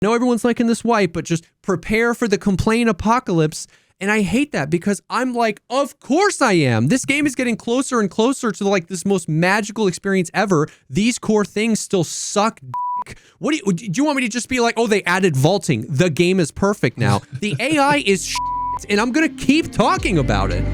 know everyone's liking this wipe, but just prepare for the complaint apocalypse. And I hate that because I'm like, of course I am. This game is getting closer and closer to like this most magical experience ever. These core things still suck dick. What do you want me to just be like, oh, they added vaulting. The game is perfect now. The AI is shit, and I'm going to keep talking about it.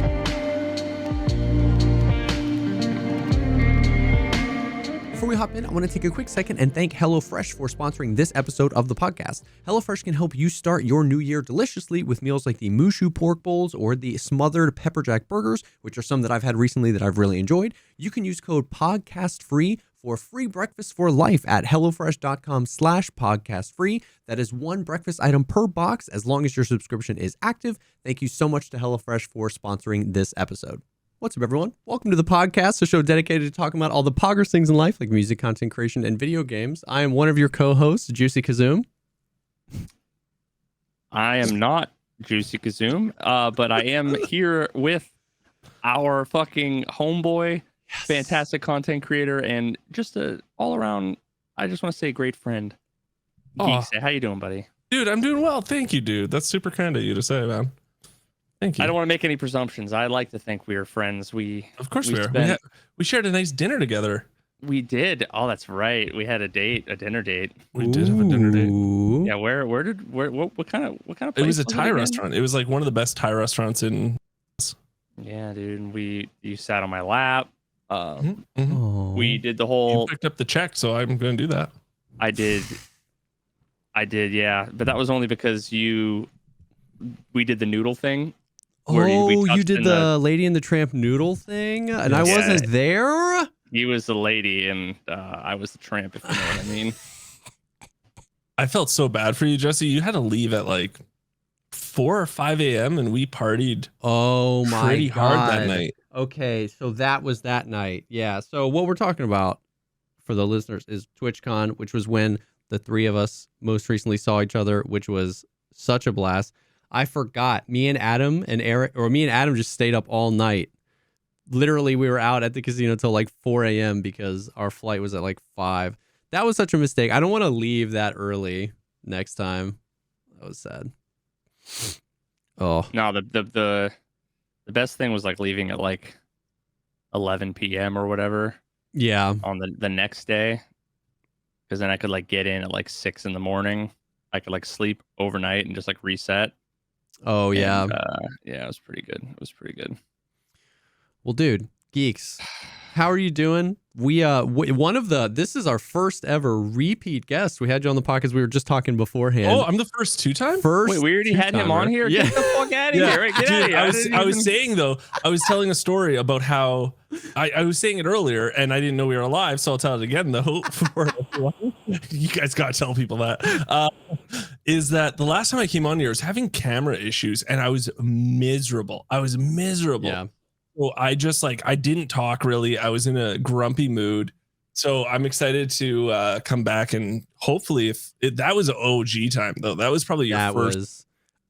Before we hop in, I want to take a quick second and thank HelloFresh for sponsoring this episode of the podcast. HelloFresh can help you start your new year deliciously with meals like the Mushu pork bowls or the smothered pepper jack burgers, which are some that I've had recently that I've really enjoyed. You can use code PODCASTFREE for free breakfast for life at HelloFresh.com/podcastfree. That is one breakfast item per box as long as your subscription is active. Thank you so much to HelloFresh for sponsoring this episode. What's up, everyone? Welcome to the podcast, a show dedicated to talking about all the poggers things in life, like music, content creation, and video games. I am one of your co-hosts, JesseKazam. I am not JesseKazam, but I am here with our fucking homeboy, fantastic content creator, and just a all-around, I just want to say, great friend. Geekseh. How you doing, buddy? Dude, I'm doing well. Thank you, dude. That's super kind of you to say, man. Thank you. I don't want to make any presumptions. I like to think we are friends. Of course we are. We shared a nice dinner together. We did. Oh, that's right. We had a dinner date. We did have a dinner date. Yeah, what kind of place? It was a Thai restaurant. It was like one of the best Thai restaurants in. Yeah, dude. You sat on my lap. Mm-hmm. We did the whole. You picked up the check, so I'm going to do that. I did. Yeah, but that was only because we did the noodle thing. Oh, you did the Lady and the Tramp noodle thing, and I wasn't there. He was the lady, and I was the tramp, if you know what I mean. I felt so bad for you, Jesse. You had to leave at like 4 or 5 a.m. and we partied. Oh my pretty God. hard that night. Okay, so that was that night. Yeah. So what we're talking about for the listeners is TwitchCon, which was when the three of us most recently saw each other, which was such a blast. I forgot. Me and Adam just stayed up all night. Literally, we were out at the casino till like 4 a.m. because our flight was at like 5. That was such a mistake. I don't want to leave that early next time. That was sad. Oh. No, the best thing was like leaving at like 11 p.m. or whatever. Yeah. On the next day. Because then I could like get in at like 6 in the morning. I could like sleep overnight and just like reset. Oh, yeah. And, yeah, it was pretty good. Well, dude, Geeks, how are you doing? We this is our first ever repeat guest. We had you on the podcast. We were just talking beforehand. Oh, I'm the first two-time? Wait, we already had him on here? Yeah. Get the fuck out of here. Right? Get out of here. I was saying, though, I was telling a story about how I was saying it earlier and I didn't know we were alive, so I'll tell it again, though. You guys got to tell people that. Is that the last time I came on here, I was having camera issues and I was miserable. Yeah. So I just I didn't talk really. I was in a grumpy mood. So I'm excited to come back and hopefully that was an OG time though. That was probably your first.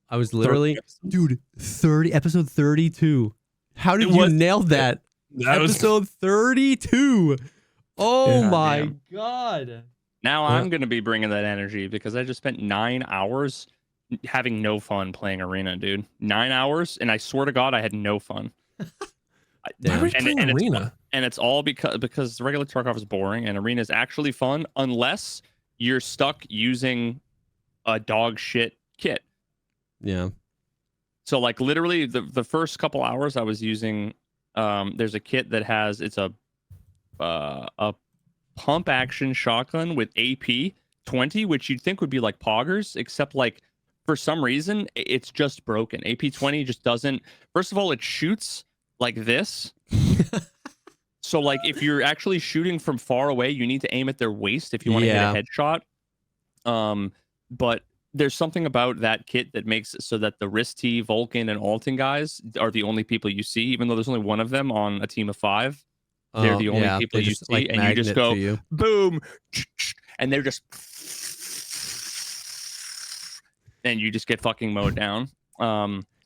I was literally, dude, episode 32. How did you nail that? Episode 32. Oh my God. Now I'm going to be bringing that energy because I just spent 9 hours having no fun playing Arena, dude. 9 hours. And I swear to God, I had no fun. Why were you playing Arena? It's all because regular Tarkov is boring and Arena is actually fun unless you're stuck using a dog shit kit. Yeah. So like literally the first couple hours I was using there's a kit that has it's a pump action shotgun with AP 20, which you'd think would be like poggers, except like for some reason it's just broken. AP 20 just doesn't. First of all, it shoots like this. So like if you're actually shooting from far away, you need to aim at their waist if you want to hit a headshot. But there's something about that kit that makes it so that the Risti, Vulcan, and Alton guys are the only people you see, even though there's only one of them on a team of 5. They're the only people you see, and you just go boom, and they're just, and you just get fucking mowed down.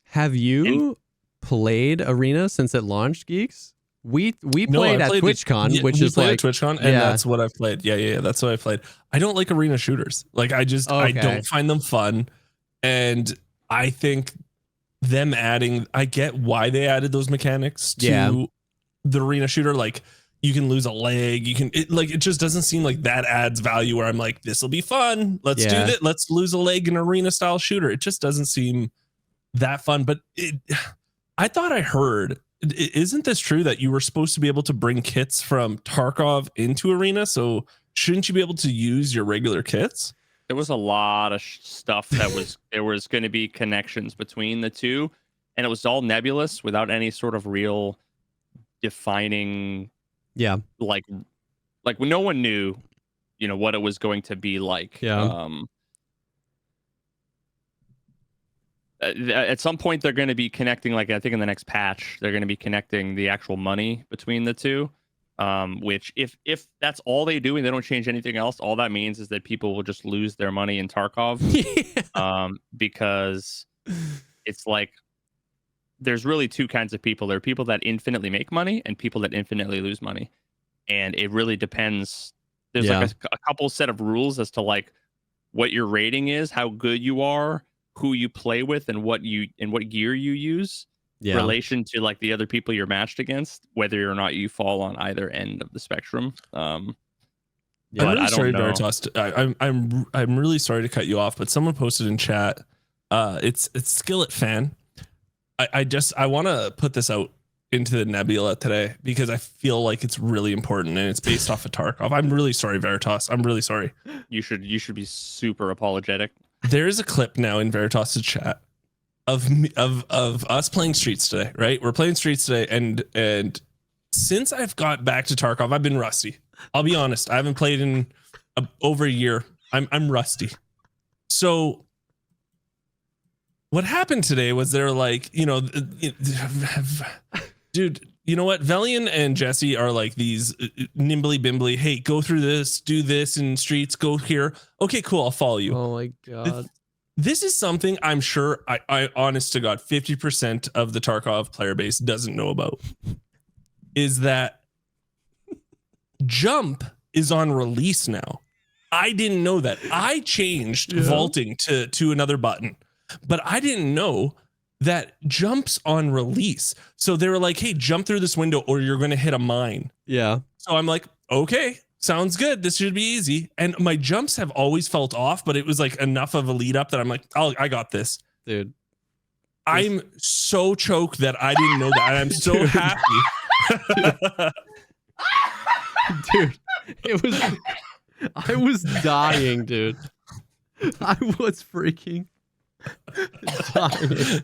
Have you played Arena since it launched, Geeks? We No, played I at played TwitchCon, yeah, which we is played like at TwitchCon, and that's what I've played. Yeah, that's what I played. I don't like arena shooters. Like I don't find them fun, and I think them adding, I get why they added those mechanics to the arena shooter. Like you can lose a leg, it just doesn't seem like that adds value where I'm like, this will be fun. Let's do that. Let's lose a leg in arena style shooter. It just doesn't seem that fun. But I thought I heard, isn't this true that you were supposed to be able to bring kits from Tarkov into arena? So shouldn't you be able to use your regular kits? There was a lot of stuff that was there was going to be connections between the two, and it was all nebulous without any sort of real defining. Like no one knew, what it was going to be like. At some point they're going to be connecting, like I think in the next patch they're going to be connecting the actual money between the two. Which if that's all they do and they don't change anything else, all that means is that people will just lose their money in Tarkov. Because it's like there's really two kinds of people. There are people that infinitely make money and people that infinitely lose money. And it really depends. There's like a couple set of rules as to like what your rating is, how good you are, who you play with, and what gear you use. Relation to like the other people you're matched against, whether or not you fall on either end of the spectrum. But I'm really sorry, Veritas. I'm really sorry to cut you off, but someone posted in chat. It's Skillet fan. I want to put this out into the nebula today because I feel like it's really important and it's based off of Tarkov. I'm really sorry, Veritas. I'm really sorry. You should be super apologetic. There is a clip now in Veritas' chat of us playing Streets today, right? We're playing Streets today, and since I've got back to Tarkov, I've been rusty. I'll be honest. I haven't played in over a year. I'm rusty. So what happened today was they're like, dude, you know what? Velian and Jesse are like these nimbly bimbly. Hey, go through this, do this in Streets, go here. Okay, cool. I'll follow you. Oh my God. This is something I'm sure I honest to God, 50% of the Tarkov player base doesn't know about, is that jump is on release now. I didn't know that. I changed vaulting to another button, but I didn't know that jumps on release. So they were like, hey, jump through this window or you're going to hit a mine. Yeah. So I'm like, okay. Sounds good. This should be easy. And my jumps have always felt off, but it was like enough of a lead up that I'm like, I got this. Dude. I'm so choked that I didn't know that. I'm so happy. Dude, I was dying, dude. I was freaking dying.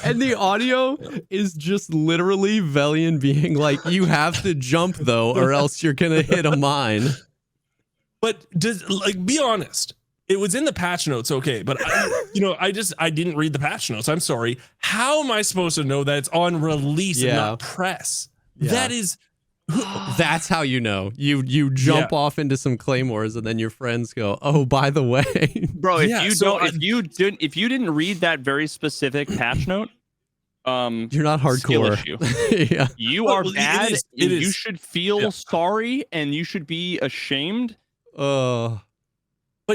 And the audio is just literally Velian being like, you have to jump though, or else you're gonna hit a mine. But be honest. It was in the patch notes, okay, but I didn't read the patch notes. I'm sorry. How am I supposed to know that it's on release and not press? That is that's how you know. You jump off into some claymores and then your friends go, "Oh, by the way." Bro, if you didn't read that very specific patch note, you're not hardcore. Issue. You are bad. You should feel sorry and you should be ashamed. But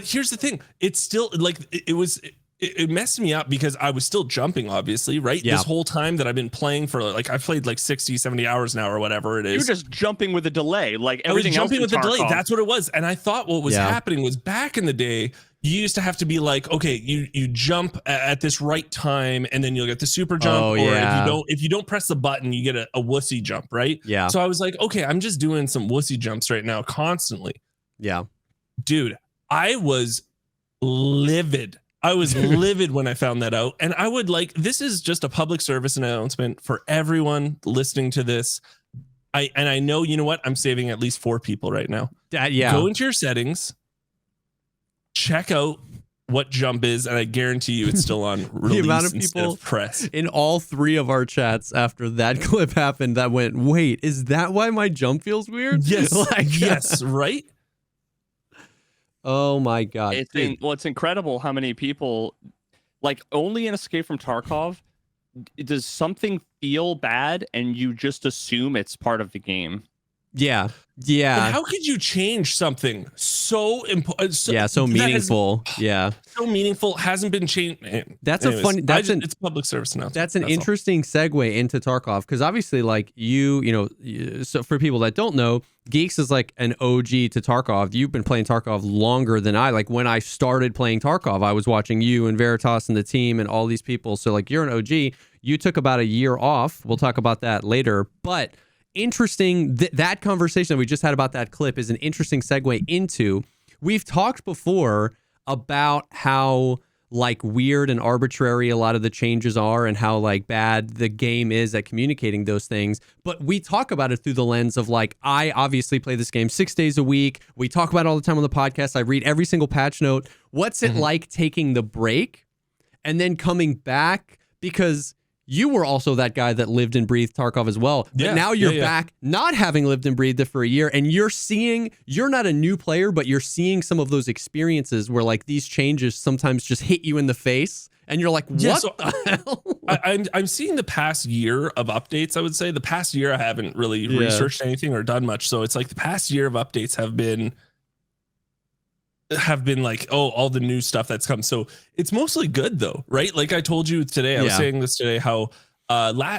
here's the thing. It's still like it messed me up because I was still jumping, obviously, right? This whole time that I've been playing for like, I've played like 60, 70 hours now or whatever it is. You're just jumping with a delay. Like everything I was jumping else with a delay. That's what it was. And I thought what was happening was back in the day, you used to have to be like, okay, you jump at this right time and then you'll get the super jump. If you don't press the button, you get a wussy jump, right? Yeah. So I was like, okay, I'm just doing some wussy jumps right now constantly. Yeah. Dude, I was livid. I was livid when I found that out. And I would this is just a public service announcement for everyone listening to this. I know, you know what? I'm saving at least 4 people right now. Go into your settings, check out what jump is, and I guarantee you it's still on release. The amount of people press in all 3 of our chats after that clip happened that went, wait, is that why my jump feels weird? Yes. Yes, right? Oh my God. It's incredible how many people, like only in Escape from Tarkov does something feel bad and you just assume it's part of the game? Yeah. But how could you change something so important? So meaningful. So meaningful, hasn't been changed. That's Anyways, a funny. it's public service announcement. That's an interesting segue into Tarkov, because obviously, like so for people that don't know, Geeks is like an OG to Tarkov. You've been playing Tarkov longer than I. Like when I started playing Tarkov, I was watching you and Veritas and the team and all these people. So like you're an OG. You took about a year off. We'll talk about that later, but. Interesting, that conversation that we just had about that clip is an interesting segue into, we've talked before about how like weird and arbitrary a lot of the changes are and how like bad the game is at communicating those things, but we talk about it through the lens of like, I obviously play this game 6 days a week. We talk about it all the time on the podcast. I read every single patch note. What's it like taking the break and then coming back? Because you were also that guy that lived and breathed Tarkov as well. But now you're back not having lived and breathed it for a year, and you're not a new player, but you're seeing some of those experiences where like these changes sometimes just hit you in the face and you're like, what the hell? I'm seeing the past year of updates. I would say the past year I haven't really researched anything or done much. So it's like the past year of updates have been like, all the new stuff that's come. So it's mostly good though, right? Like I told you today, I was saying this today, how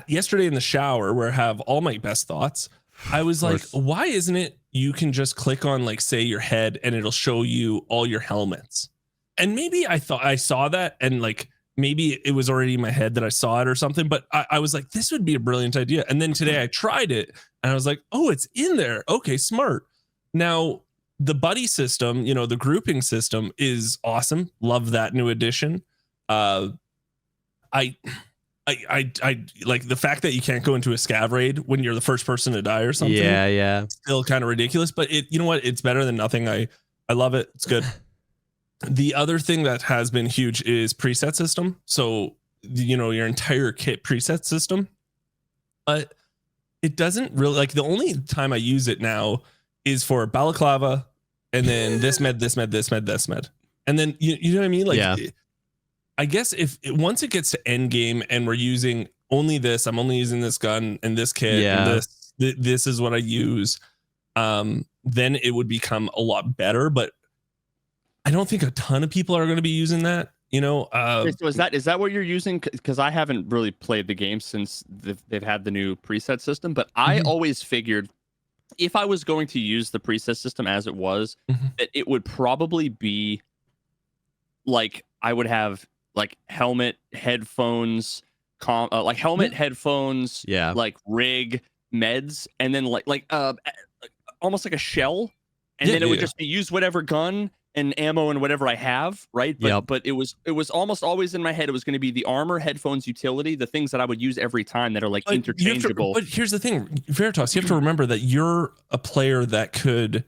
yesterday in the shower where I have all my best thoughts, I was like, why isn't it you can just click on like say your head and it'll show you all your helmets? And maybe I thought I saw that and like maybe it was already in my head that I saw it or something, but I was like, this would be a brilliant idea. And then today I tried it and I was like, oh, it's in there. Okay, smart. Now the buddy system, the grouping system is awesome. Love that new addition. I like the fact that you can't go into a scav raid when you're the first person to die or something. Yeah. Still kind of ridiculous, but you know what? It's better than nothing. I love it. It's good. The other thing that has been huge is preset system. So, your entire kit preset system, but it doesn't really like the only time I use it now is for balaclava and then this med. And then, you know what I mean? Like, I guess once it gets to end game and we're using only this, I'm only using this gun and this kit and this is what I use. Then it would become a lot better, but I don't think a ton of people are going to be using that. So is that what you're using? Because I haven't really played the game since they've had the new preset system, but I always figured if I was going to use the preset system as it was, that it would probably be like I would have like helmet, headphones, headphones, like rig, meds, and then like almost like a shell, and then it would just be use whatever gun and ammo and whatever I have, right? But it was almost always in my head. It was going to be the armor, headphones, utility, the things that I would use every time that are like interchangeable. But here's the thing, Veritas, you have to remember that you're a player that could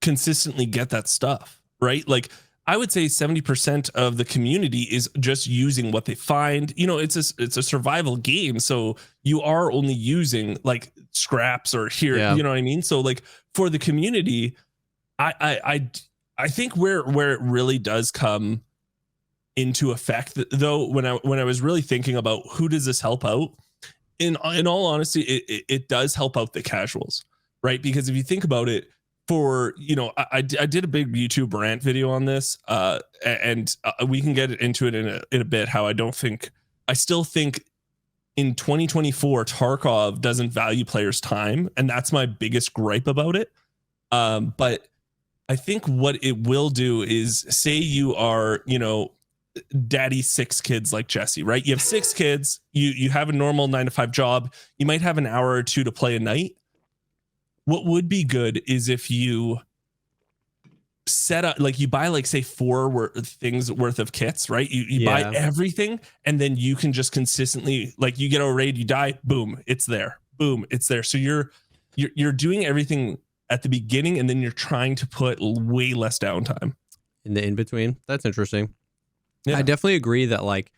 consistently get that stuff, right? Like I would say 70% of the community is just using what they find. It's a survival game, so you are only using like scraps or here. You know what I mean? So like for the community, I think where it really does come into effect, though, when I was really thinking about who does this help out, in all honesty, it does help out the casuals, right? Because if you think about it, I did a big YouTube rant video on this, and we can get into it in a bit. How I still think in 2024 Tarkov doesn't value players' time, and that's my biggest gripe about it. But I think what it will do is say you are, daddy 6 kids like Jesse, right? You have 6 kids, you have a normal 9-to-5 job. You might have an hour or two to play a night. What would be good is if you set up, like you buy like say 4 things worth of kits, right? You buy everything and then you can just consistently, like you get a raid, you die, boom, it's there. Boom, it's there. So you're doing everything at the beginning, and then you're trying to put way less downtime in the in between. That's interesting. I definitely agree that like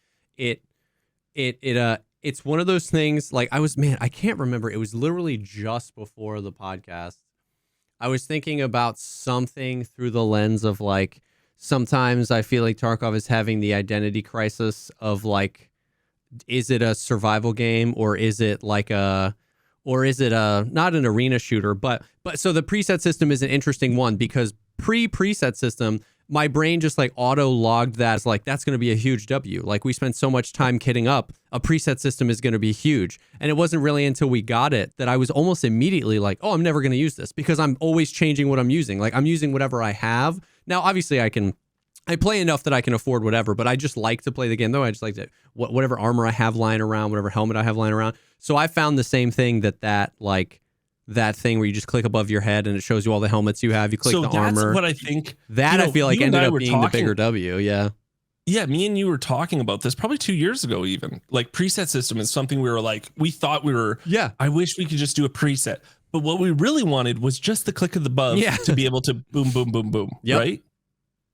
it's one of those things. Like I can't remember. It was literally just before the podcast. I was thinking about something through the lens of like sometimes I feel like Tarkov is having the identity crisis of like is it a survival game or is it like a not an arena shooter, but so the preset system is an interesting one because pre-preset system, my brain just like auto logged that as like, that's going to be a huge W. Like we spent so much time kitting up, a preset system is going to be huge. And it wasn't really until we got it that I was almost immediately like, oh, I'm never going to use this because I'm always changing what I'm using. Like I'm using whatever I have. Now, obviously I play enough that I can afford whatever, but I just like to play the game though. I just like to, whatever armor I have lying around, whatever helmet I have lying around. So I found the same thing that thing where you just click above your head and it shows you all the helmets you have. You click the armor. That's what I think. That I feel like ended up being the bigger W. Yeah. Yeah. Me and you were talking about this probably 2 years ago, even like preset system is something we were like, we thought we were, I wish we could just do a preset. But what we really wanted was just the click of the above to be able to boom, boom, boom, boom. Yep. Right.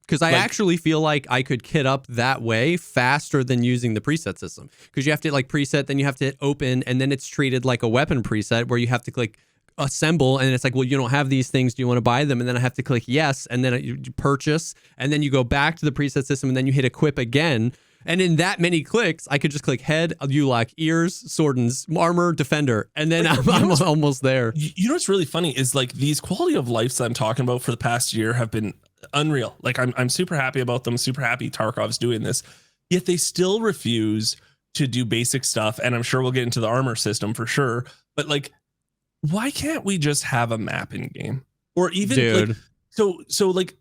Because I actually feel like I could kit up that way faster than using the preset system. Because you have to like preset, then you have to hit open, and then it's treated like a weapon preset where you have to click assemble, and it's like, well, you don't have these things. Do you want to buy them? And then I have to click yes, and then you purchase, and then you go back to the preset system, and then you hit equip again. And in that many clicks, I could just click head, you like ears, sword and armor, defender, and then I'm almost there. You know what's really funny is like these quality of lives that I'm talking about for the past year have been unreal. Like I'm super happy about them. Super happy Tarkov's doing this. Yet they still refuse to do basic stuff. And I'm sure we'll get into the armor system for sure. But like, why can't we just have a map in game? Or even like, so like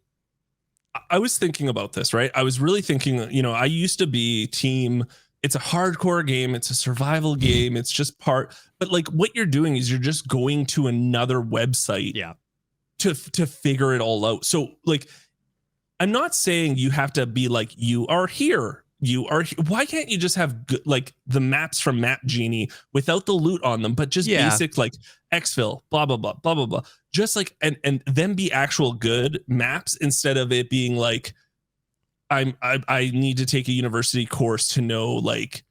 I was thinking about this, right? I was really thinking, you know, I used to be team, it's a hardcore game, it's a survival game, it's just part, but like what you're doing is you're just going to another website to figure it all out. So like, I'm not saying you have to be like, you are here. Why can't you just have good, like the maps from Map Genie without the loot on them, but just basic like exfil, blah, blah, blah, blah, blah, blah. Just like, and then be actual good maps instead of it being like, I need to take a university course to know like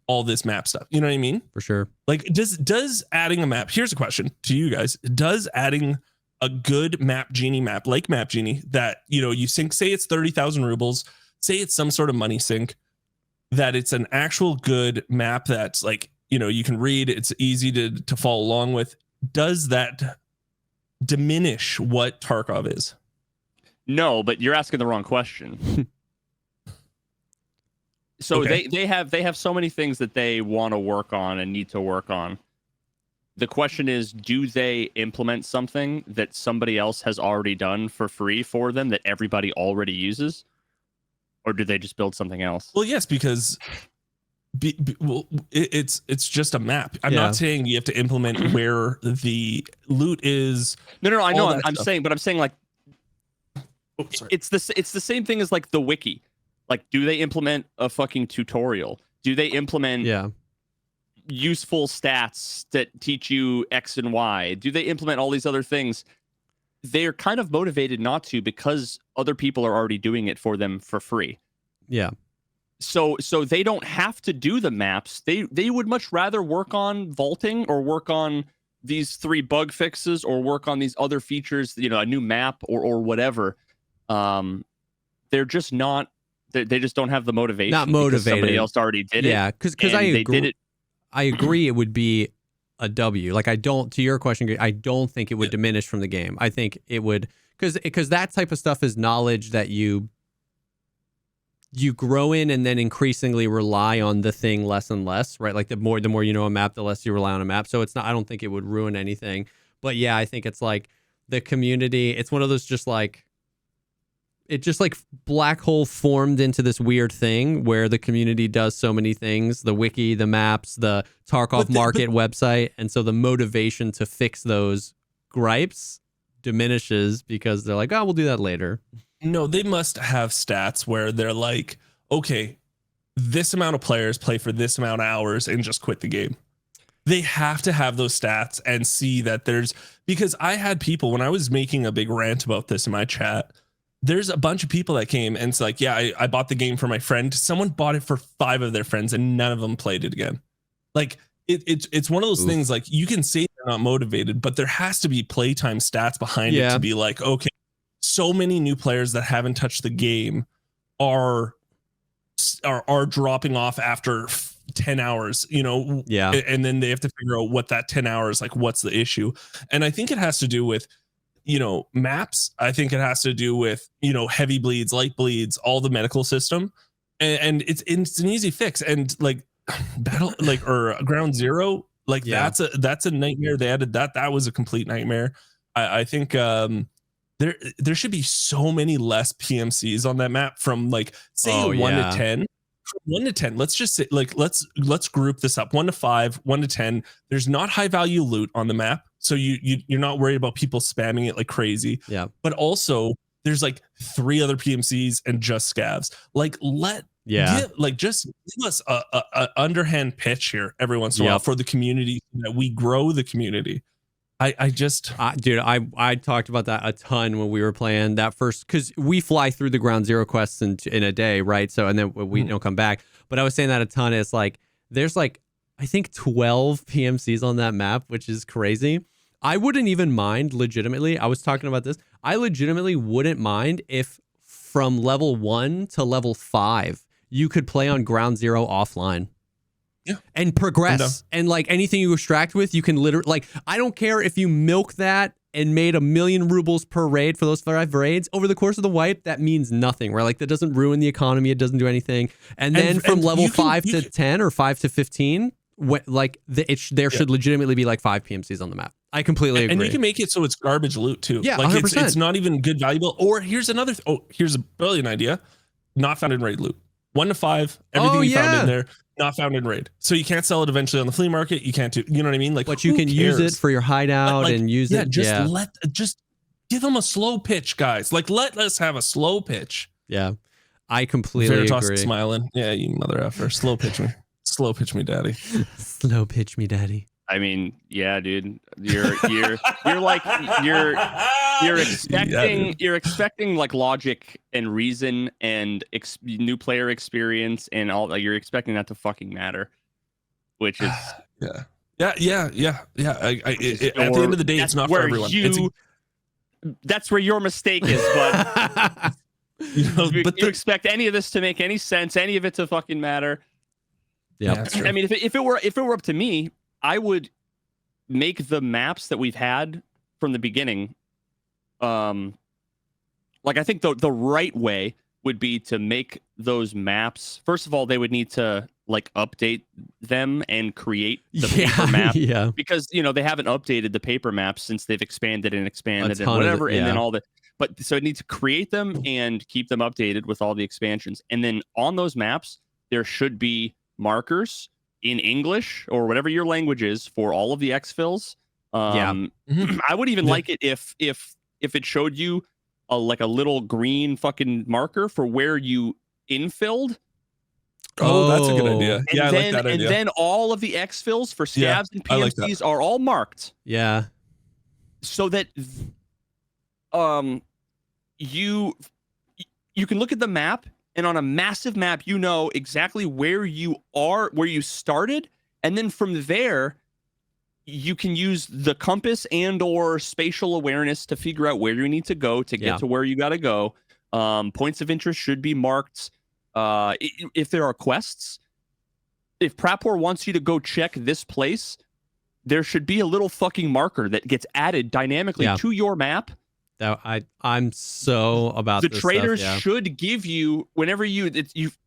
all this map stuff. You know what I mean? For sure. Like does adding a map, here's a question to you guys. Does adding a good Map Genie map like Map Genie that, you know, you sync, say it's 30,000 rubles, say it's some sort of money sync, that it's an actual good map that's like, you know, you can read, it's easy to follow along with. Does that diminish what Tarkov is? No, but you're asking the wrong question. So Okay. they have so many things that they want to work on and need to work on. The question is, do they implement something that somebody else has already done for free for them that everybody already uses? Or do they just build something else? Well, yes, because it's just a map. I'm not saying you have to implement where the loot is. No, I know. I'm saying like, it's the same thing as like the wiki. Like, do they implement a fucking tutorial? Do they implement useful stats that teach you X and Y? Do they implement all these other things? They're kind of motivated not to because other people are already doing it for them for free. Yeah. So they don't have to do the maps. They would much rather work on vaulting or work on these 3 bug fixes or work on these other features, you know, a new map or whatever. They're just not. They just don't have the motivation. Not motivated. Somebody else already did it. Yeah, because I agree. They did it. I agree. It would be a W. Like to your question, I don't think it would diminish from the game. I think it would because that type of stuff is knowledge that you grow in and then increasingly rely on the thing less and less, right? Like the more you know a map, the less you rely on a map. So it's not. I don't think it would ruin anything. But yeah, I think it's like the community. It's one of those just like. It just like black hole formed into this weird thing where the community does so many things, the wiki, the maps, the Tarkov market website. And so the motivation to fix those gripes diminishes because they're like, oh, we'll do that later. No, they must have stats where they're like, okay, this amount of players play for this amount of hours and just quit the game. They have to have those stats and see that because I had people when I was making a big rant about this in my chat, there's a bunch of people that came and it's like, yeah, I bought the game for my friend. Someone bought it for 5 of their friends and none of them played it again. Like it's one of those things like you can say they're not motivated, but there has to be playtime stats behind it to be like, okay, so many new players that haven't touched the game are dropping off after 10 hours, Yeah. and then they have to figure out what that 10 hours, like what's the issue. And I think it has to do with, maps. I think it has to do with, heavy bleeds, light bleeds, all the medical system. And it's an easy fix. And like battle, like, or ground zero, like that's a nightmare. They added that. That was a complete nightmare. I think there should be so many less PMCs on that map from like say 1 to 10. From 1 to 10, let's just say like let's group this up. 1 to 5, 1 to 10. There's not high value loot on the map, so you're not worried about people spamming it like crazy. Yeah. But also there's like 3 other PMCs and just scavs. Like just give us a underhand pitch here every once in a while for the community, so that we grow the community. Dude, I talked about that a ton when we were playing that first, because we fly through the ground zero quests in a day, right? So, and then we don't come back. But I was saying that a ton. It's like there's like I think 12 PMCs on that map, which is crazy. I wouldn't even mind, legitimately. I was talking about this. I legitimately wouldn't mind if from level 1 to level 5 you could play on ground zero offline. Yeah. And progress, and like anything you extract with, you can literally, like, I don't care if you milk that and made 1,000,000 rubles per raid for those 5 raids over the course of the wipe. That means nothing, right? Like that doesn't ruin the economy. It doesn't do anything. And then from level 5 to 10 or 5 to 15, there should legitimately be like 5 PMCs on the map. I completely agree. And you can make it so it's garbage loot too. Yeah, like 100%. it's not even good valuable. Or here's another. Here's a brilliant idea. Not found in raid loot. 1 to 5. Everything you found in there. Not found in raid, so you can't sell it eventually on the flea market. You can't do, you know what I mean? Like, but you can use it for your hideout and use it. Just give them a slow pitch, guys. Like, let us have a slow pitch. Yeah, I completely Veritas agree. Smiling, yeah, you mother effer. Slow pitch me, daddy. Slow pitch me, daddy. I mean, yeah, dude, you're expecting like logic and reason and new player experience and all. Like, you're expecting that to fucking matter, which is yeah. At the end of the day, it's not for everyone. That's where your mistake is, but you expect any of this to make any sense, any of it to fucking matter. Yeah, I mean, if it were up to me, I would make the maps that we've had from the beginning. Like, I think the right way would be to make those maps. First of all, they would need to like update them and create the paper map. Yeah. Because, they haven't updated the paper maps since they've expanded and whatever. And then all the, but so it needs to create them and keep them updated with all the expansions. And then on those maps, there should be markers in English or whatever your language is for all of the exfils. I would even like it if it showed you a little green fucking marker for where you infilled. Oh, that's a good idea. And I then, like that idea. And then all of the exfils for scavs and PMCs are all marked. Yeah. So that you can look at the map, and on a massive map, you know exactly where you are, where you started, and then from there, you can use the compass and or spatial awareness to figure out where you need to go to get to where you got to go. Points of interest should be marked. If there are quests, if Prapor wants you to go check this place, there should be a little fucking marker that gets added dynamically to your map. I'm so about the this traders stuff, should give you whenever you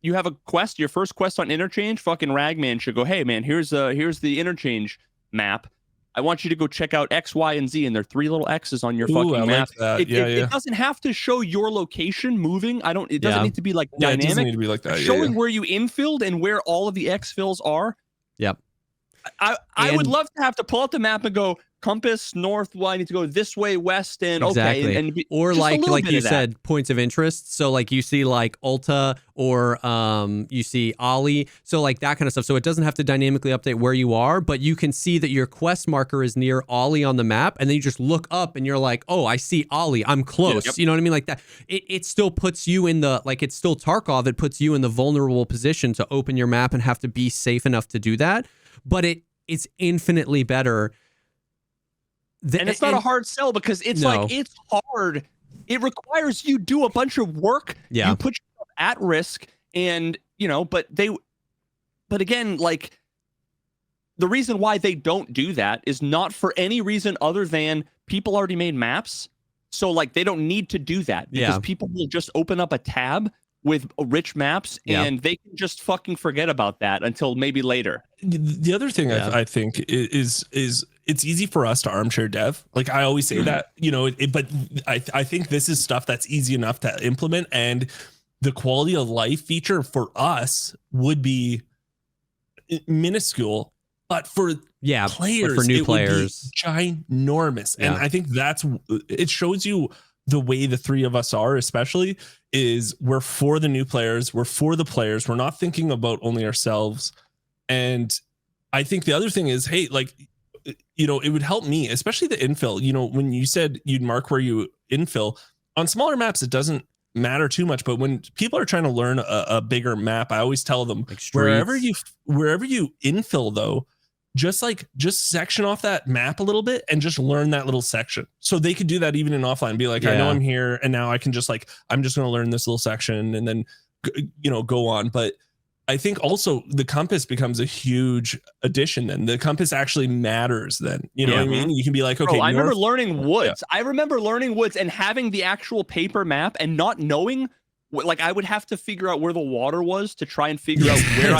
have a quest, your first quest on interchange. Fucking Ragman should go, hey man, here's the interchange map. I want you to go check out X, Y, and Z, and there are 3 little X's on your fucking map. Like it doesn't have to show your location moving. It doesn't need to be like dynamic. It doesn't need to be like that. Showing where you infilled and where all of the exfills are. Yep. I would love to have to pull out the map and go, compass north. Well, I need to go this way west, and exactly. okay, or like you said, points of interest. So like you see like Ulta or you see Ollie, so like that kind of stuff. So it doesn't have to dynamically update where you are, but you can see that your quest marker is near Ollie on the map, and then you just look up and you're like, oh, I see Ollie, I'm close. Yep. You know what I mean? Like that. It still puts you in the, like, it's still Tarkov. It puts you in the vulnerable position to open your map and have to be safe enough to do that. But it's infinitely better. And it's not a hard sell because it's it's hard. It requires you do a bunch of work. Yeah. You put yourself at risk, and but But again, like, the reason why they don't do that is not for any reason other than people already made maps. So like they don't need to do that because people will just open up a tab with rich maps and they can just fucking forget about that until maybe later. The other thing I think is it's easy for us to armchair dev. Like I always say that, you know, but I think this is stuff that's easy enough to implement, and the quality of life feature for us would be minuscule, but for players, for new players, ginormous. And I think it shows you the way the three of us are, especially, is we're for the new players, we're for the players, we're not thinking about only ourselves. And I think the other thing is, hey, like, you know, it would help me, especially the infill. You know, when you said you'd mark where you infill on smaller maps, it doesn't matter too much. But when people are trying to learn a bigger map, I always tell them, like, wherever you infill though, just section off that map a little bit and just learn that little section. So they could do that even in offline, be like, I know I'm here, and now I can just like, I'm just going to learn this little section and then, you know, go on. But I think also the compass becomes a huge addition. Then the compass actually matters. Then, you know what I mean? You can be like, okay, I remember learning woods. I remember learning woods and having the actual paper map and not knowing, like, I would have to figure out where the water was to try and figure out where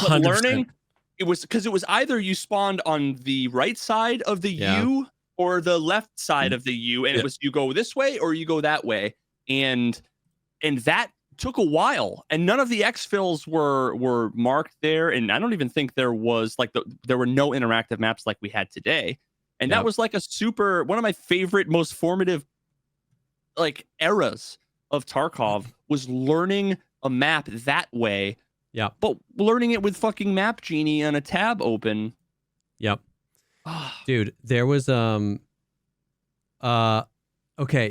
but learning. It was because it was either you spawned on the right side of the U or the left side of the U, and it was you go this way or you go that way, and that took a while, and none of the exfills were marked there, and I don't even think there was like there were no interactive maps like we had today, and that was like one of my favorite, most formative like eras of Tarkov was learning a map that way. Yeah. But learning it with fucking Map Genie and a tab open. Yep. Dude, there was okay,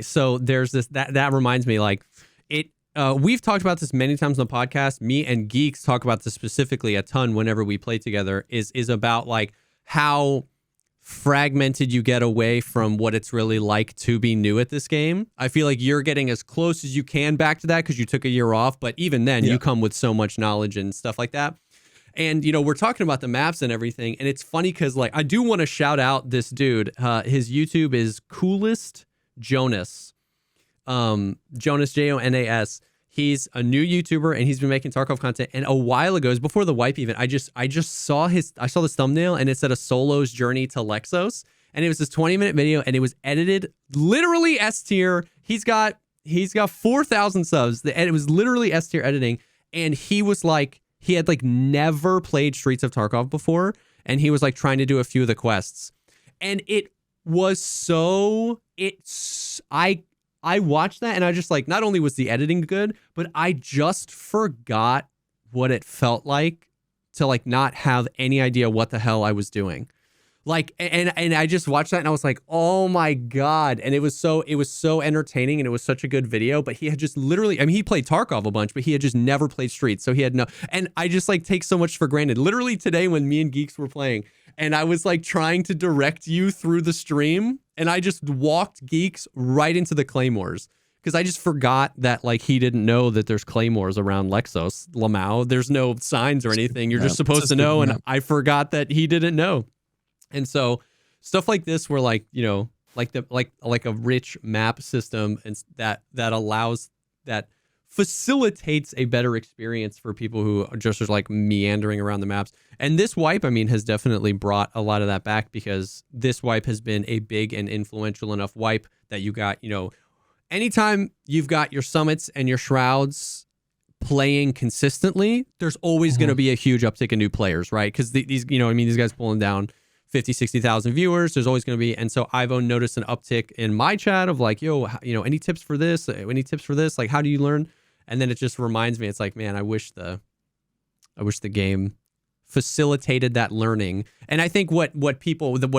so there's this that reminds me, like, it we've talked about this many times on the podcast. Me and Geeks talk about this specifically a ton whenever we play together, is about like how fragmented you get away from what it's really like to be new at this game. I feel like you're getting as close as you can back to that because you took a year off, but even then you come with so much knowledge and stuff like that. And, you know, we're talking about the maps and everything, and it's funny because, like, I do want to shout out this dude. His YouTube is Coolest Jonas. Jonas, Jonas. He's a new YouTuber, and he's been making Tarkov content. And a while ago, it was before the wipe even, I just saw this thumbnail, and it said a solo's journey to Lexos. And it was this 20-minute video, and it was edited literally S tier. He's got 4,000 subs. And it was literally S tier editing. And he was like, he had like never played Streets of Tarkov before. And he was like trying to do a few of the quests. And it was I watched that, and I just like, not only was the editing good, but I just forgot what it felt like to like not have any idea what the hell I was doing. Like, and I just watched that, and I was like, oh my God. And it was so entertaining, and it was such a good video. But he had just literally, I mean, he played Tarkov a bunch, but he had just never played Streets. So he had and I just like take so much for granted. Literally today when me and Geeks were playing, and I was like trying to direct you through the stream, and I just walked Geeks right into the Claymores because I just forgot that like he didn't know that there's Claymores around Lexos, Lamau. There's no signs or anything. You're just supposed to know, and I forgot that he didn't know. And so stuff like this, where like, you know, like a rich map system, and that facilitates a better experience for people who are just like meandering around the maps. And this wipe, I mean, has definitely brought a lot of that back, because this wipe has been a big and influential enough wipe that you got, you know, anytime you've got your summits and your shrouds playing consistently, there's always going to be a huge uptick in new players, right? Because these, you know, I mean, these guys pulling down 50, 60,000 viewers, there's always going to be. And so I've noticed an uptick in my chat of like, yo, you know, any tips for this? Any tips for this? Like, how do you learn? And then it just reminds me, it's like, man, I wish the game facilitated that learning. And I think what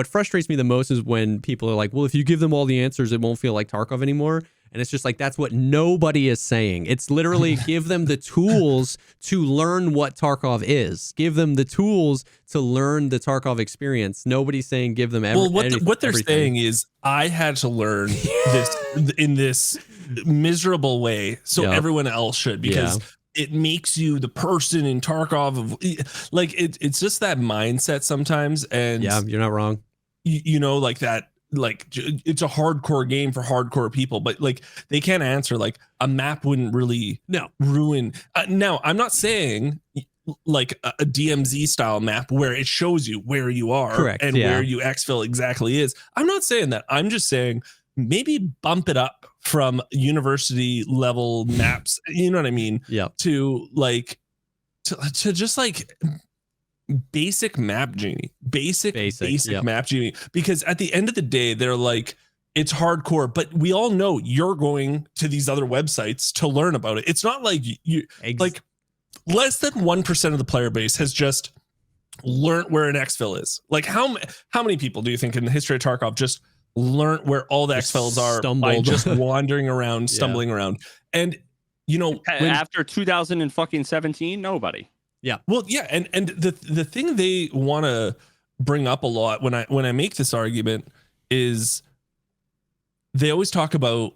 frustrates me the most is when people are like, well, if you give them all the answers, it won't feel like Tarkov anymore. And it's just like, that's what nobody is saying. It's literally give them the tools to learn what Tarkov is. Give them the tools to learn the Tarkov experience. Nobody's saying give them what they're everything. saying is, I had to learn this in this miserable way, so everyone else should, because it makes you the person in Tarkov of like it's just that mindset sometimes. And Yeah, you're not wrong. you know, like that, like it's a hardcore game for hardcore people, but like they can't answer like a map wouldn't really ruin. Now, I'm not saying like a DMZ style map where it shows you where you are. Correct, and where you exfil exactly is. I'm not saying that. I'm just saying maybe bump it up from university level maps. You know what I mean? Yeah. To like to just like basic map genie, basic map genie, because at the end of the day, they're like, it's hardcore, but we all know you're going to these other websites to learn about it. It's not like you like less than 1% of the player base has just learned where an exfil is. Like how many people do you think in the history of Tarkov just learned where all the exfils are by just wandering around, stumbling around? And you know, after 2017, nobody. Yeah. Well, yeah, and the thing they want to bring up a lot when I make this argument is they always talk about,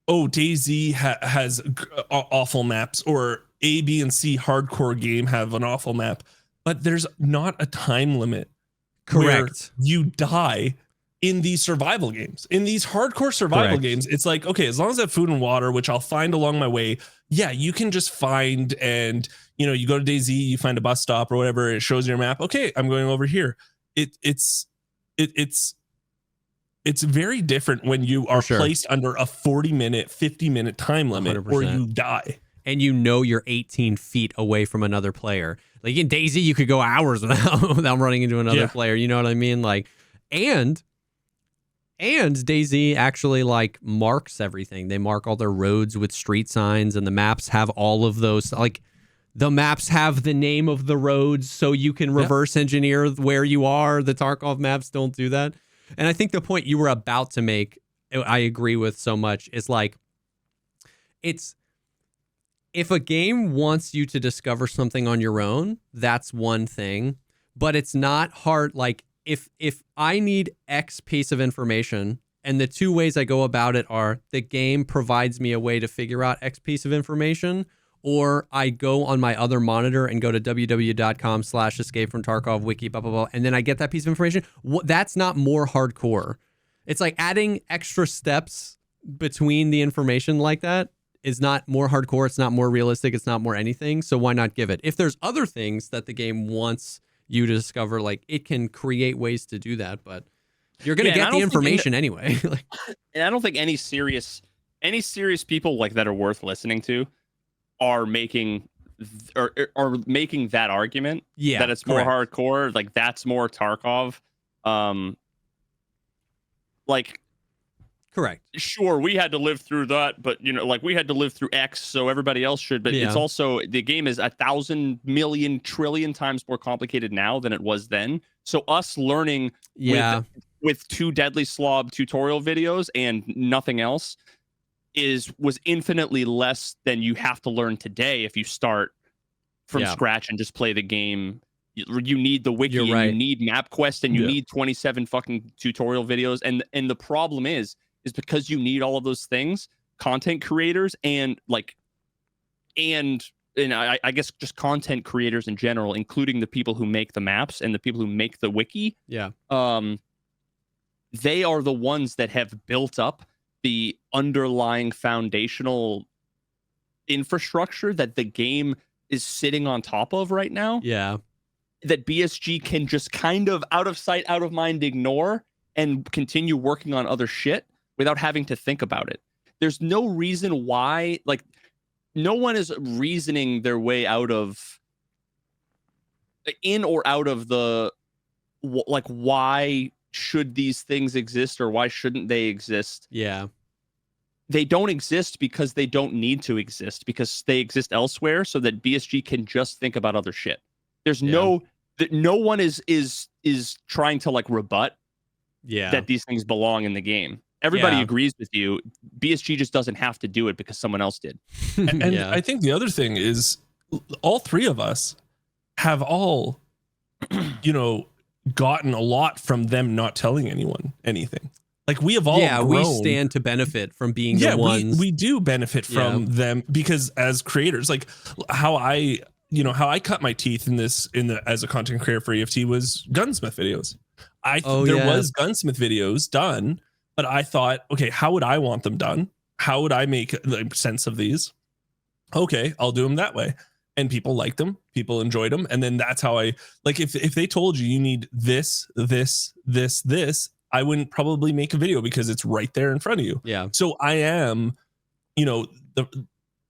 oh, DayZ has awful maps, or A, B, and C hardcore game have an awful map, but there's not a time limit. Correct. Where you die in these survival games, in these hardcore survival games. It's like, okay, as long as I have food and water, which I'll find along my way, yeah, you can just find, and you know, you go to DayZ, you find a bus stop or whatever, it shows your map. Okay, I'm going over here. It's very different when you are placed under a 40-minute, 50-minute time limit 100%. Or you die. And you know you're 18 feet away from another player. Like in DayZ, you could go hours without running into another player. You know what I mean? Like, and DayZ actually like marks everything. They mark all their roads with street signs, and the maps have all of those. Like the maps have the name of the roads, so you can reverse engineer where you are. The Tarkov maps don't do that. And I think the point you were about to make, I agree with so much, is like, it's, if a game wants you to discover something on your own, that's one thing, but it's not hard. Like if I need X piece of information, and the two ways I go about it are the game provides me a way to figure out X piece of information, or I go on my other monitor and go to www.com/escape from Tarkov wiki, blah, blah, blah, and then I get that piece of information. That's not more hardcore. It's like adding extra steps between the information like that is not more hardcore. It's not more realistic. It's not more anything. So why not give it? If there's other things that the game wants you to discover, like it can create ways to do that, but you're going to get the information anyway. And I don't think any serious people like that are worth listening to are making that argument that it's more hardcore, like that's more Tarkov. Like, correct. Sure, we had to live through that, but you know, like we had to live through X, so everybody else should. But it's also, the game is 1,000 million trillion times more complicated now than it was then. So us learning with 2 Deadly Slob tutorial videos and nothing else was infinitely less than you have to learn today if you start from scratch and just play the game. You need the wiki, and you need MapQuest, and you need 27 fucking tutorial videos. And the problem is because you need all of those things, content creators and I guess just content creators in general, including the people who make the maps and the people who make the wiki. Yeah. They are the ones that have built up the underlying foundational infrastructure that the game is sitting on top of right now. Yeah. That BSG can just kind of out of sight, out of mind ignore and continue working on other shit without having to think about it. There's no reason why, like, no one is reasoning their way out of, in or out of the, like, why should these things exist or why shouldn't they exist? Yeah. They don't exist because they don't need to exist, because they exist elsewhere so that BSG can just think about other shit. There's no one is trying to like rebut that these things belong in the game. Everybody agrees with you. BSG just doesn't have to do it because someone else did. And I think the other thing is all three of us have all, you know, gotten a lot from them not telling anyone anything. Like we have all we grown. stand to benefit from being Yeah, the ones. we do benefit from them, because as creators, like how I cut my teeth as a content creator for EFT was gunsmith videos. There was gunsmith videos done, but I thought, okay, how would I want them done? How would I make sense of these? Okay, I'll do them that way. And people liked them, people enjoyed them. And then that's how I, like, if they told you need this, I wouldn't probably make a video because it's right there in front of you. Yeah. So I am,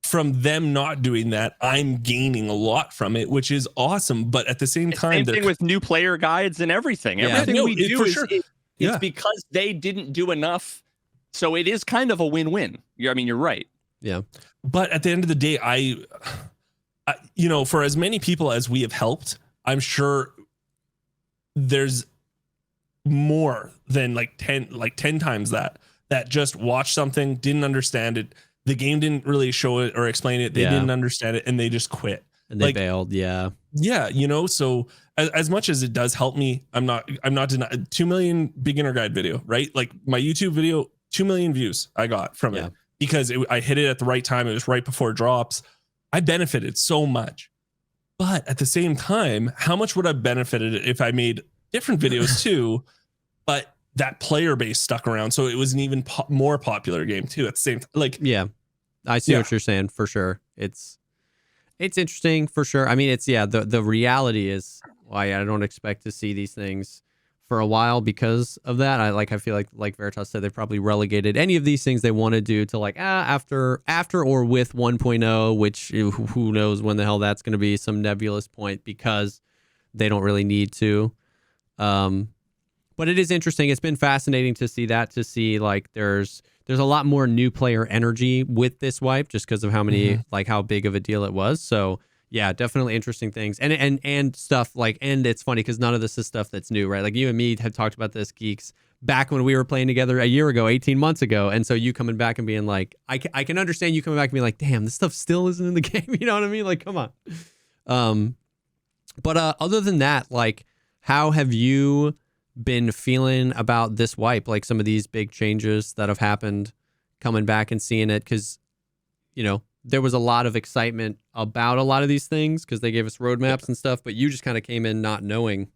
from them not doing that, I'm gaining a lot from it, which is awesome. But at the same time, same thing with new player guides and everything. Everything we do it's because they didn't do enough. So it is kind of a win-win. You're right. Yeah. But at the end of the day, I for as many people as we have helped, I'm sure there's more than like 10 times that just watched something, didn't understand it. The game didn't really show it or explain it. They didn't understand it, and they just quit. And they bailed. Yeah. Yeah. So as much as it does help me, I'm not denying 2 million beginner guide video, right? Like my YouTube video, 2 million views I got from it because I hit it at the right time. It was right before drops. I benefited so much. But at the same time, how much would I benefited if I made different videos too, but that player base stuck around, so it was an even more popular game too at the same time. I see what you're saying for sure. It's interesting for sure. I mean, it's the reality is why I don't expect to see these things for a while because of that. I feel like Veritas said, they probably relegated any of these things they want to do to like after or with 1.0, which who knows when the hell that's going to be, some nebulous point, because they don't really need to. But it is interesting. It's been fascinating to see like there's a lot more new player energy with this wipe just because of how many like how big of a deal it was. So yeah, definitely interesting things and stuff like, and it's funny because none of this is stuff that's new, right? Like you and me had talked about this, Geeks, back when we were playing together a year ago, 18 months ago. And so you coming back and being like, I can understand you coming back and being like, damn, this stuff still isn't in the game. You know what I mean? Like, come on. But other than that, like, how have you been feeling about this wipe? Like some of these big changes that have happened, coming back and seeing it, because, there was a lot of excitement about a lot of these things because they gave us roadmaps and stuff, but you just kind of came in not knowing.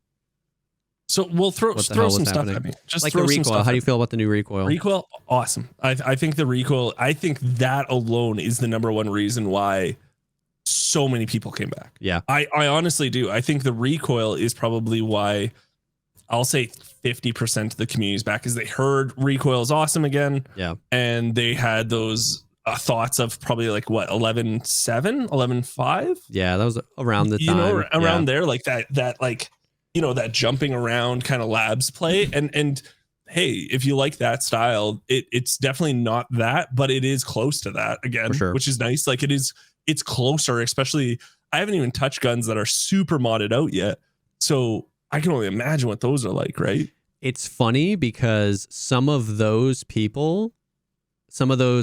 So we'll throw some stuff at me. Just like throw the some recoil. stuff How do you feel about the new recoil? Recoil, awesome. I think the recoil, I think that alone is the number one reason why so many people came back. Yeah. I honestly do. I think the recoil is probably why I'll say 50% of the community is back, because they heard recoil is awesome again. Yeah. And they had those thoughts of probably like what, 11.7, 11.5. Yeah, that was around the time. Around there, like that like, that jumping around kind of labs play. And hey, if you like that style, it's definitely not that, but it is close to that again, for sure, which is nice. Like it's closer, especially I haven't even touched guns that are super modded out yet. So I can only imagine what those are like, right? It's funny because some of those people,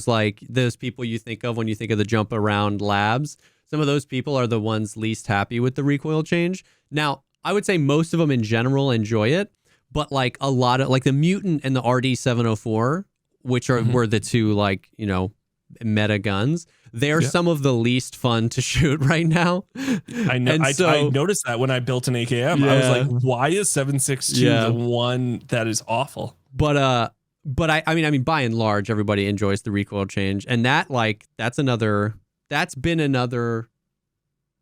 like those people you think of when you think of the jump around labs, some of those people are the ones least happy with the recoil change. Now, I would say most of them in general enjoy it, but like a lot of like the Mutant and the RD704, which were the two like, meta guns, they're some of the least fun to shoot right now. I know. I noticed that when I built an AKM. I was like, why is 7.62 the one that is awful? But I mean, by and large, everybody enjoys the recoil change, and that's been another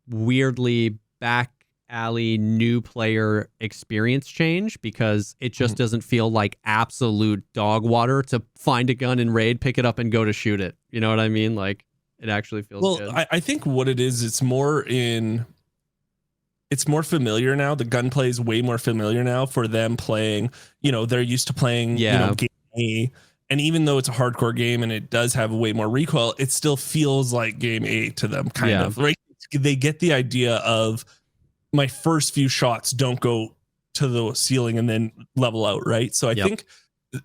weirdly back alley new player experience change, because it just doesn't feel like absolute dog water to find a gun in raid, pick it up, and go to shoot it. You know what I mean? Like it actually feels good. I think what it is, it's more familiar now. The gunplay is way more familiar now for them playing. They're used to playing game A, and even though it's a hardcore game and it does have way more recoil, it still feels like game A to them, kind of, right? They get the idea of my first few shots don't go to the ceiling and then level out, right? So I think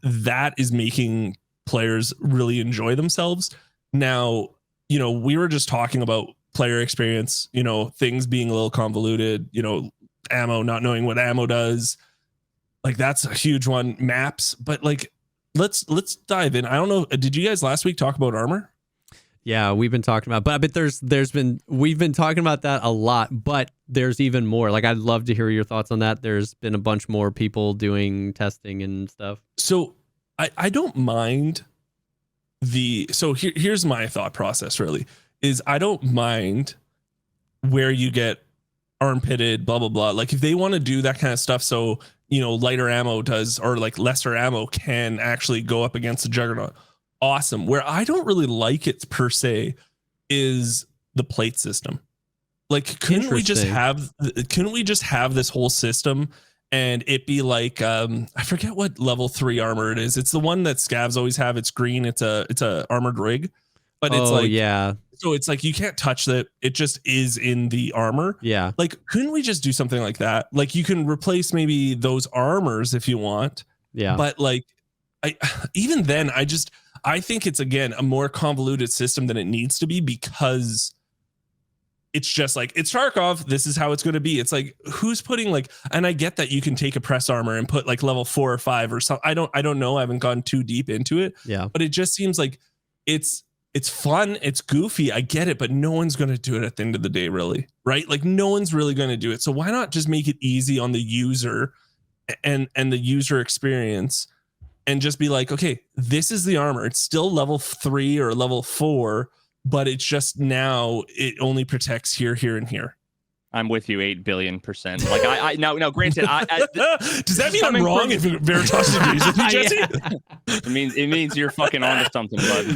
that is making players really enjoy themselves. Now, we were just talking about player experience, things being a little convoluted, ammo, not knowing what ammo does. Like that's a huge one. Maps, but like let's dive in. I don't know. Did you guys last week talk about armor? Yeah, we've been talking about, but we've been talking about that a lot, but there's even more. Like, I'd love to hear your thoughts on that. There's been a bunch more people doing testing and stuff. So I don't mind here's my thought process really is I don't mind where you get armpitted, blah, blah, blah. Like if they want to do that kind of stuff. So, lighter ammo does, or like lesser ammo can actually go up against the Juggernaut. Awesome. Where I don't really like it per se is the plate system. Like, couldn't we just have this whole system and it be like, I forget what level 3 armor it is. It's the one that scavs always have. It's green. It's a armored rig, but it's so it's like, you can't touch that. It just is in the armor. Yeah. Like, couldn't we just do something like that? Like, you can replace maybe those armors if you want. Yeah. But like, I think it's, again, a more convoluted system than it needs to be, because it's just like, it's Tarkov. This is how it's going to be. It's like, who's putting like, and I get that you can take a press armor and put like level 4 or 5 or something. I don't know. I haven't gone too deep into it. Yeah. But it just seems like it's fun. It's goofy. I get it, but no one's going to do it at the end of the day, really. Right? Like, no one's really going to do it. So why not just make it easy on the user and the user experience? And just be like, okay, this is the armor. It's still level 3 or level 4, but it's just now it only protects here, here, and here. I'm with you 8 billion%. Like I now granted, does that mean I'm wrong if Veritas agrees with me, Jesse? Yeah. It means you're fucking onto something, bud.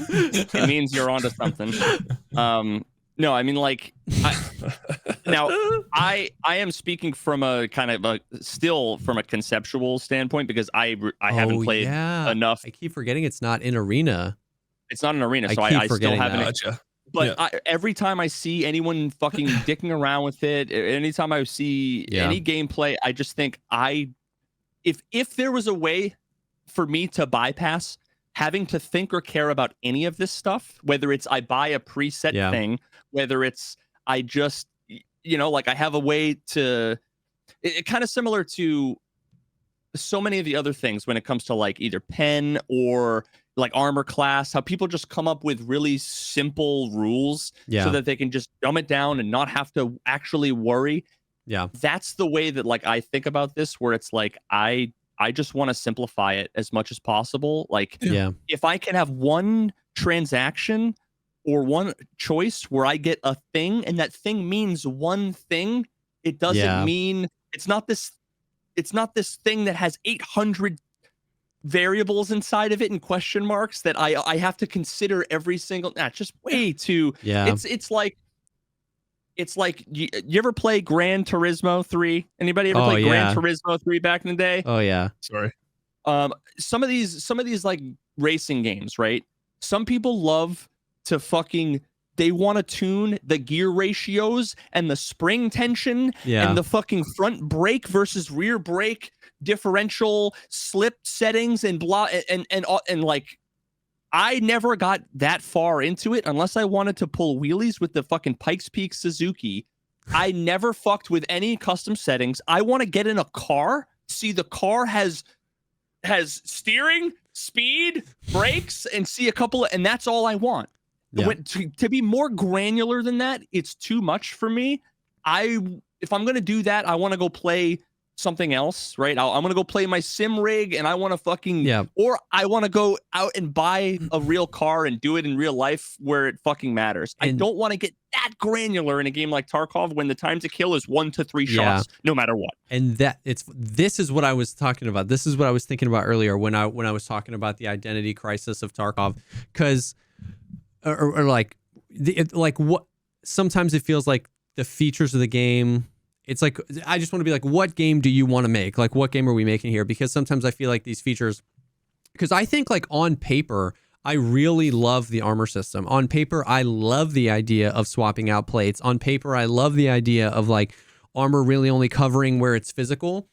It means you're onto something. No, I mean, like, I am speaking from a kind of still from a conceptual standpoint, because I haven't played enough. I keep forgetting it's not in arena. It's not an arena, so I still haven't. Gotcha. But every time I see anyone fucking dicking around with it, anytime I see any gameplay, I just think if there was a way for me to bypass having to think or care about any of this stuff, whether it's I buy a preset thing, whether it's I just, like I have a way to, it kind of similar to so many of the other things when it comes to like either pen or like armor class, how people just come up with really simple rules so that they can just dumb it down and not have to actually worry. Yeah. That's the way that like I think about this, where it's like I just want to simplify it as much as possible. Like, if I can have one transaction or one choice where I get a thing and that thing means one thing, it doesn't mean it's not this thing that has 800 variables inside of it and question marks that I have to consider every single. Just way too. Yeah. It's like you ever play Gran Turismo 3? Anybody ever play Gran Turismo 3 back in the day? Oh yeah. Sorry. Some of these like racing games, right? Some people love to they want to tune the gear ratios and the spring tension and the fucking front brake versus rear brake differential slip settings and blah and like I never got that far into it unless I wanted to pull wheelies with the fucking Pikes Peak Suzuki. I never fucked with any custom settings. I want to get in a car, see the car has steering, speed, brakes, and see a couple of, and that's all I want. To be more granular than that, it's too much for me. If I'm going to do that, I want to go play something else, right? I'm going to go play my sim rig and I want to fucking, or I want to go out and buy a real car and do it in real life where it fucking matters. I don't want to get that granular in a game like Tarkov when the time to kill is 1 to 3 shots, no matter what. And this is what I was talking about. This is what I was thinking about earlier when I was talking about the identity crisis of Tarkov, because or like what sometimes it feels like the features of the game. It's like, I just want to be like, what game do you want to make? Like, what game are we making here? Because sometimes I feel like these features, because I think like on paper, I really love the armor system. On paper, I love the idea of swapping out plates. On paper, I love the idea of like armor really only covering where it's physical.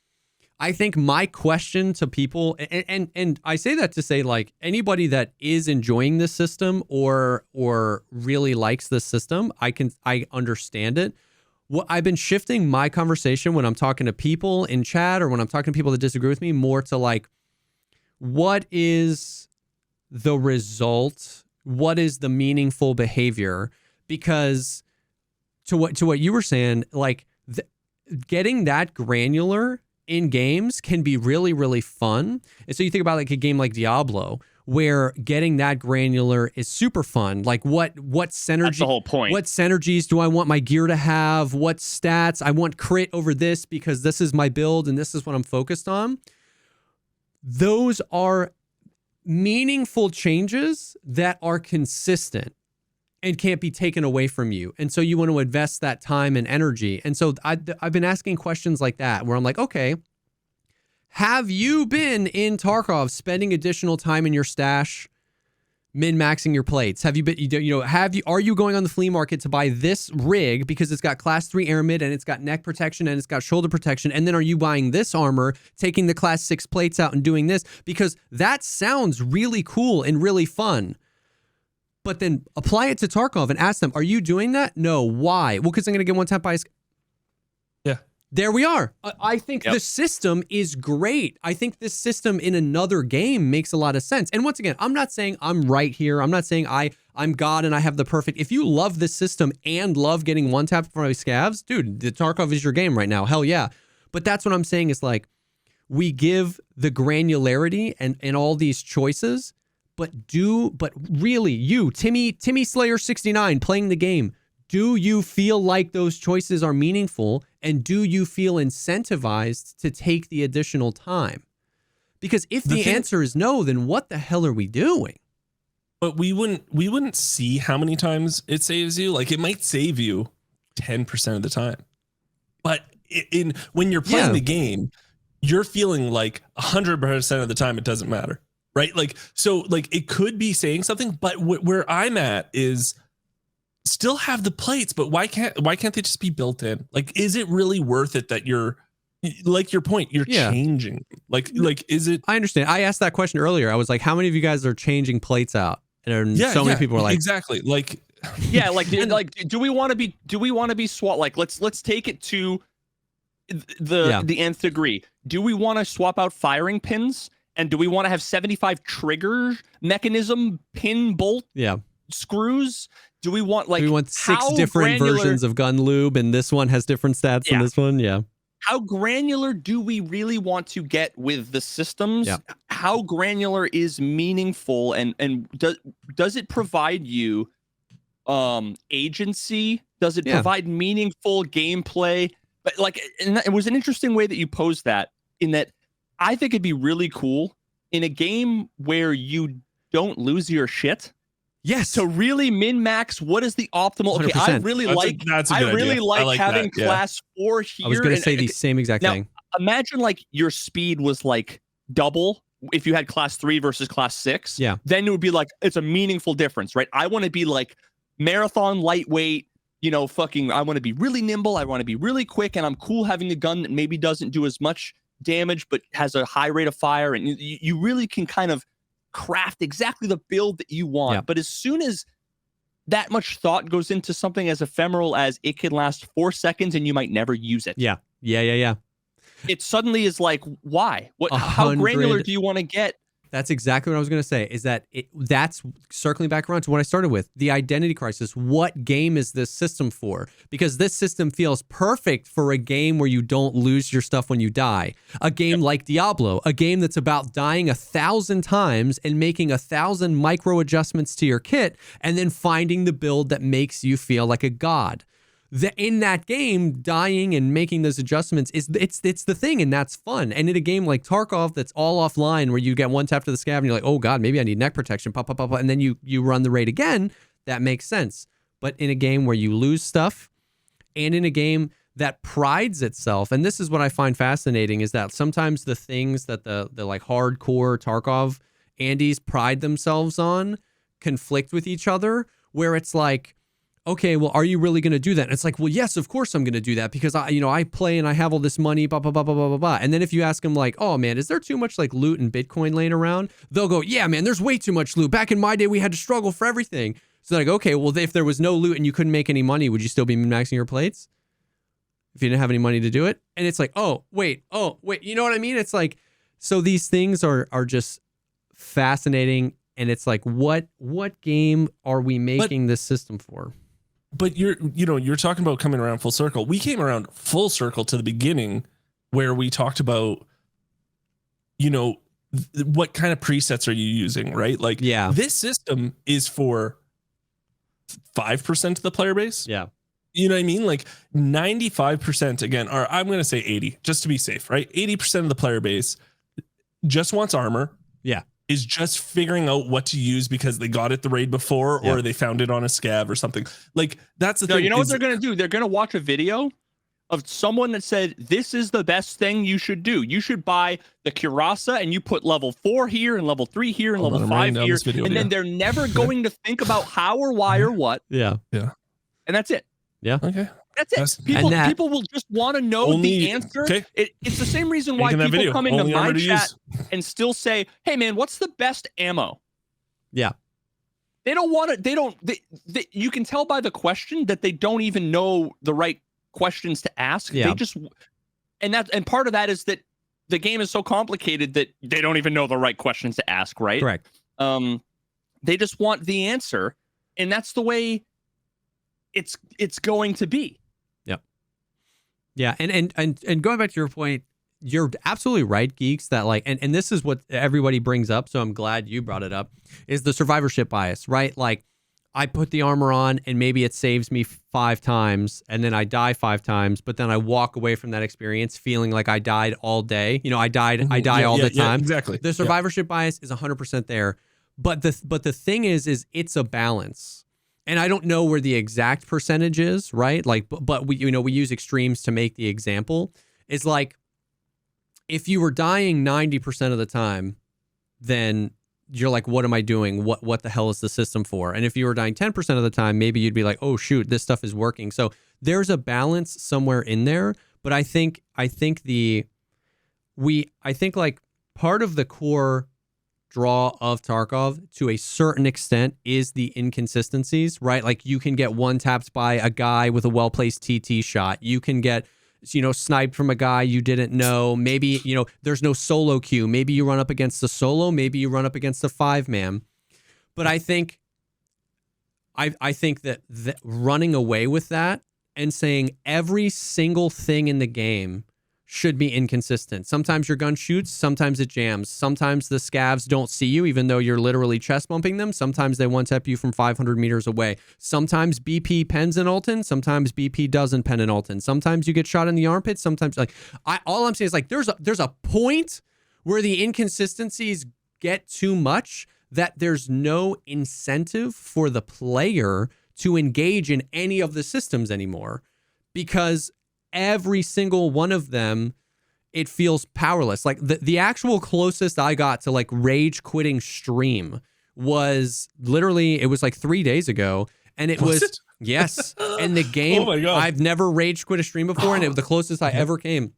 I think my question to people, and I say that to say like anybody that is enjoying this system or really likes this system, I understand it. What I've been shifting my conversation when I'm talking to people in chat or when I'm talking to people that disagree with me more to like, what is the result? What is the meaningful behavior? Because to what you were saying, like getting that granular in games can be really, really fun. And so you think about like a game like Diablo, where getting that granular is super fun. Like what synergy? That's the whole point. What synergies do I want my gear to have? What stats? I want crit over this because this is my build and this is what I'm focused on. Those are meaningful changes that are consistent and can't be taken away from you. And so you want to invest that time and energy. And so I've been asking questions like that where I'm like, okay, have you been in Tarkov spending additional time in your stash, min-maxing your plates? Have you been, are you going on the flea market to buy this rig because it's got class 3 air mid and it's got neck protection and it's got shoulder protection? And then are you buying this armor, taking the class 6 plates out and doing this? Because that sounds really cool and really fun. But then apply it to Tarkov and ask them, are you doing that? No. Why? Well, because I'm going to get one tap by Yeah. There we are. I think the system is great. I think this system in another game makes a lot of sense. And once again, I'm not saying I'm right here. I'm not saying I'm God and I have the perfect. If you love this system and love getting one tap from scavs, dude, the Tarkov is your game right now. Hell yeah. But that's what I'm saying is like, we give the granularity and all these choices, but really you, Timmy Slayer 69 playing the game, do you feel like those choices are meaningful and do you feel incentivized to take the additional time? Because if the answer is no, then what the hell are we doing? But we wouldn't see how many times it saves you. Like it might save you 10% of the time. But when you're playing the game, you're feeling like 100% of the time it doesn't matter. Right? Like, so like it could be saying something, but where I'm at is still have the plates, but why can't they just be built in? Like, is it really worth it that you're like your point, you're changing? Like, is it? I understand. I asked that question earlier. I was like, how many of you guys are changing plates out? And so many people are like, exactly. Like, yeah, like do we want to be swap? Like, let's take it to the nth degree. Do we want to swap out firing pins? And do we want to have 75 trigger mechanism pin bolt screws? Do we want like 6 different versions of gun lube and this one has different stats than this one? Yeah. How granular do we really want to get with the systems? Yeah. How granular is meaningful and does it provide you agency? Does it provide meaningful gameplay? But like, and it was an interesting way that you posed that, in that I think it'd be really cool in a game where you don't lose your shit. Yes. To really min-max, what is the optimal? Okay, 100%. I really like having class 4 here. I was going to say the same exact thing. Imagine like your speed was like double if you had class 3 versus class 6. Yeah. Then it would be like, it's a meaningful difference, right? I want to be like marathon lightweight, I want to be really nimble. I want to be really quick, and I'm cool having a gun that maybe doesn't do as much damage but has a high rate of fire, and you really can kind of craft exactly the build that you want. But as soon as that much thought goes into something as ephemeral as it can last 4 seconds and you might never use it, it suddenly is like, why? How granular do you want to get? That's exactly what I was going to say, is that that's circling back around to what I started with, the identity crisis. What game is this system for? Because this system feels perfect for a game where you don't lose your stuff when you die. A game like Diablo, a game that's about dying 1,000 times and making 1,000 micro adjustments to your kit and then finding the build that makes you feel like a god. In that game, dying and making those adjustments it's the thing, and that's fun. And in a game like Tarkov that's all offline, where you get one tap to the scav and you're like, oh god, maybe I need neck protection, pop, and then you run the raid again, that makes sense. But in a game where you lose stuff, and in a game that prides itself, and this is what I find fascinating, is that sometimes the things that the like hardcore Tarkov Andes pride themselves on conflict with each other, where it's like, okay, well, are you really going to do that? And it's like, well, yes, of course I'm going to do that because I play and I have all this money, blah, blah, blah, blah, blah, blah, blah. And then if you ask them like, oh man, is there too much like loot and Bitcoin laying around? They'll go, yeah, man, there's way too much loot. Back in my day, we had to struggle for everything. So they're like, okay, well, if there was no loot and you couldn't make any money, would you still be maxing your plates if you didn't have any money to do it? And it's like, oh, wait, you know what I mean? It's like, so these things are just fascinating. And it's like, what game are we making this system for? But you're talking about coming around full circle. We came around full circle to the beginning where we talked about, what kind of presets are you using, right? Like, this system is for 5% of the player base. Yeah. You know what I mean? Like 95% again, or I'm going to say 80 just to be safe, right? 80% of the player base just wants armor. Yeah. Is just figuring out what to use because they got it the raid before or they found it on a scav or something. Like that's the thing. You know what they're going to do? They're going to watch a video of someone that said, this is the best thing you should do. You should buy the Curasa and you put level 4 here and level 3 here and level 5 here. Then they're never going to think about how or why or what. Yeah. Yeah. And that's it. Yeah. Okay. That's it. People will just want to know the answer. Okay. It's the same reason why people come into my chat and still say, hey, man, what's the best ammo? Yeah. They don't want to. You can tell by the question that they don't even know the right questions to ask. Yeah. They just, and part of that is that the game is so complicated that they don't even know the right questions to ask, right? Correct. They just want the answer, and that's the way it's going to be. Yeah, and going back to your point, you're absolutely right, Geeks, that like, and this is what everybody brings up, so I'm glad you brought it up, is the survivorship bias, right? Like, I put the armor on and maybe it saves me 5 times and then I die 5 times, but then I walk away from that experience feeling like I died all day. I die all the time. Exactly. The survivorship bias is 100% there, but the thing is it's a balance. And I don't know where the exact percentage is, right? Like, but we use extremes to make the example. It's like, if you were dying 90% of the time, then you're like, what am I doing? What the hell is the system for? And if you were dying 10% of the time, maybe you'd be like, oh shoot, this stuff is working. So there's a balance somewhere in there. But I think like part of the core draw of Tarkov to a certain extent is the inconsistencies, right? Like, you can get one tapped by a guy with a well-placed TT shot. You can get, sniped from a guy you didn't know. Maybe, there's no solo queue. Maybe you run up against a solo. Maybe you run up against a 5-man. But I think that running away with that and saying every single thing in the game should be inconsistent. Sometimes your gun shoots, sometimes it jams. Sometimes the scavs don't see you, even though you're literally chest bumping them. Sometimes they one-tap you from 500 meters away. Sometimes BP pens an Alton, sometimes BP doesn't pen an Alton. Sometimes you get shot in the armpit. Sometimes, all I'm saying is, like, there's a point where the inconsistencies get too much that there's no incentive for the player to engage in any of the systems anymore, because every single one of them, it feels powerless. Like, the actual closest I got to like rage quitting stream was literally, it was like 3 days ago, and it was it? Yes. And the game, oh my God. I've never rage quit a stream before, and it was the closest I ever came.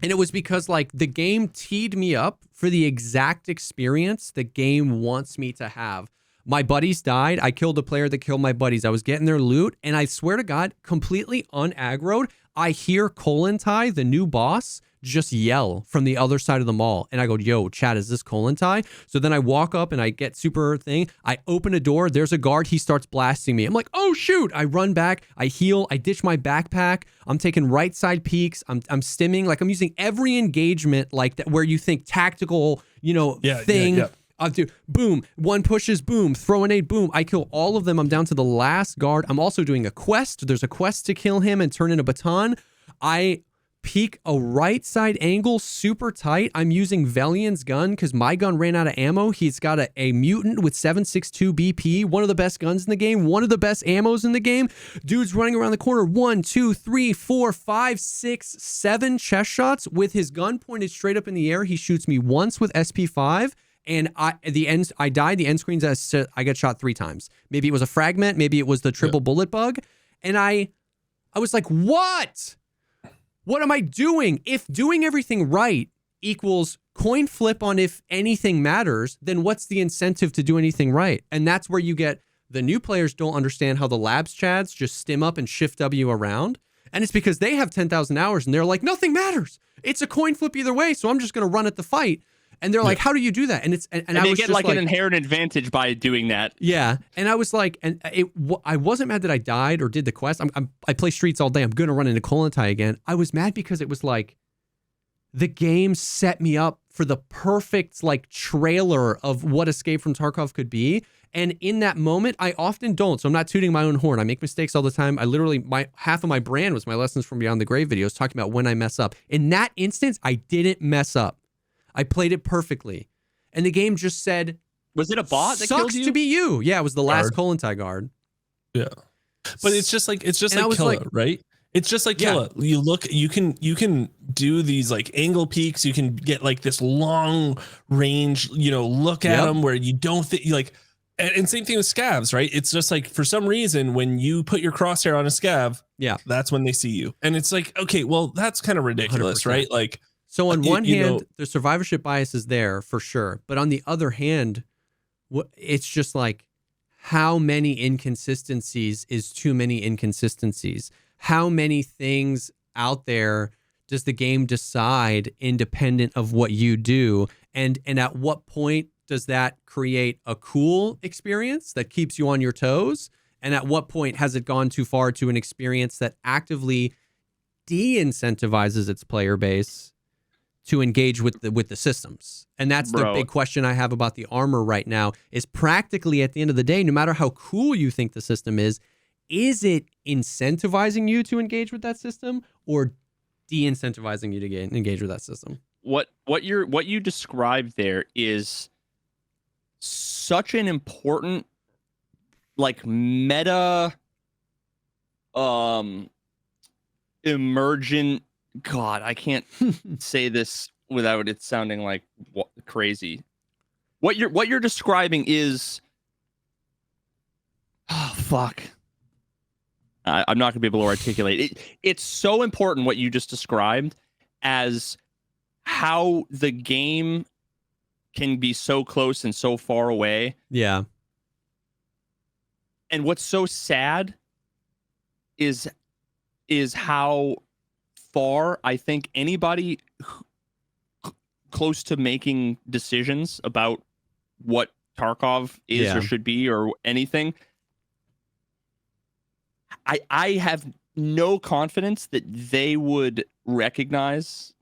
And it was because, like, the game teed me up for the exact experience the game wants me to have. My buddies died. I killed a player that killed my buddies. I was getting their loot, and I swear to God, completely unaggroed, I hear Kollontai, the new boss, just yell from the other side of the mall. And I go, yo, chat, is this Kollontai? So then I walk up and I get super thing. I open a door. There's a guard. He starts blasting me. I'm like, oh, shoot. I run back. I heal. I ditch my backpack. I'm taking right side peeks. I'm stimming. Like, I'm using every engagement like that where you think tactical, thing. Yeah. I'll do boom, one pushes, boom, throw an aid, boom. I kill all of them. I'm down to the last guard. I'm also doing a quest. There's a quest to kill him and turn in a baton. I peek a right side angle super tight. I'm using Velian's gun because my gun ran out of ammo. He's got a mutant with 7.62 BP, one of the best guns in the game, one of the best ammos in the game. Dude's running around the corner. 1, 2, 3, 4, 5, 6, 7 chest shots with his gun pointed straight up in the air. He shoots me once with SP5. And I died. The end screen says I got shot 3 times. Maybe it was a fragment. Maybe it was the triple bullet bug. And I was like, what? What am I doing? If doing everything right equals coin flip on if anything matters, then what's the incentive to do anything right? And that's where you get the new players don't understand how the labs chads just stim up and shift W around. And it's because they have 10,000 hours and they're like, nothing matters. It's a coin flip either way. So I'm just going to run at the fight. And they're like, how do you do that? And it's and I they was get just like an inherent advantage by doing that. Yeah, and I was like, and I wasn't mad that I died or did the quest. I play streets all day. I'm gonna run into Kollontai again. I was mad because it was like the game set me up for the perfect like trailer of what Escape from Tarkov could be. And in that moment, I often don't. So I'm not tooting my own horn. I make mistakes all the time. I literally, half of my brand was my Lessons from Beyond the Grave videos talking about when I mess up. In that instance, I didn't mess up. I played it perfectly. And the game just said, was it a bot that killed sucks you? to be you. Yeah, it was the last Kollontai guard. Yeah. But it's just like Killa, like, right? It's just like Killa. You look, you can do these like angle peaks. You can get like this long range, look at them where you don't think like, and same thing with scavs, right? It's just like for some reason when you put your crosshair on a scav, that's when they see you. And it's like, okay, well, that's kind of ridiculous, 100%. Right? Like, so on one hand, the survivorship bias is there for sure, but on the other hand, it's just like how many inconsistencies is too many inconsistencies? How many things out there does the game decide independent of what you do? And at what point does that create a cool experience that keeps you on your toes? And at what point has it gone too far to an experience that actively de-incentivizes its player base to engage with the systems? And that's the big question I have about the armor right now is practically at the end of the day, no matter how cool you think the system is it incentivizing you to engage with that system or de-incentivizing you to engage with that system? What you described there is such an important like meta emergent, God, I can't say this without it sounding like crazy. What you're describing is, oh fuck, I'm not gonna be able to articulate it. It's so important what you just described as how the game can be so close and so far away. Yeah. And what's so sad is how far I think anybody close to making decisions about what Tarkov is or should be or anything, I have no confidence that they would recognize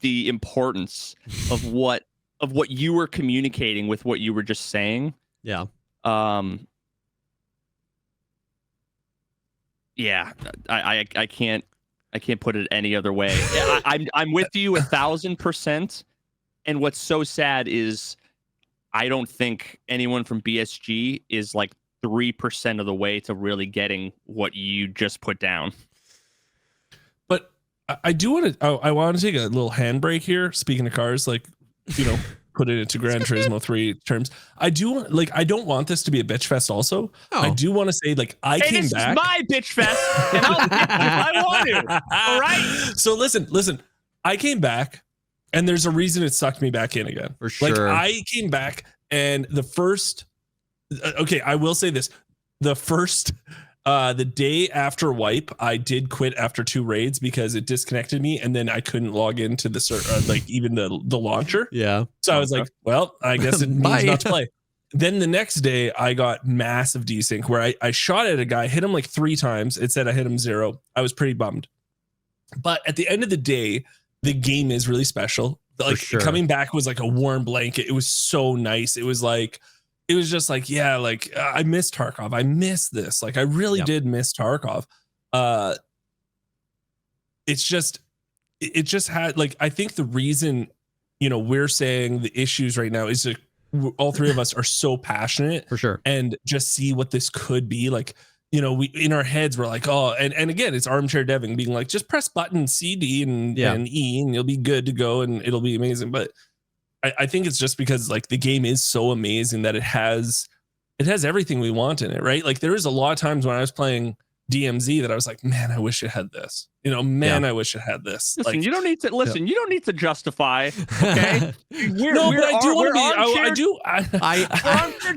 the importance of what you were communicating with what you were just saying. Yeah. Yeah, I can't put it any other way. I'm with you 1,000%. And what's so sad is I don't think anyone from BSG is like 3% of the way to really getting what you just put down. But I do want to. I want to take a little handbrake here. Speaking of cars, like put it into Gran Turismo 3 terms. I don't want this to be a bitch fest. Also, I do want to say I came this back. Is my bitch fest, and I'll bitch if I want to. All right. So listen. I came back, and there's a reason it sucked me back in again. For sure. I came back, and the first. Okay, I will say this: the first. The day after wipe, I did quit after 2 raids because it disconnected me, and then I couldn't log into the even the launcher. Yeah. So I was like, well, I guess it means not to play. Then the next day, I got massive desync where I shot at a guy, hit him 3 times. It said I hit him 0. I was pretty bummed. But at the end of the day, the game is really special. Coming back was like a warm blanket. It was so nice. It was just I miss Tarkov. I miss this. I really did miss Tarkov. It just had I think the reason, we're saying the issues right now is that all 3 of us are so passionate for sure and just see what this could be. We in our heads, we're like, oh, and again, it's armchair deving being just press button CD and E and you'll be good to go and it'll be amazing. But I think it's just because the game is so amazing that it has everything we want in it, right? There is a lot of times when I was playing DMZ that I was like, man, I wish it had this. I wish it had this. Listen, you don't need to listen. You don't need to justify. Okay, we're armchair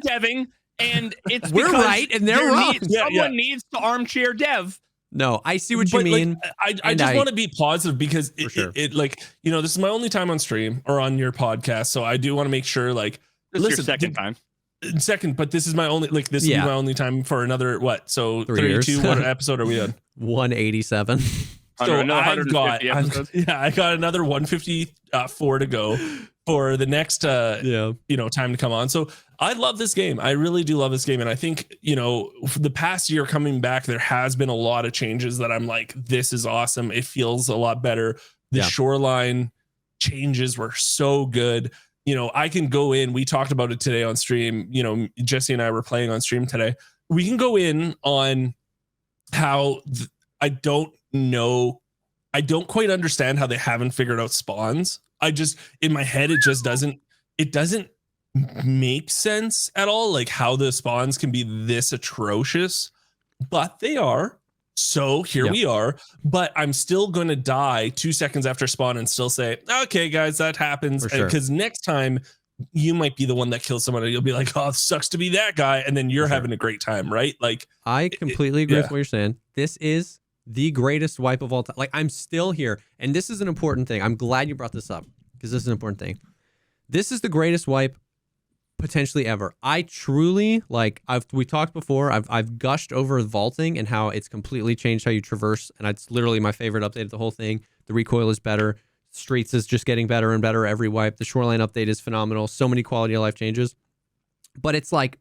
deving, and it's we're right and they're wrong. Someone needs to armchair dev No, I see what you But, mean. I just want to be positive because sure. it like, you know, this is my only time on stream or on your podcast. So I do want to make sure, like, This is your second time. Second, but this is my only, like, this will be my only time for another, what? So 3 years. 32, what episode are we on? 187. So I got another 154 to go for the next you know, time to come on. So I love this game. I really do love this game. And I think, you know, for the past year coming back, there has been a lot of changes that I'm like, this is awesome. It feels a lot better. The shoreline changes were so good. You know, I can go in, we talked about it today on stream, you know, Jesse and I were playing on stream today. We can go in on how I don't quite understand how they haven't figured out spawns. I just, in my head, it doesn't make sense at all. Like how the spawns can be this atrocious, but they are. So here we are, but I'm still going to die 2 seconds after spawn and still say, okay, guys, that happens. Because next time you might be the one that kills someone and you'll be like, oh, it sucks to be that guy. And then you're having a great time, right? Like, I completely agree with what you're saying. This is the greatest wipe of all time. Like, I'm still here. And this is an important thing. I'm glad you brought this up because this is an important thing. This is the greatest wipe potentially ever. I truly, like, we talked before, I've gushed over vaulting and how it's completely changed how you traverse. And it's literally my favorite update of the whole thing. The recoil is better. Streets is just getting better and better every wipe. The shoreline update is phenomenal. So many quality of life changes. But it's like,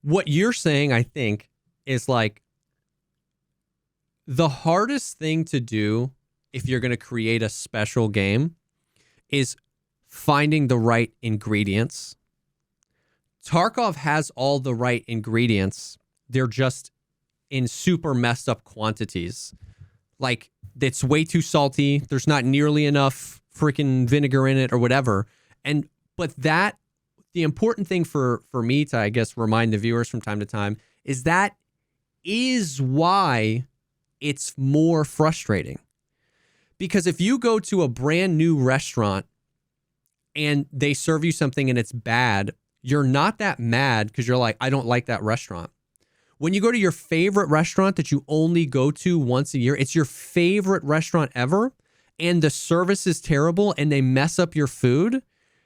what you're saying, I think, is like, the hardest thing to do if you're going to create a special game is finding the right ingredients. Tarkov has all the right ingredients. They're just in super messed up quantities. Like, it's way too salty. There's not nearly enough freaking vinegar in it or whatever. But the important thing for me to, I guess, remind the viewers from time to time is that is why it's more frustrating. Because if you go to a brand new restaurant and they serve you something and it's bad, you're not that mad because you're like, I don't like that restaurant. When you go to your favorite restaurant that you only go to once a year, it's your favorite restaurant ever, and the service is terrible and they mess up your food,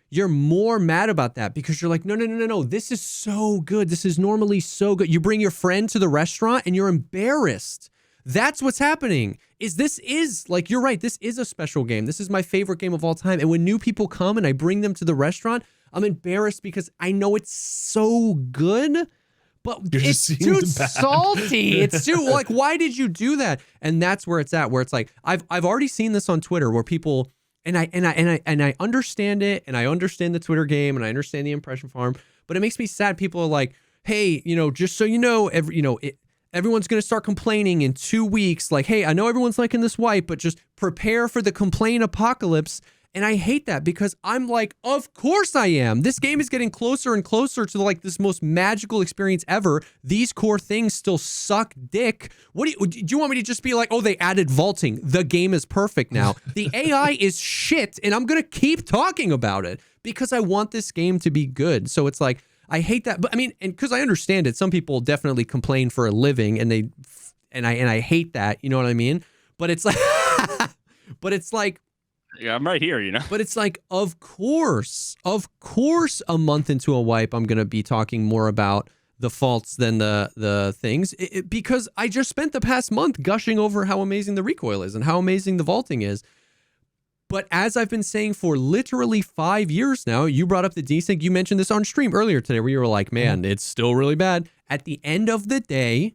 you're more mad about that because you're like, no, this is so good. This is normally so good. You bring your friend to the restaurant and you're embarrassed. That's what's happening. This is like, you're right. This is a special game. This is my favorite game of all time. And when new people come and I bring them to the restaurant, I'm embarrassed because I know it's so good, but it's too salty. It's too, like, why did you do that? And that's where it's at, where it's like, I've already seen this on Twitter where people, and I understand it, and I understand the Twitter game, and I understand the impression farm, but it makes me sad. People are like, hey, just so you know, everyone's going to start complaining in 2 weeks. Like, hey, I know everyone's liking this wipe, but just prepare for the complaint apocalypse. And I hate that because I'm like, of course I am. This game is getting closer and closer to like this most magical experience ever. These core things still suck dick. Do you want me to just be like, oh, they added vaulting. The game is perfect now. The AI is shit. And I'm going to keep talking about it because I want this game to be good. So it's like, I hate that. But I mean, and because I understand it, some people definitely complain for a living and I hate that. You know what I mean? But it's like, yeah, I'm right here, But it's like, of course, a month into a wipe, I'm going to be talking more about the faults than the things because I just spent the past month gushing over how amazing the recoil is and how amazing the vaulting is. But as I've been saying for literally 5 years now, you brought up the desync. You mentioned this on stream earlier today where you were like, man, it's still really bad. At the end of the day,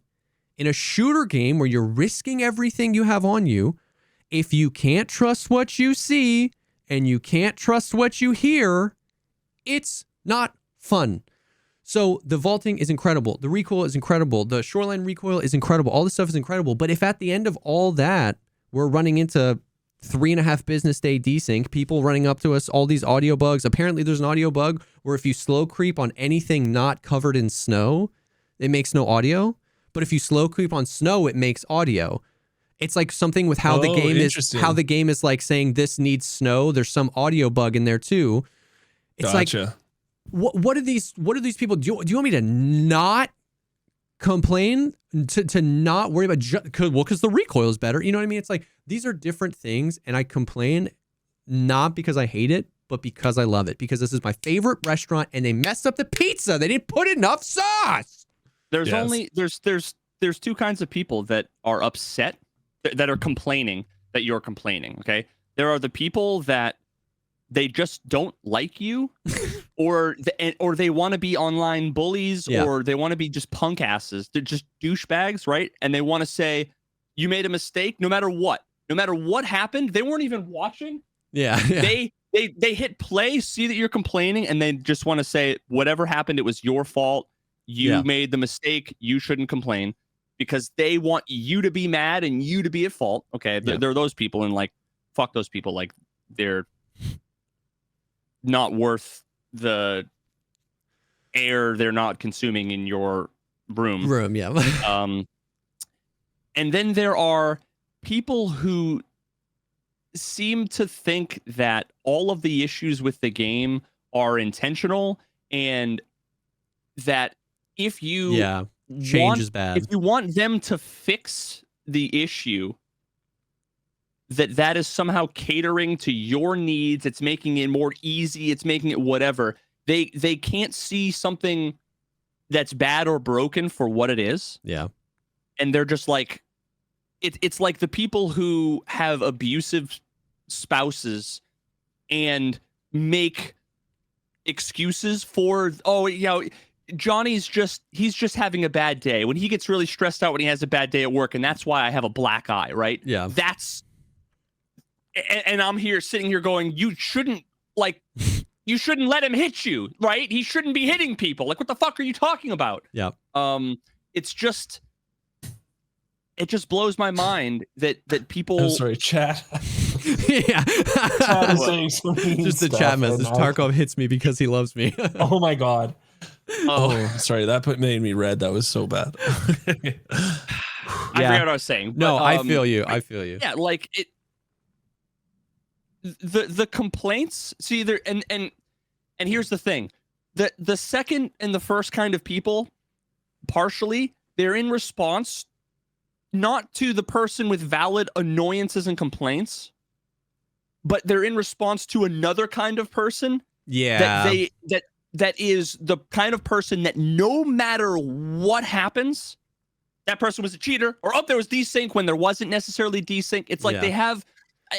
in a shooter game where you're risking everything you have on you, if you can't trust what you see and you can't trust what you hear, it's not fun. So the vaulting is incredible. The recoil is incredible. The shoreline recoil is incredible. All this stuff is incredible. But if at the end of all that, we're running into 3.5 business day desync, people running up to us, all these audio bugs. Apparently there's an audio bug where if you slow creep on anything not covered in snow, it makes no audio. But if you slow creep on snow, it makes audio. It's like something with how the game is like saying this needs snow. There's some audio bug in there too. It's like, what are these people do? You want me to not complain to not worry about because the recoil is better. You know what I mean? It's like these are different things, and I complain not because I hate it, but because I love it. Because this is my favorite restaurant, and they messed up the pizza. They didn't put enough sauce. There's there's two kinds of people that are upset, that are complaining that you're complaining. Okay, there are the people that they just don't like you, or they want to be online bullies, or they want to be just punk asses. They're just douchebags, right? And they want to say you made a mistake, no matter what happened. They weren't even watching. Yeah. They hit play, see that you're complaining, and they just want to say whatever happened, it was your fault. You made the mistake. You shouldn't complain, because they want you to be mad and you to be at fault. Okay, they're those people, and like fuck those people. Like they're not worth the air they're not consuming in your room. Yeah. And then there are people who seem to think that all of the issues with the game are intentional, and that if you change is bad. If you want them to fix the issue, that is somehow catering to your needs. It's making it more easy. It's making it whatever. They can't see something that's bad or broken for what it is. Yeah. And they're just like, it's like the people who have abusive spouses and make excuses for, Johnny's he's just having a bad day. When he gets really stressed out when he has a bad day at work, and that's why I have a black eye, right? Yeah. And I'm sitting here going, you shouldn't let him hit you, right? He shouldn't be hitting people. Like, what the fuck are you talking about? Yeah. It just blows my mind that people. I'm sorry, chat. Yeah. Chat is saying just the chat message. Tarkov hits me because he loves me. Oh my god. Oh, sorry, that made me red. That was so bad. I forgot what I was saying. No, but, I feel you. I feel you. Yeah, like it. The complaints. See there, and here's the thing: the second and the first kind of people, partially, they're in response not to the person with valid annoyances and complaints, but they're in response to another kind of person. Yeah. That is the kind of person that no matter what happens, that person was a cheater, or there was desync when there wasn't necessarily desync. It's like they have,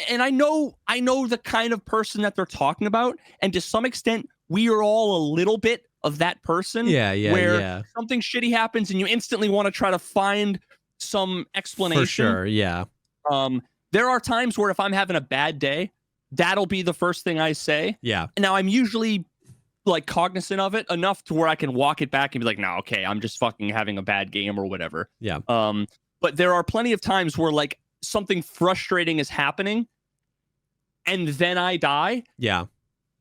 and I know the kind of person that they're talking about, and to some extent, we are all a little bit of that person. Where something shitty happens and you instantly want to try to find some explanation. For sure, yeah. There are times where if I'm having a bad day, that'll be the first thing I say. Yeah. Now I'm usually like cognizant of it enough to where I can walk it back and be like, no, okay, I'm just fucking having a bad game or whatever. Yeah. But there are plenty of times where like something frustrating is happening and then I die. Yeah.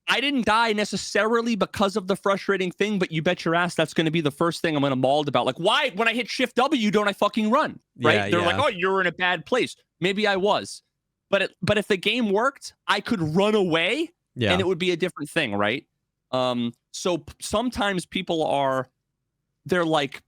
I didn't die necessarily because of the frustrating thing, but you bet your ass that's going to be the first thing I'm going to mauled about. Like, why, when I hit Shift W, don't I fucking run? Right? Yeah, They're like, oh, you're in a bad place. Maybe I was. But if the game worked, I could run away and it would be a different thing, right? So sometimes people they're like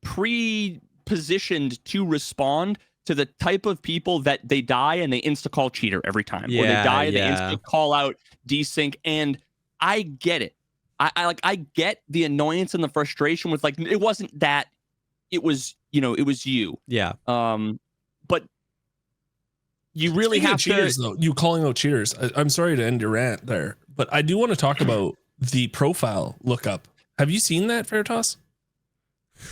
pre-positioned to respond to the type of people that they die and they insta-call cheater every time. Or they die and they insta-call out desync. And I get it. I get the annoyance and the frustration with like, it wasn't that, it was you. Yeah. But you really Speaking have of cheaters, though, you calling out cheaters. I'm sorry to end your rant there, but I do want to talk about the profile lookup. Have you seen that, Veritas?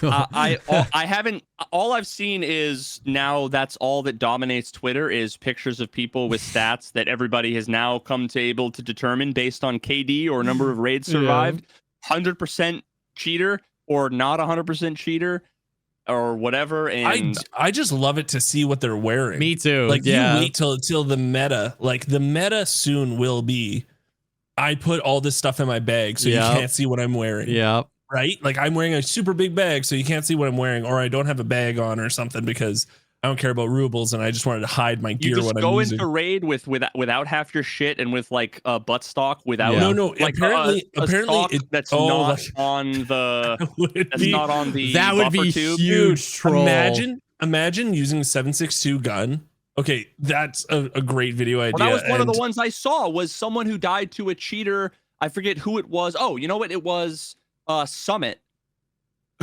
I haven't. All I've seen is now that's all that dominates Twitter is pictures of people with stats that everybody has now come to able to determine based on KD or number of raids survived. 100% cheater or not 100% cheater or whatever. And I just love it to see what they're wearing. Me too. Like you wait till the meta. Like the meta soon will be, I put all this stuff in my bag so you can't see what I'm wearing. Yeah. Right? Like I'm wearing a super big bag so you can't see what I'm wearing, or I don't have a bag on or something because I don't care about rubles, and I just wanted to hide my You gear just when I'm go using. into raid without half your shit and with like a butt stock without No. like Apparently, a stock that's not on the not on the that would buffer be tube. huge troll. Imagine using 7.62 gun. Okay, that's a great video idea. Well, that was one of the ones I saw. Was someone who died to a cheater. I forget who it was. Oh, you know what? It was Summit,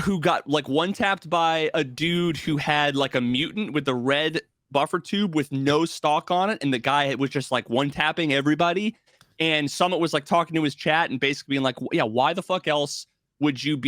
who got like one tapped by a dude who had like a mutant with the red buffer tube with no stock on it, and the guy was just like one tapping everybody. And Summit was like talking to his chat and basically being like, yeah, why the fuck else would you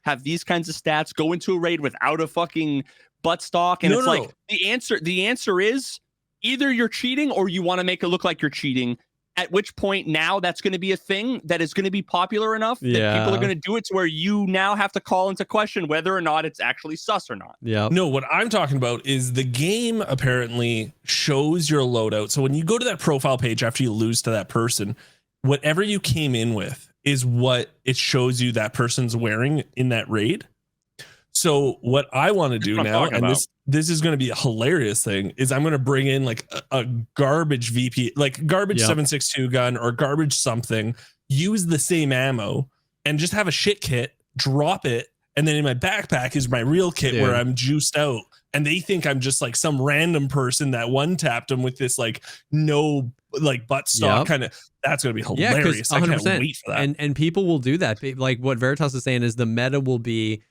have these kinds of stats, go into a raid without a fucking butt stock? And the answer is either you're cheating or you want to make it look like you're cheating. At which point now that's going to be a thing that is going to be popular enough that people are going to do it to where you now have to call into question whether or not it's actually sus or not. Yeah. No, what I'm talking about is the game apparently shows your loadout. So when you go to that profile page after you lose to that person, whatever you came in with is what it shows you that person's wearing in that raid. So what I want to do now, and this is going to be a hilarious thing, is I'm going to bring in like a garbage VP, like garbage 7.62 gun or garbage something, use the same ammo and just have a shit kit, drop it. And then in my backpack is my real kit where I'm juiced out. And they think I'm just like some random person that one tapped them with this like no like butt stock kind of. That's going to be hilarious. I can't wait for that. And people will do that. Like what Veritas is saying is the meta will be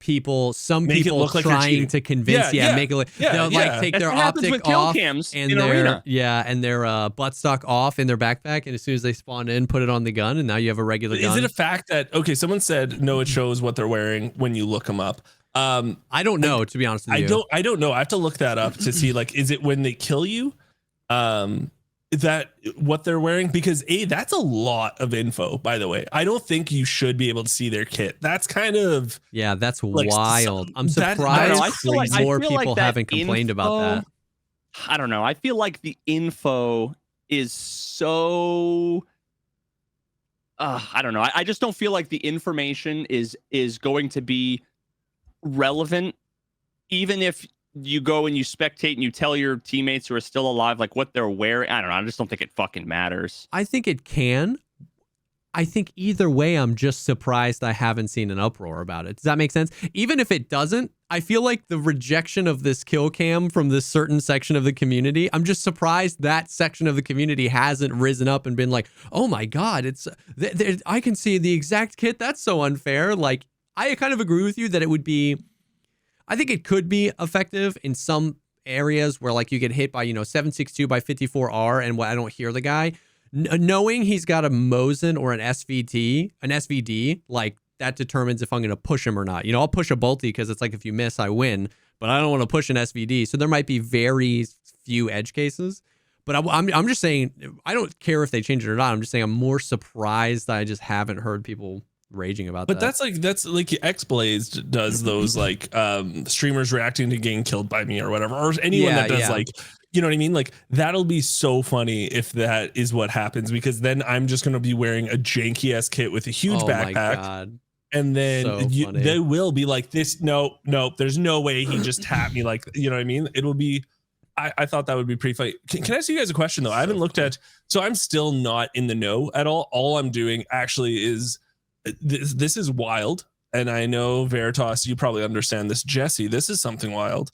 some people trying to convince make it look they'll like take their optic off and their butt stock off in their backpack, and as soon as they spawn in put it on the gun, and now you have a regular gun. Is it a fact that someone said no, it shows what they're wearing when you look them up? I don't know, to be honest with you. I don't know. I have to look that up to see, like, is it when they kill you? Is that what they're wearing? Because that's a lot of info, by the way. I don't think you should be able to see their kit. That's kind of that's like wild. I'm surprised more people haven't complained about that. I don't know. I feel like the info is so I don't know. I just don't feel like the information is going to be relevant, even if you go and you spectate and you tell your teammates who are still alive like what they're wearing. I don't know. I just don't think it fucking matters. I think it can. I think either way, I'm just surprised I haven't seen an uproar about it. Does that make sense? Even if it doesn't, I feel like the rejection of this kill cam from this certain section of the community, I'm just surprised that section of the community hasn't risen up and been like, oh my God, I can see the exact kit. That's so unfair. Like, I kind of agree with you that it would be, I think it could be effective in some areas where like you get hit by, 7.62 by 54R and I don't hear the guy. Knowing he's got a Mosin or an SVD, like that determines if I'm going to push him or not. I'll push a Bolty because it's like if you miss, I win, but I don't want to push an SVD. So there might be very few edge cases. But I'm just saying, I don't care if they change it or not. I'm just saying I'm more surprised that I just haven't heard people raging about that. But that's like XBlaze does those like streamers reacting to getting killed by me or whatever, or anyone that does like, you know what I mean? Like that'll be so funny if that is what happens, because then I'm just going to be wearing a janky ass kit with a huge backpack. My God. And then they will be like this. No, there's no way he just tapped me. Like, you know what I mean? It'll be, I thought that would be pretty funny. Can I ask you guys a question though? I haven't looked at, so I'm still not in the know at all. All I'm doing actually is, this is wild, and I know Veritas, you probably understand this. Jesse, this is something wild.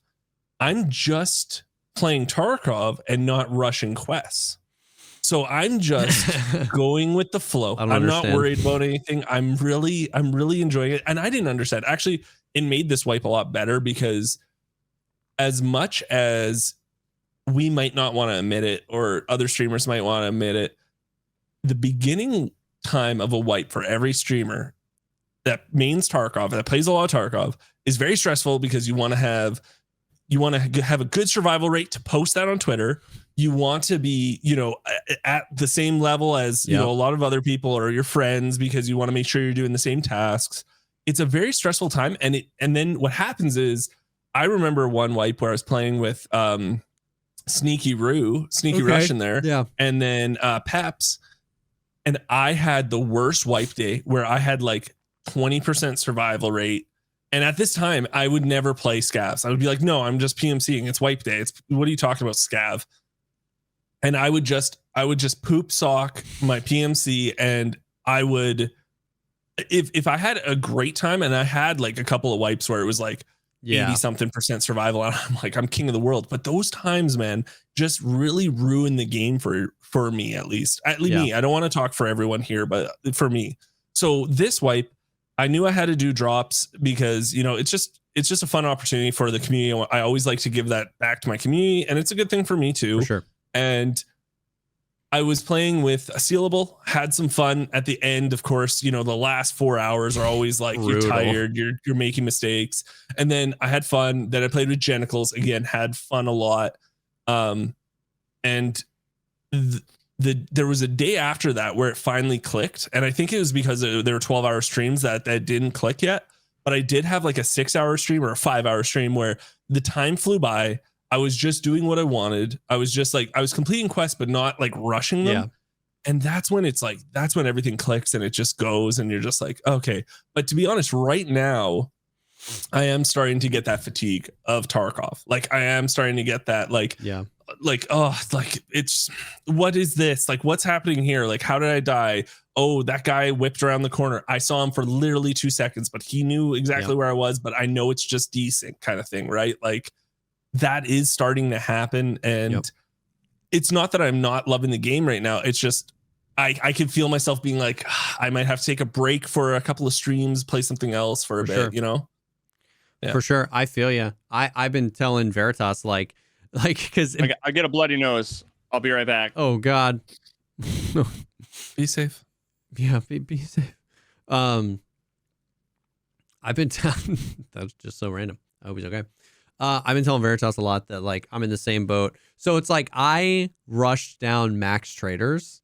I'm just playing Tarkov and not rushing quests, so I'm just going with the flow. I'm not worried about anything. I'm really enjoying it, and I didn't understand. Actually, it made this wipe a lot better, because as much as we might not want to admit it, or other streamers might want to admit it, the beginning time of a wipe for every streamer that mains Tarkov, that plays a lot of Tarkov, is very stressful, because you want to have a good survival rate to post that on Twitter. You want to be, at the same level as a lot of other people or your friends, because you want to make sure you're doing the same tasks. It's a very stressful time, and then what happens is, I remember one wipe where I was playing with Sneaky Russian there, and then Peps. And I had the worst wipe day where I had like 20% survival rate, And at this time, I would never play scavs. I would be like, no, I'm just PMCing. It's wipe day. What are you talking about, scav? And I would just poop sock my PMC, and I would, if I had a great time and I had like a couple of wipes where it was like 80 something % survival, and I'm like, I'm king of the world. But those times, man, just really ruin the game for me, at least me. I don't want to talk for everyone here, but for me. So this wipe, I knew I had to do drops because, you know, it's just a fun opportunity for the community. I always like to give that back to my community, and it's a good thing for me too. For sure. And I was playing with a sealable, had some fun at the end. Of course, you know, the last 4 hours are always like, you're tired, you're making mistakes. And then I had fun. Then I played with Genitals again, had fun a lot. And there was a day after that where it finally clicked. And I think it was because there were 12-hour streams that didn't click yet. But I did have like a 6-hour stream or a 5-hour stream where the time flew by. I was just doing what I wanted. I was just like, I was completing quests, but not like rushing them. Yeah. And that's when everything clicks and it just goes and you're just like, okay. But to be honest, right now, I am starting to get that fatigue of Tarkov. Like I am starting to get that it's, what is this? Like, what's happening here? Like, how did I die? Oh, that guy whipped around the corner. I saw him for literally 2 seconds, but he knew exactly where I was, but I know it's just desync kind of thing, right? Like, that is starting to happen. And it's not that I'm not loving the game right now. It's just, I can feel myself being like, I might have to take a break for a couple of streams, play something else for a bit, you know? Yeah. For sure. I feel you. I've been telling Veritas, like, cause I get a bloody nose. I'll be right back. Oh God. Be safe. Yeah. Be safe. I've been telling, that was just so random. I hope he's okay. I've been telling Veritas a lot that like I'm in the same boat. So it's like I rushed down max traders,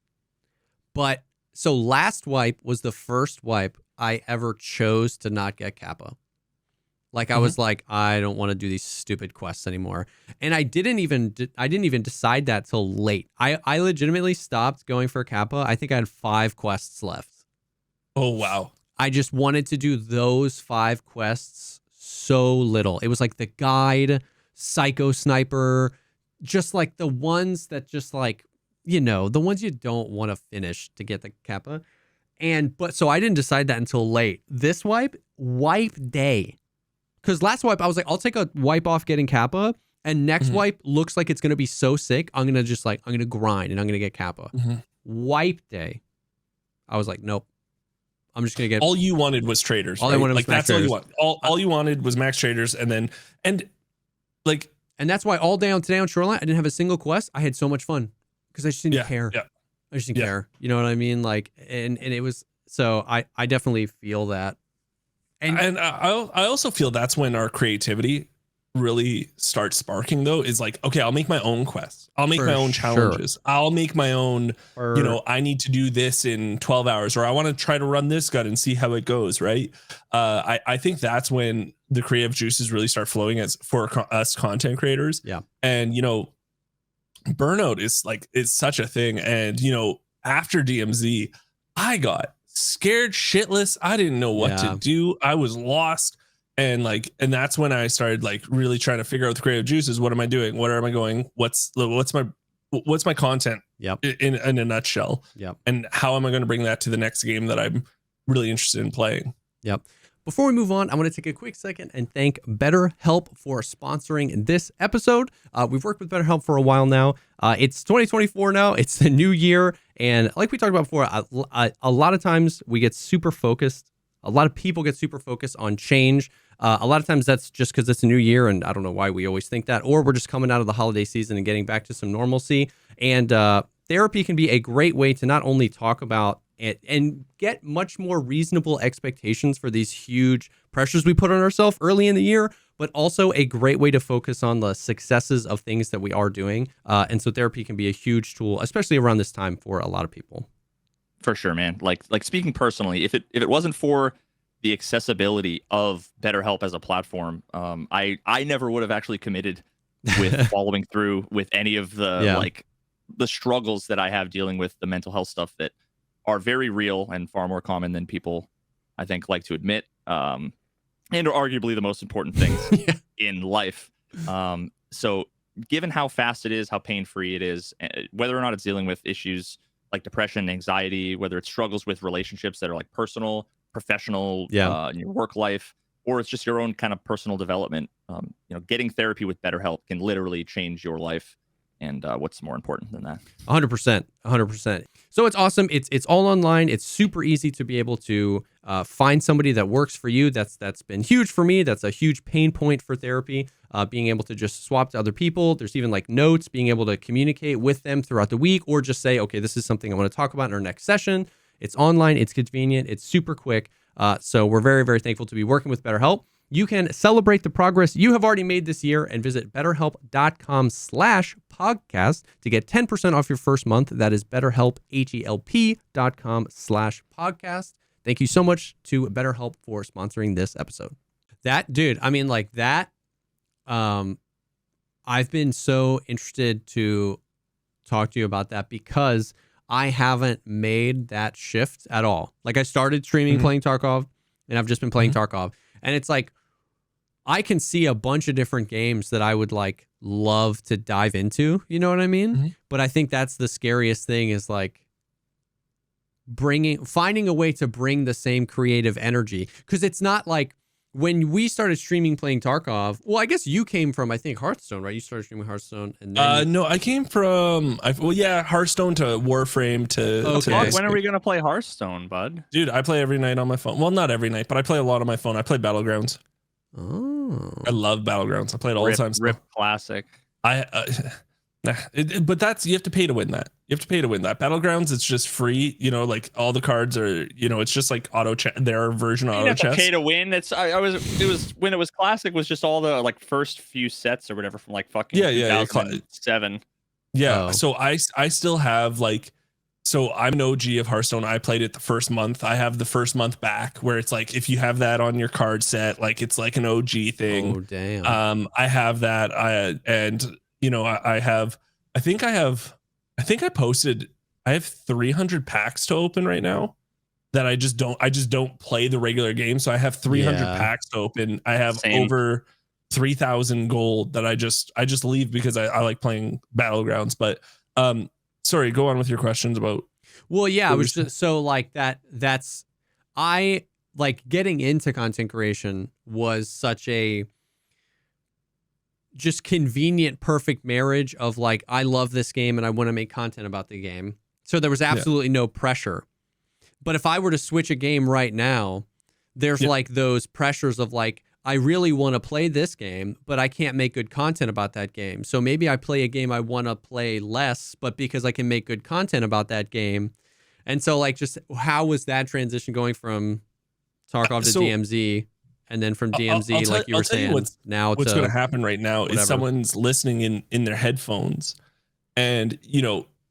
but so last wipe was the first wipe I ever chose to not get Kappa. Like I was like, I don't want to do these stupid quests anymore. And I didn't even decide that till late. I legitimately stopped going for Kappa. I think I had 5 quests left. Oh, wow. I just wanted to do those 5 quests so little. It was like the guide, psycho sniper, just like the ones that just like, you know, the ones you don't want to finish to get the Kappa. But so I didn't decide that until late. This wipe day. Because last wipe, I was like, I'll take a wipe off getting Kappa. And next wipe looks like it's going to be so sick. I'm going to grind and I'm going to get Kappa. Wipe day. I was like, nope. I'm just going to get. All you wanted was traders. All I wanted was max traders. All you want. All you wanted was max traders. And that's why all day today on Shoreline, I didn't have a single quest. I had so much fun because I just didn't care. Yeah. I just didn't care. You know what I mean? Like, and it was, so I definitely feel that. And I also feel that's when our creativity really starts sparking, though, is like, okay, I'll make my own quests. I'll make my own challenges. I'll make my own, I need to do this in 12 hours, or I want to try to run this gun and see how it goes. Right. I think that's when the creative juices really start flowing for us content creators. Yeah. And, burnout is such a thing. And, after DMZ, I got scared shitless. I didn't know what to do. I was lost. And that's when I started really trying to figure out the creative juices. What am I doing? Where am I going? What's my content? Yep. In a nutshell. Yep. And how am I going to bring that to the next game that I'm really interested in playing? Yep. Before we move on, I want to take a quick second and thank BetterHelp for sponsoring this episode. We've worked with BetterHelp for a while now. It's 2024 now. It's the new year. And like we talked about before, a lot of times we get super focused. A lot of people get super focused on change. A lot of times that's just because it's a new year, and I don't know why we always think that, or we're just coming out of the holiday season and getting back to some normalcy. And therapy can be a great way to not only talk about it and get much more reasonable expectations for these huge pressures we put on ourselves early in the year, but also a great way to focus on the successes of things that we are doing. And so therapy can be a huge tool, especially around this time for a lot of people. For sure, man. Like speaking personally, if it wasn't for the accessibility of BetterHelp as a platform, I never would have actually committed with following through with any of the the struggles that I have dealing with the mental health stuff that are very real and far more common than people, I think, like to admit. and are arguably the most important things Yeah. in life. So given how fast it is, how pain-free it is, whether or not it's dealing with issues like depression, anxiety, whether it's struggles with relationships that are like personal, professional, in your work life, or it's just your own kind of personal development, getting therapy with BetterHelp can literally change your life. And what's more important than that? 100%, 100%. So it's awesome. It's all online. It's super easy to be able to find somebody that works for you. That's been huge for me. That's a huge pain point for therapy. Being able to just swap to other people. There's even like notes, being able to communicate with them throughout the week, or just say, okay, this is something I want to talk about in our next session. It's online. It's convenient. It's super quick. So we're very, very thankful to be working with BetterHelp. You can celebrate the progress you have already made this year and visit betterhelp.com/podcast to get 10% off your first month. That is BetterHelp, HELP.com/podcast. Thank you so much to BetterHelp for sponsoring this episode. That, dude, I mean, like that, I've been so interested to talk to you about that because I haven't made that shift at all. Like I started streaming playing Tarkov, and I've just been playing Tarkov. And it's like, I can see a bunch of different games that I would like love to dive into. You know what I mean? But I think that's the scariest thing is like finding a way to bring the same creative energy. Cause it's not like when we started streaming playing Tarkov, well, I guess you came from, I think, Hearthstone, right? You started streaming Hearthstone. And then no, I came from, Hearthstone to Warframe to. Okay. When are we going to play Hearthstone, bud? Dude, I play every night on my phone. Well, not every night, but I play a lot on my phone. I play Battlegrounds. Oh. I love Battlegrounds. I play it all the time. Rip classic. But that's, you have to pay to win that. You have to pay to win that. Battlegrounds, it's just free. You know, like all the cards are, it's just like auto chess. Their version of auto chess. Pay to win. It was when it was classic was just all the like first few sets or whatever from like fucking 2007. Yeah. Oh. So I still have like, so I'm an OG of Hearthstone. I played it the first month. I have the first month back where it's like, if you have that on your card set, like it's like an OG thing. Oh, damn. I have that. I have 300 packs to open right now that I just don't play the regular game. So I have 300 packs to open. I have over 3,000 gold that I just leave because I like playing Battlegrounds. But, sorry, go on with your questions about. Well, yeah, I was just so like that's I like getting into content creation was such a just convenient, perfect marriage of like, I love this game and I want to make content about the game. So there was absolutely no pressure. But if I were to switch a game right now, there's like those pressures of like, I really want to play this game, but I can't make good content about that game. So maybe I play a game I want to play less, but because I can make good content about that game. And so like, just how was that transition going from Tarkov to DMZ? And then from DMZ, like you were saying, what's going to happen right now is someone's listening in their headphones. And,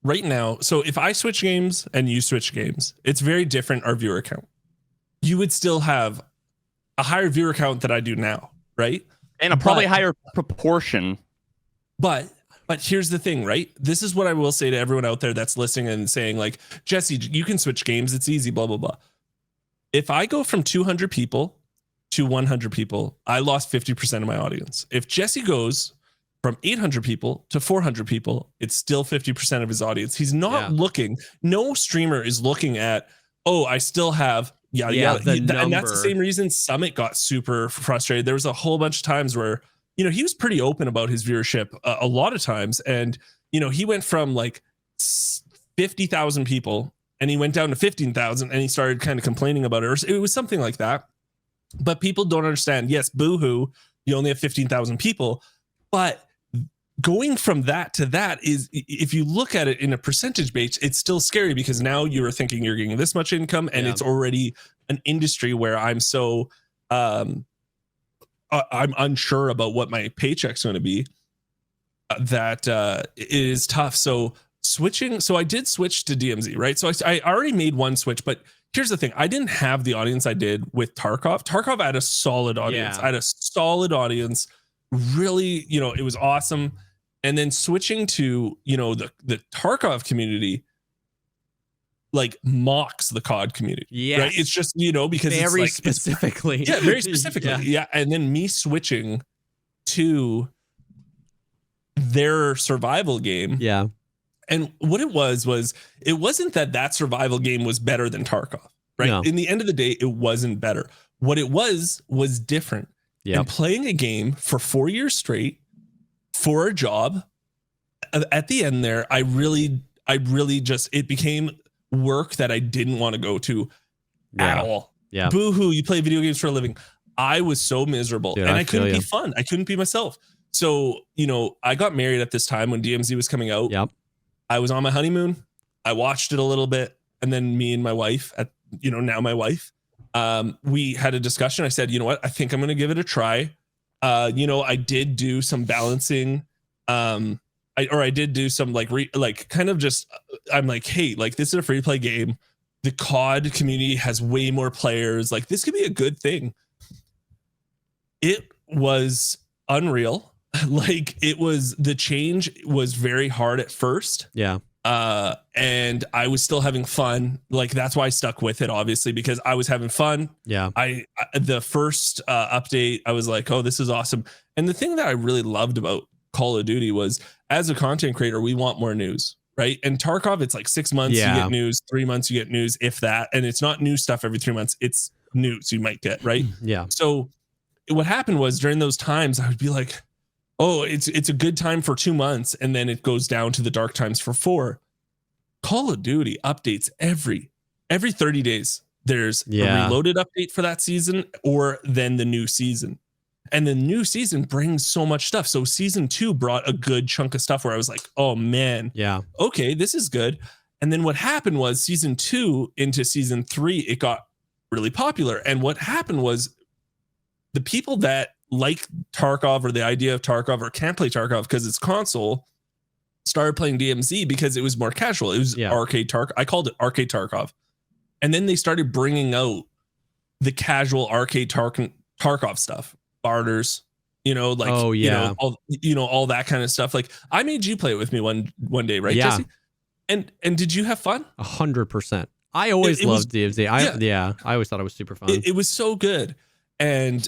right now, so if I switch games and you switch games, it's very different, our viewer count. You would still have a higher viewer count than I do now, right? And probably higher proportion. But here's the thing, right? This is what I will say to everyone out there that's listening and saying like, Jesse, you can switch games. It's easy, blah, blah, blah. If I go from 200 people to 100 people, I lost 50% of my audience. If Jesse goes from 800 people to 400 people, it's still 50% of his audience. He's not looking. No streamer is looking at, oh, I still have, and that's the same reason Summit got super frustrated. There was a whole bunch of times where, he was pretty open about his viewership a lot of times. And, he went from like 50,000 people and he went down to 15,000 and he started kind of complaining about it. Or it was something like that. But people don't understand. Yes, boohoo, you only have 15,000 people. But going from that to that is, if you look at it in a percentage base, it's still scary because now you're thinking you're getting this much income and it's already an industry where I'm so I'm unsure about what my paycheck's going to be. That it is tough. So I did switch to DMZ, right? So I already made one switch, but here's the thing. I didn't have the audience I did with Tarkov. Tarkov had a solid audience. I had a solid audience. Really, it was awesome. And then switching to, the Tarkov community, like mocks the COD community. Yes. Right. It's just, because very it's like, specifically. yeah, very specifically. Yeah. And then me switching to their survival game. Yeah. And what it was it wasn't that survival game was better than Tarkov, right? No. In the end of the day, it wasn't better. What it was different. Yep. And playing a game for 4 years straight for a job, at the end there, I really just, it became work that I didn't want to go to at all. Yeah. Boo-hoo, you play video games for a living. I was so miserable. Dude, and I couldn't be fun. I couldn't be myself. So, I got married at this time when DMZ was coming out. Yep. I was on my honeymoon. I watched it a little bit. And then me and my wife, now my wife, we had a discussion. I said, you know what? I think I'm going to give it a try. I did do some balancing. I did do some kind of just, I'm like, hey, like this is a free to play game. The COD community has way more players. Like this could be a good thing. It was unreal. Like the change was very hard at first. Yeah. And I was still having fun. Like that's why I stuck with it, obviously, because I was having fun. Yeah. The first update, I was like, oh, this is awesome. And the thing that I really loved about Call of Duty was, as a content creator, we want more news, right? And Tarkov, it's like 6 months you get news, 3 months you get news, if that. And it's not new stuff every 3 months. It's news you might get, right? Yeah. So what happened was during those times, I would be like, oh, it's a good time for 2 months. And then it goes down to the dark times for 4. Call of Duty updates every 30 days. There's a reloaded update for that season, or then the new season. And the new season brings so much stuff. So season 2 brought a good chunk of stuff where I was like, oh man, okay, this is good. And then what happened was season 2 into season 3, it got really popular. And what happened was the people that like Tarkov or the idea of Tarkov or can't play Tarkov because it's console started playing DMZ because it was more casual. It was arcade Tarkov. I called it arcade Tarkov. And then they started bringing out the casual arcade Tarkov stuff, barters, all that kind of stuff. Like I made you play it with me one day, right, Jesse? And did you have fun? 100%. I always loved DMZ. I always thought it was super fun. It was so good. And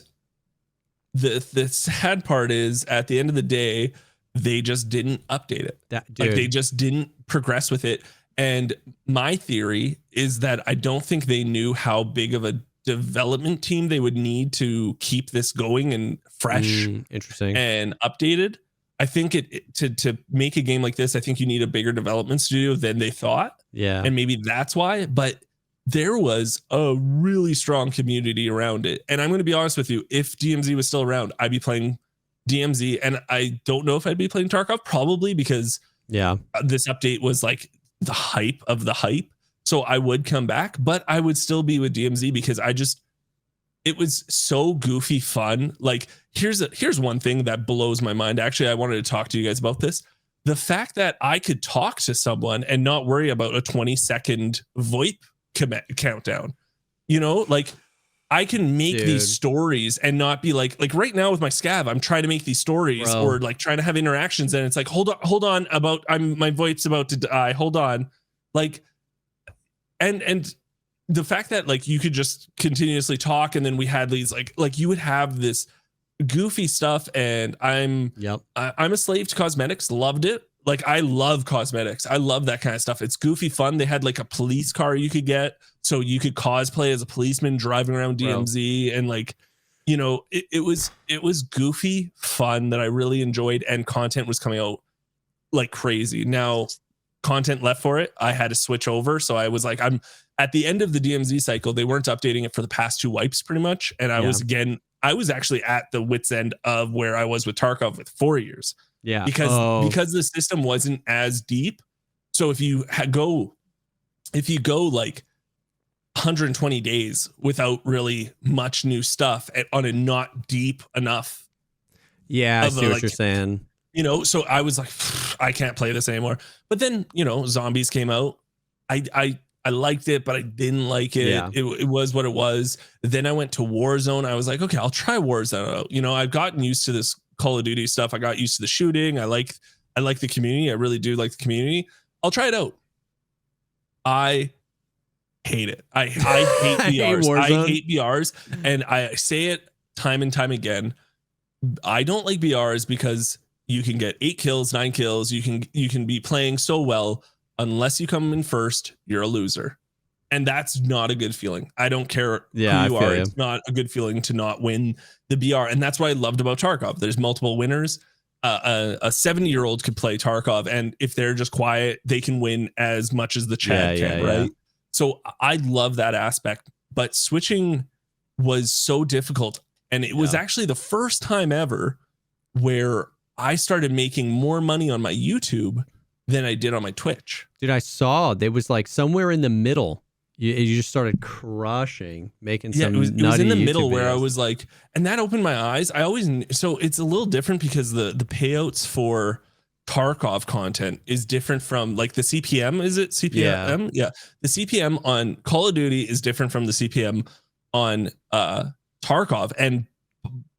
the sad part is, at the end of the day, they just didn't update it. They just didn't progress with it. And my theory is that I don't think they knew how big of a development team they would need to keep this going and fresh, interesting, and updated. I think to make a game like this, I think you need a bigger development studio than they thought. Yeah, and maybe that's why. But there was a really strong community around it. And I'm going to be honest with you, if DMZ was still around, I'd be playing DMZ. And I don't know if I'd be playing Tarkov, probably because this update was like the hype of the hype. So I would come back, but I would still be with DMZ because it was so goofy fun. Like here's one thing that blows my mind. Actually, I wanted to talk to you guys about this. The fact that I could talk to someone and not worry about a 20-second VoIP countdown, like I can make these stories and not be like right now with my scav, I'm trying to make these stories or like trying to have interactions. And it's like, hold on my VoIP's about to die. Hold on. Like, and the fact that like you could just continuously talk. And then we had these like you would have this goofy stuff. And I'm a slave to cosmetics. Loved it. Like I love cosmetics. I love that kind of stuff. It's goofy fun. They had like a police car you could get, so you could cosplay as a policeman driving around DMZ. And like, it was goofy fun that I really enjoyed, and content was coming out like crazy. Now content left for it, I had to switch over. So I was like, I'm at the end of the DMZ cycle. They weren't updating it for the past 2 wipes pretty much. And I was actually at the wit's end of where I was with Tarkov with 4 years. Yeah, because the system wasn't as deep. So if you go like 120 days without really much new stuff on a not deep enough. Yeah, I see what you're saying. So I was like, I can't play this anymore. But then, zombies came out. I liked it, but I didn't like it. Yeah. It was what it was. Then I went to Warzone. I was like, okay, I'll try Warzone out. I've gotten used to this Call of Duty stuff. I got used to the shooting. I like the community. I really do like the community. I'll try it out. I hate it. I hate I hate BRs. I Warzone. hate BRs, and I say it time and time again. I don't like BRs because you can get 8 kills, 9 kills. You can be playing so well. Unless you come in first, you're a loser. And that's not a good feeling. I don't care who you are. It's not a good feeling to not win the BR. And that's what I loved about Tarkov. There's multiple winners. A 70-year-old could play Tarkov, and if they're just quiet, they can win as much as the Chad can, right? So I love that aspect. But switching was so difficult. And it was actually the first time ever where I started making more money on my YouTube than I did on my Twitch. Dude, I saw there was like somewhere in the middle. You just started crushing, making some. It was in the middle YouTube where I videos. was like, and that opened my eyes. So it's a little different because the payouts for Tarkov content is different from like the CPM. Is it CPM? Yeah. The CPM on Call of Duty is different from the CPM on Tarkov,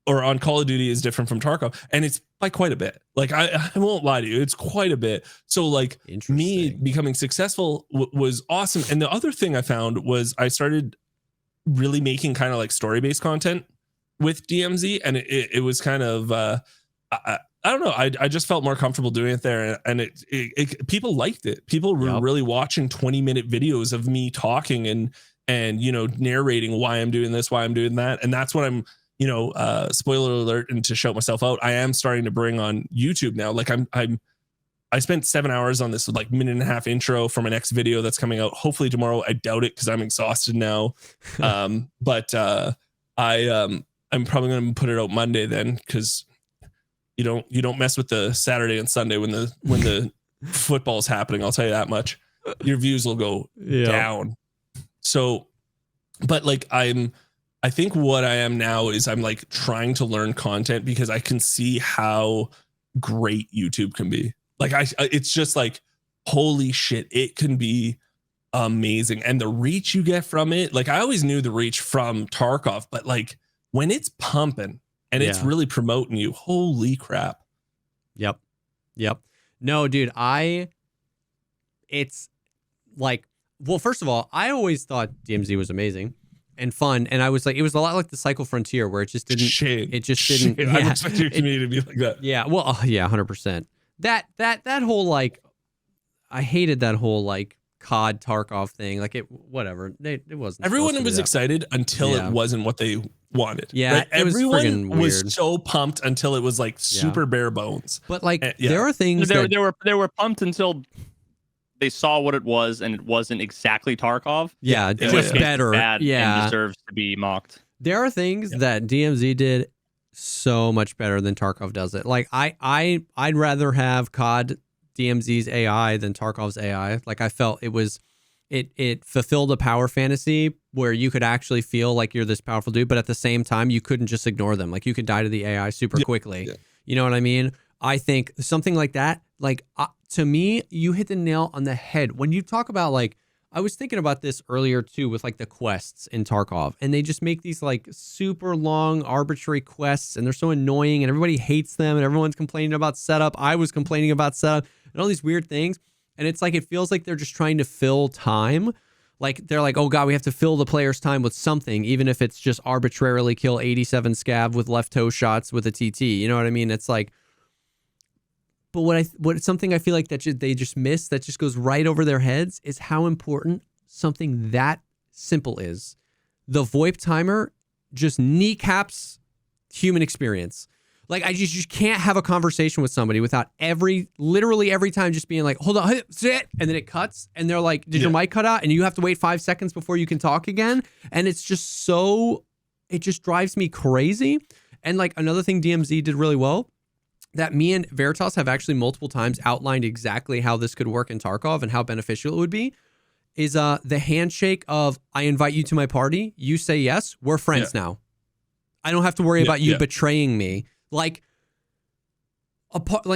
or on Call of Duty is different from Tarkov, and it's by quite a bit. Like I won't lie to you, it's quite a bit. So like me becoming successful was awesome. And the other thing I found was I started really making kind of like story-based content with DMZ, and it was kind of I don't know. I just felt more comfortable doing it there, and it people liked it. People were really watching 20-minute videos of me talking and narrating why I'm doing this, why I'm doing that, and that's what I'm. Spoiler alert, and to shout myself out, I am starting to bring on YouTube now. Like I spent 7 hours on this like minute and a half intro for my next video that's coming out hopefully tomorrow. I doubt it because I'm exhausted now. But I'm probably going to put it out Monday then, because you don't mess with the Saturday and Sunday when the football's happening. I'll tell you that much. Your views will go down. So, but like I think what I am now is I'm like trying to learn content because I can see how great YouTube can be. Like it's just like, holy shit, it can be amazing. And the reach you get from it, like I always knew the reach from Tarkov, but like when it's pumping and it's really promoting you, holy crap. Yep. No, dude, it's like, well, first of all, I always thought DMZ was amazing and fun, and I was like, it was a lot like the Cycle Frontier, where it just didn't. Yeah, I expect your community to be like that. Yeah, well, 100%. That whole like, I hated that whole like COD Tarkov thing. Like it wasn't. Everyone was excited until it wasn't what they wanted. Yeah, right? Everyone was so pumped until it was like super bare bones. But like, there are things they were pumped until they saw what it was, and it wasn't exactly Tarkov. Yeah, just better. Bad and deserves to be mocked. There are things that DMZ did so much better than Tarkov does it. Like I'd rather have COD DMZ's AI than Tarkov's AI. Like I felt it fulfilled a power fantasy where you could actually feel like you're this powerful dude, but at the same time you couldn't just ignore them. Like you could die to the AI super quickly. You know what I mean? I think something like that, like to me, you hit the nail on the head. When you talk about like, I was thinking about this earlier too with like the quests in Tarkov, and they just make these like super long arbitrary quests, and they're so annoying, and everybody hates them, and everyone's complaining about setup. I was complaining about setup and all these weird things. And it's like, it feels like they're just trying to fill time. Like they're like, oh God, we have to fill the player's time with something, even if it's just arbitrarily kill 87 scav with left toe shots with a TT. You know what I mean? It's like, but what something I feel like that they just miss, that just goes right over their heads, is how important something that simple is. The VoIP timer just kneecaps human experience. Like I just can't have a conversation with somebody without literally every time just being like, hold on, sit, and then it cuts, and they're like, did your mic cut out? And you have to wait 5 seconds before you can talk again. And it's just it just drives me crazy. And like another thing DMZ did really well, that me and Veritas have actually multiple times outlined exactly how this could work in Tarkov and how beneficial it would be, is the handshake of, I invite you to my party, you say yes, we're friends now. I don't have to worry about you betraying me. Like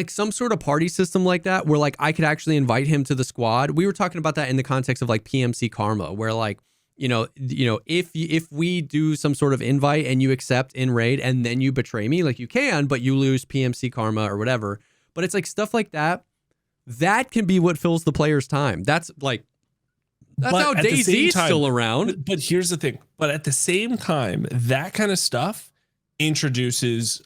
some sort of party system like that, where like I could actually invite him to the squad. We were talking about that in the context of like PMC karma, where like, if we do some sort of invite and you accept in raid and then you betray me, like you can, but you lose PMC karma or whatever. But it's like stuff like that can be what fills the player's time. That's like, That's But how at the same DayZ's time- still around. But here's the thing. But at the same time, that kind of stuff introduces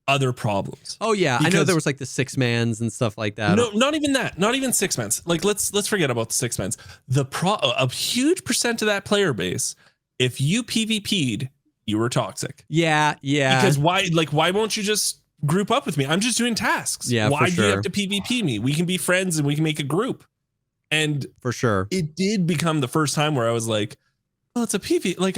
other problems. Oh yeah, I know Because- there was like the 6-mans and stuff like that. No, not even that. Not even 6-mans. Like let's forget about the 6-mans. A huge percent of that player base, if you PvP'd, you were toxic. Yeah. Because why won't you just group up with me? I'm just doing tasks. Yeah, Why for do you sure. have to PvP me? We can be friends and we can make a group. And For sure. it did become the first time where I was like, well, it's a PvP. Like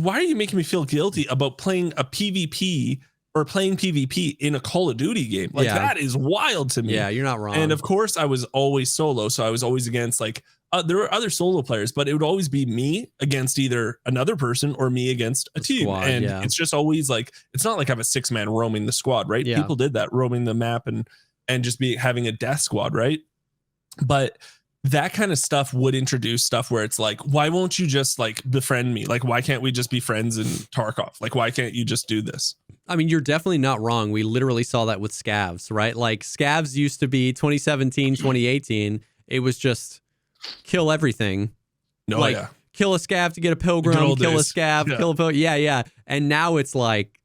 why are you making me feel guilty about playing a PvP or playing PvP in a Call of Duty game? Like Yeah. that is wild to me. Yeah, you're not wrong. And of course I was always solo. So I was always against like, there were other solo players, but it would always be me against either another person or me against a team. squad, And yeah. it's just always like, it's not like I have a 6-man roaming the squad, right? Yeah. People did that, roaming the map and just having a death squad, right? But that kind of stuff would introduce stuff where it's like, why won't you just like befriend me? Like, why can't we just be friends in Tarkov? Like, why can't you just do this? I mean, you're definitely not wrong. We literally saw that with Scavs, right? Like Scavs used to be 2017, 2018. It was just kill everything. No, Like, yeah. Kill a Scav to get a Good Pilgrim, old kill a days. Scav, Yeah. kill a Pilgrim. Yeah. And now it's like,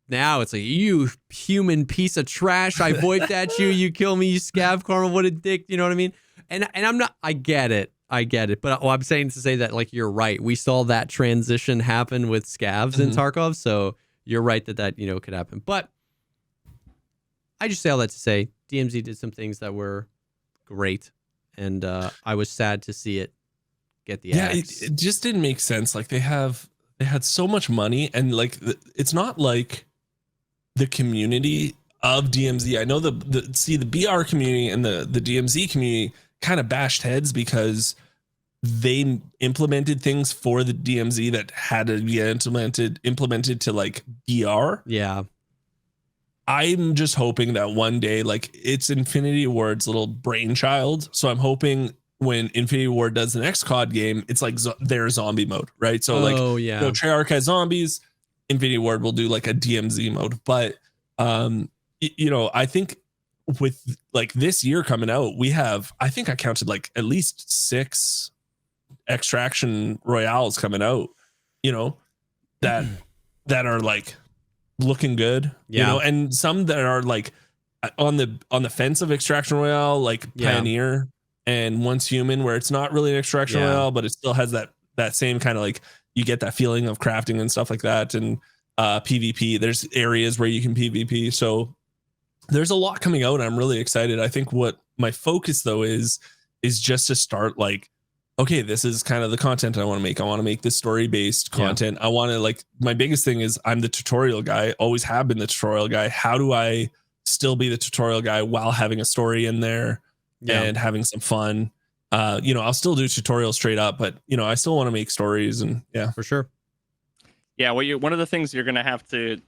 you human piece of trash. I voiped at you. You kill me, you Scav karma. What a dick. You know what I mean? And I'm not, I get it. But I'm saying to say that, like, you're right. We saw that transition happen with Scavs in Mhm. Tarkov. So you're right that could happen. But I just say all that to say DMZ did some things that were great. And I was sad to see it get the axe. It just didn't make sense. Like they had so much money, and like it's not like the community of DMZ. I know the BR community and the DMZ community kind of bashed heads because they implemented things for the DMZ that had to be implemented to like BR. Yeah. I'm just hoping that one day, like, it's Infinity Ward's little brainchild. So I'm hoping when Infinity Ward does the next COD game, it's like their zombie mode, right? So like, yeah. Treyarch has zombies, Infinity Ward will do like a DMZ mode. But I think with like this year coming out, we have, I think I counted like at least 6 extraction royales coming out, that are like looking good, Yeah. and some that are like on the fence of extraction royale, like Yeah. Pioneer and Once Human, where it's not really an extraction Yeah. royale, but it still has that same kind of like, you get that feeling of crafting and stuff like that. And PvP, there's areas where you can PvP. So there's a lot coming out, and I'm really excited. I think what my focus though is just to start like, okay, this is kind of the content I want to make. I want to make this story-based content. I want to, like, my biggest thing is I'm the tutorial guy, always have been the tutorial guy. How do I still be the tutorial guy while having a story in there and having some fun? I'll still do tutorials straight up, but I still want to make stories, and For sure. Yeah, well, one of the things you're going to have to,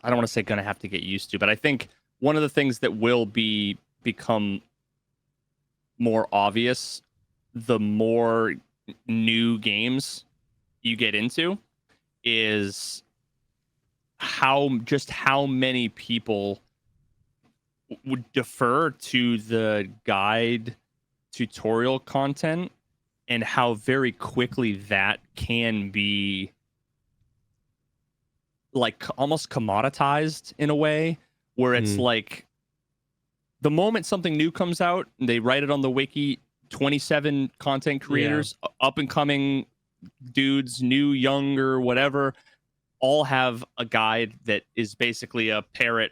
I don't want to say going to have to get used to, but I think one of the things that will become more obvious the more new games you get into is how many people would defer to the guide tutorial content, and how very quickly that can be like almost commoditized in a way where it's like the moment something new comes out, they write it on the wiki, 27 content creators, up and coming dudes, new, younger, whatever, all have a guide that is basically a parrot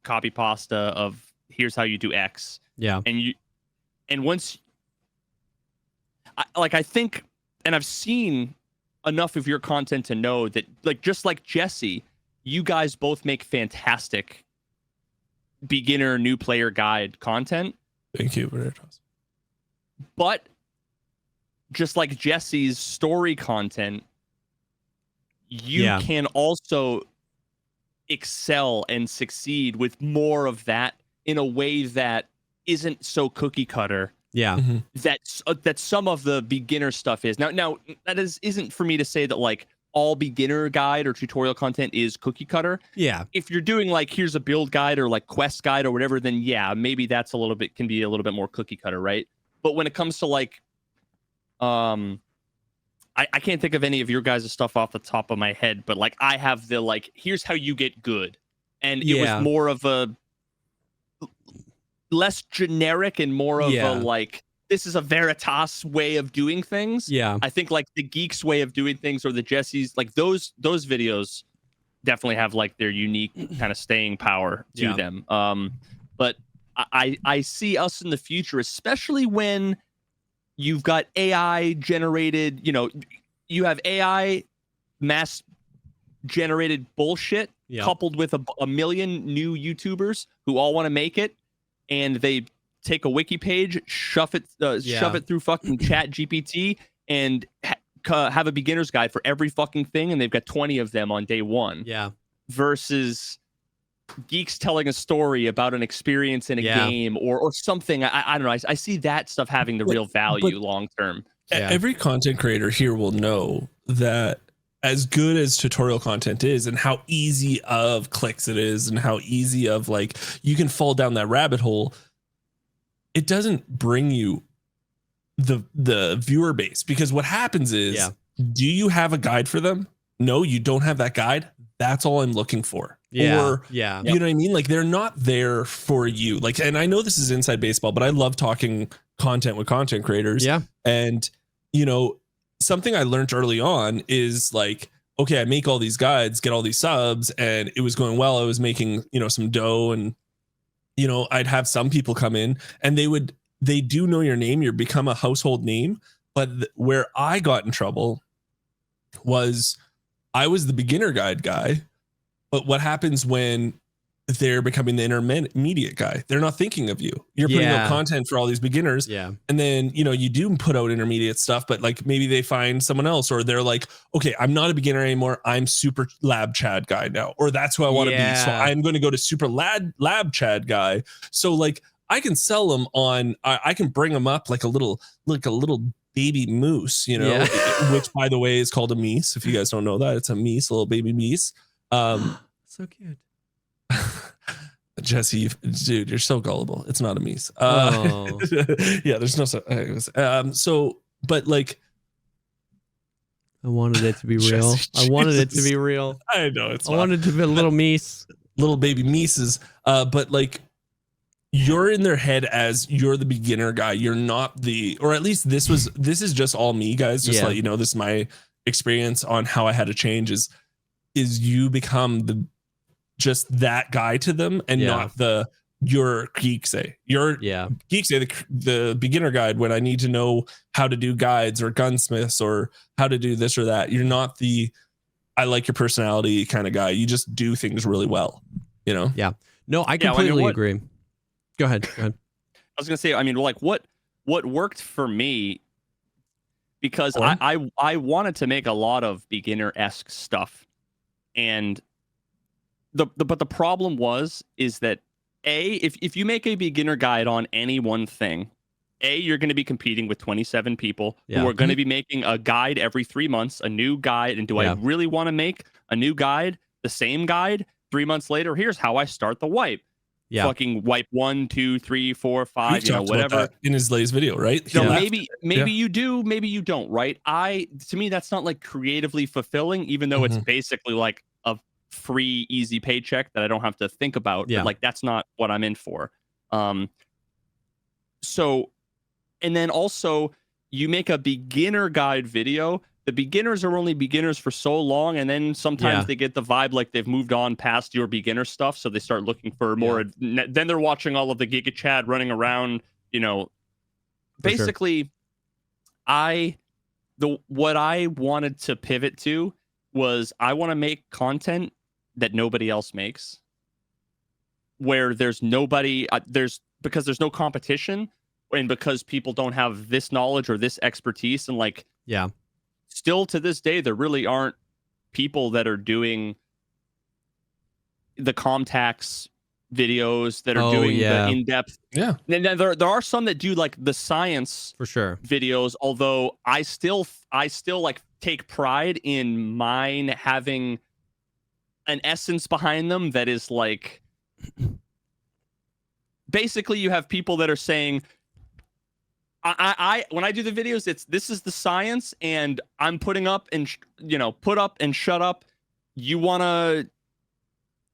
copy pasta of here's how you do X. Yeah. And once I think, and I've seen enough of your content to know that, like, just like Jesse, you guys both make fantastic beginner new player guide content. Thank you, Veritas. But just like Jesse's story content, you can also excel and succeed with more of that in a way that isn't so cookie cutter. Yeah. That some of the beginner stuff is. Now that isn't for me to say that like all beginner guide or tutorial content is cookie cutter. Yeah. If you're doing like here's a build guide or like quest guide or whatever, then maybe that's can be a little bit more cookie cutter, right? But when it comes to like, I can't think of any of your guys' stuff off the top of my head, but like I have the like, here's how you get good. And it was more of a less generic and more of a like, this is a Veritas way of doing things. Yeah. I think like the Geeks way of doing things, or the Jesse's, like those videos definitely have like their unique kind of staying power to them. But I see us in the future, especially when you've got AI generated, you have AI mass generated bullshit coupled with a million new YouTubers who all want to make it, and they take a wiki page, shove it through fucking Chat GPT, and have a beginner's guide for every fucking thing, and they've got 20 of them on day one. Yeah. Versus geeks telling a story about an experience in a game or something. I don't know. I see that stuff having the real value long term. Every content creator here will know that as good as tutorial content is, and how easy of clicks it is, and how easy of like you can fall down that rabbit hole, it doesn't bring you the viewer base. Because what happens is, do you have a guide for them? No, you don't have that guide. That's all I'm looking for. You know what I mean? Like, they're not there for you. Like, and I know this is inside baseball, but I love talking content with content creators. Yeah. And, something I learned early on is like, okay, I make all these guides, get all these subs, and it was going well. I was making, some dough, and, I'd have some people come in and they do know your name. You become a household name. But where I got in trouble was I was the beginner guide guy. But what happens when they're becoming the intermediate guy? They're not thinking of you. You're putting out content for all these beginners. Yeah. And then, you do put out intermediate stuff, but like maybe they find someone else, or they're like, okay, I'm not a beginner anymore. I'm super lab Chad guy now, or that's who I want to be. So I'm going to go to super lab Chad guy. So like I can sell them on, I can bring them up like a little baby moose, which by the way is called a meese. If you guys don't know that, it's a meese, a little baby meese. So cute. Jesse, dude, you're so gullible. It's not a meese. Yeah, there's no so but like I wanted it to be real. Jesse, I wanted it to be real. I know I wanted it to be a little meese. Little baby meeses. But like you're in their head as you're the beginner guy. You're not or at least this is just all me, guys. Just to let you know, this is my experience on how I had to change is you become just that guy to them, and not your Geekseh. Your Geekseh, the beginner guide, when I need to know how to do guides or gunsmiths or how to do this or that. You're not I like your personality kind of guy. You just do things really well, Yeah. No, I completely agree. Go ahead. I was gonna say, like what worked for me, because I wanted to make a lot of beginner-esque stuff, and but the problem is that if you make a beginner guide on any one thing, you're going to be competing with 27 people who are going to be making a guide every 3 months, a new guide. And do I really want to make a new guide, the same guide 3 months later? Here's how I start the wipe. Fucking wipe 1, 2, 3, 4, 5, whatever. In his latest video, right? Maybe you do, maybe you don't, right? To me, that's not like creatively fulfilling, even though it's basically like a free, easy paycheck that I don't have to think about. But like, that's not what I'm in for. So, and then also you make a beginner guide video. The beginners are only beginners for so long, and then sometimes they get the vibe like they've moved on past your beginner stuff, so they start looking for more. Then they're watching all of the Giga Chad running around, basically. What I wanted to pivot to was I want to make content that nobody else makes, where there's nobody because there's no competition, and because people don't have this knowledge or this expertise, and like still to this day, there really aren't people that are doing the Comtax videos that are doing the in-depth. Yeah. And then there are some that do like the science for sure videos, although I still like take pride in mine having an essence behind them that is like, basically you have people that are saying, I when I do the videos, this is the science, and I'm putting up and put up and shut up. You want to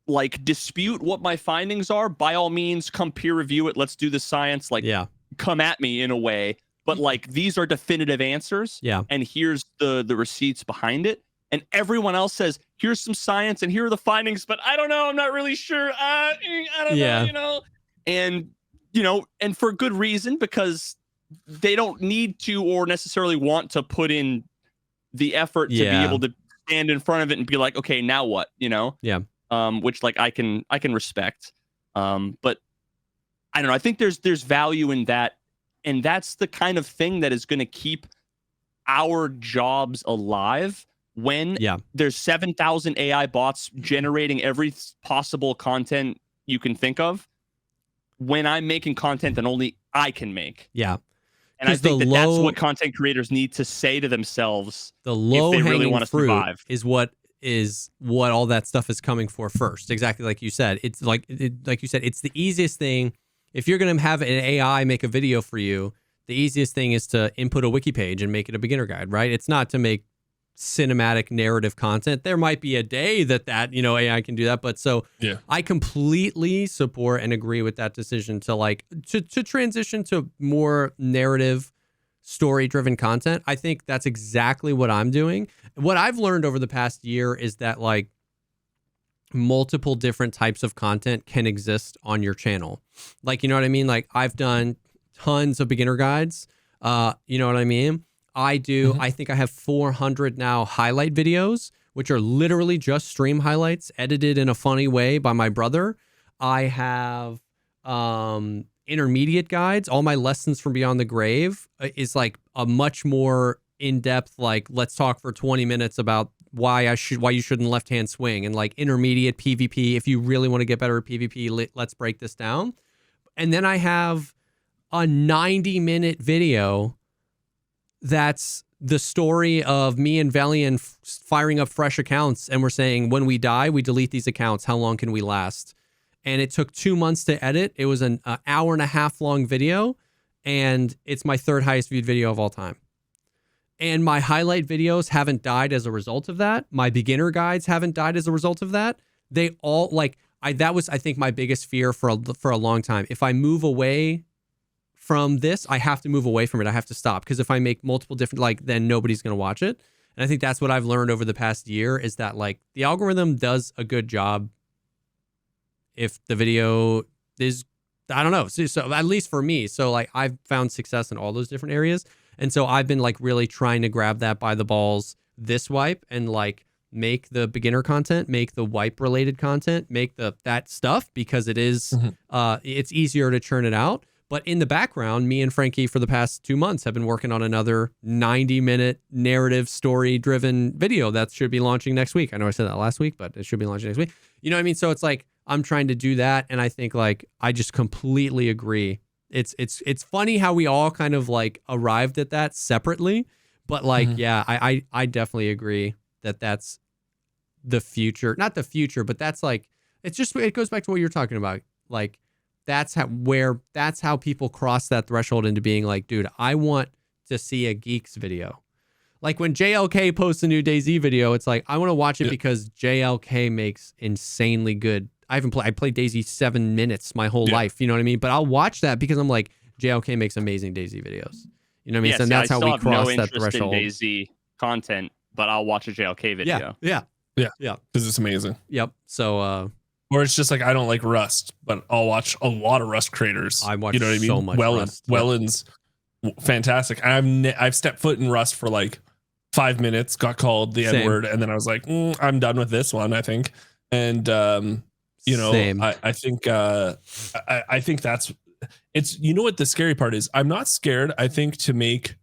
like dispute what my findings are? By all means, come peer review it. Let's do the science. Like, come at me in a way. But like, these are definitive answers. Yeah. And here's the receipts behind it. And everyone else says, here's some science and here are the findings, but I don't know. I'm not really sure. I don't know, and for good reason, because they don't need to or necessarily want to put in the effort to be able to stand in front of it and be like, okay, now what, Yeah. Which like I can respect. But I don't know. I think there's value in that. And that's the kind of thing that is going to keep our jobs alive when there's 7,000 AI bots generating every possible content you can think of. When I'm making content that only I can make. Yeah. And I think that's what content creators need to say to themselves. The low if they really hanging want to fruit survive. is what all that stuff is coming for first. Exactly like you said. It's like you said, it's the easiest thing. If you're going to have an AI make a video for you, the easiest thing is to input a wiki page and make it a beginner guide, right? It's not to make cinematic narrative content. There might be a day that AI can do that, but I completely support and agree with that decision to transition to more narrative, story-driven content. I think that's exactly what I'm doing. What I've learned over the past year is that like multiple different types of content can exist on your channel. Like, you know what I mean? Like, I've done tons of beginner guides. You know what I mean? I think I have 400 now highlight videos, which are literally just stream highlights edited in a funny way by my brother. I have intermediate guides. All my lessons from Beyond the Grave is like a much more in-depth, like, let's talk for 20 minutes about why you shouldn't left-hand swing, and like intermediate PvP. If you really want to get better at PvP, let's break this down. And then I have a 90-minute video that's the story of me and Valiant firing up fresh accounts, and we're saying, when we die, we delete these accounts. How long can we last? And it took 2 months to edit. It was an hour and a half long video, and it's my third highest viewed video of all time. And my highlight videos haven't died as a result of that. My beginner guides haven't died as a result of that. They all that was, I think, my biggest fear for a long time. If I move away from this, I have to move away from it. I have to stop, because if I make multiple different, then nobody's going to watch it. And I think that's what I've learned over the past year, is that the algorithm does a good job if the video is, I don't know. So at least for me, I've found success in all those different areas. And so I've been really trying to grab that by the balls this wipe and make the beginner content, make the wipe related content, make that stuff, because it is, it's easier to churn it out. But in the background, me and Frankie for the past 2 months have been working on another 90-minute narrative story-driven video that should be launching next week. I know I said that last week, but it should be launching next week. You know what I mean? So it's I'm trying to do that, and I think I just completely agree. It's funny how we all kind of arrived at that separately, but I definitely agree that that's the future. Not the future, but that's it goes back to what you're talking about. That's how people cross that threshold into being dude, I want to see a Geeks video. Like when JLK posts a new DayZ video, it's I want to watch it because JLK makes insanely good. I played DayZ 7 minutes my whole life. You know what I mean? But I'll watch that because I'm JLK makes amazing DayZ videos. You know what I mean? Yes, and that's how we cross that interest threshold. In DayZ content, but I'll watch a JLK video. Yeah. Because it's amazing. Yep. So, or it's just I don't like Rust, but I'll watch a lot of Rust creators. I watch you know what I mean? so much Rust. Welland's fantastic. I've stepped foot in Rust for 5 minutes, got called the N-word, and then I was I'm done with this one, I think. And Same. I think I think that's it's, what the scary part is. I'm not scared, I think, to make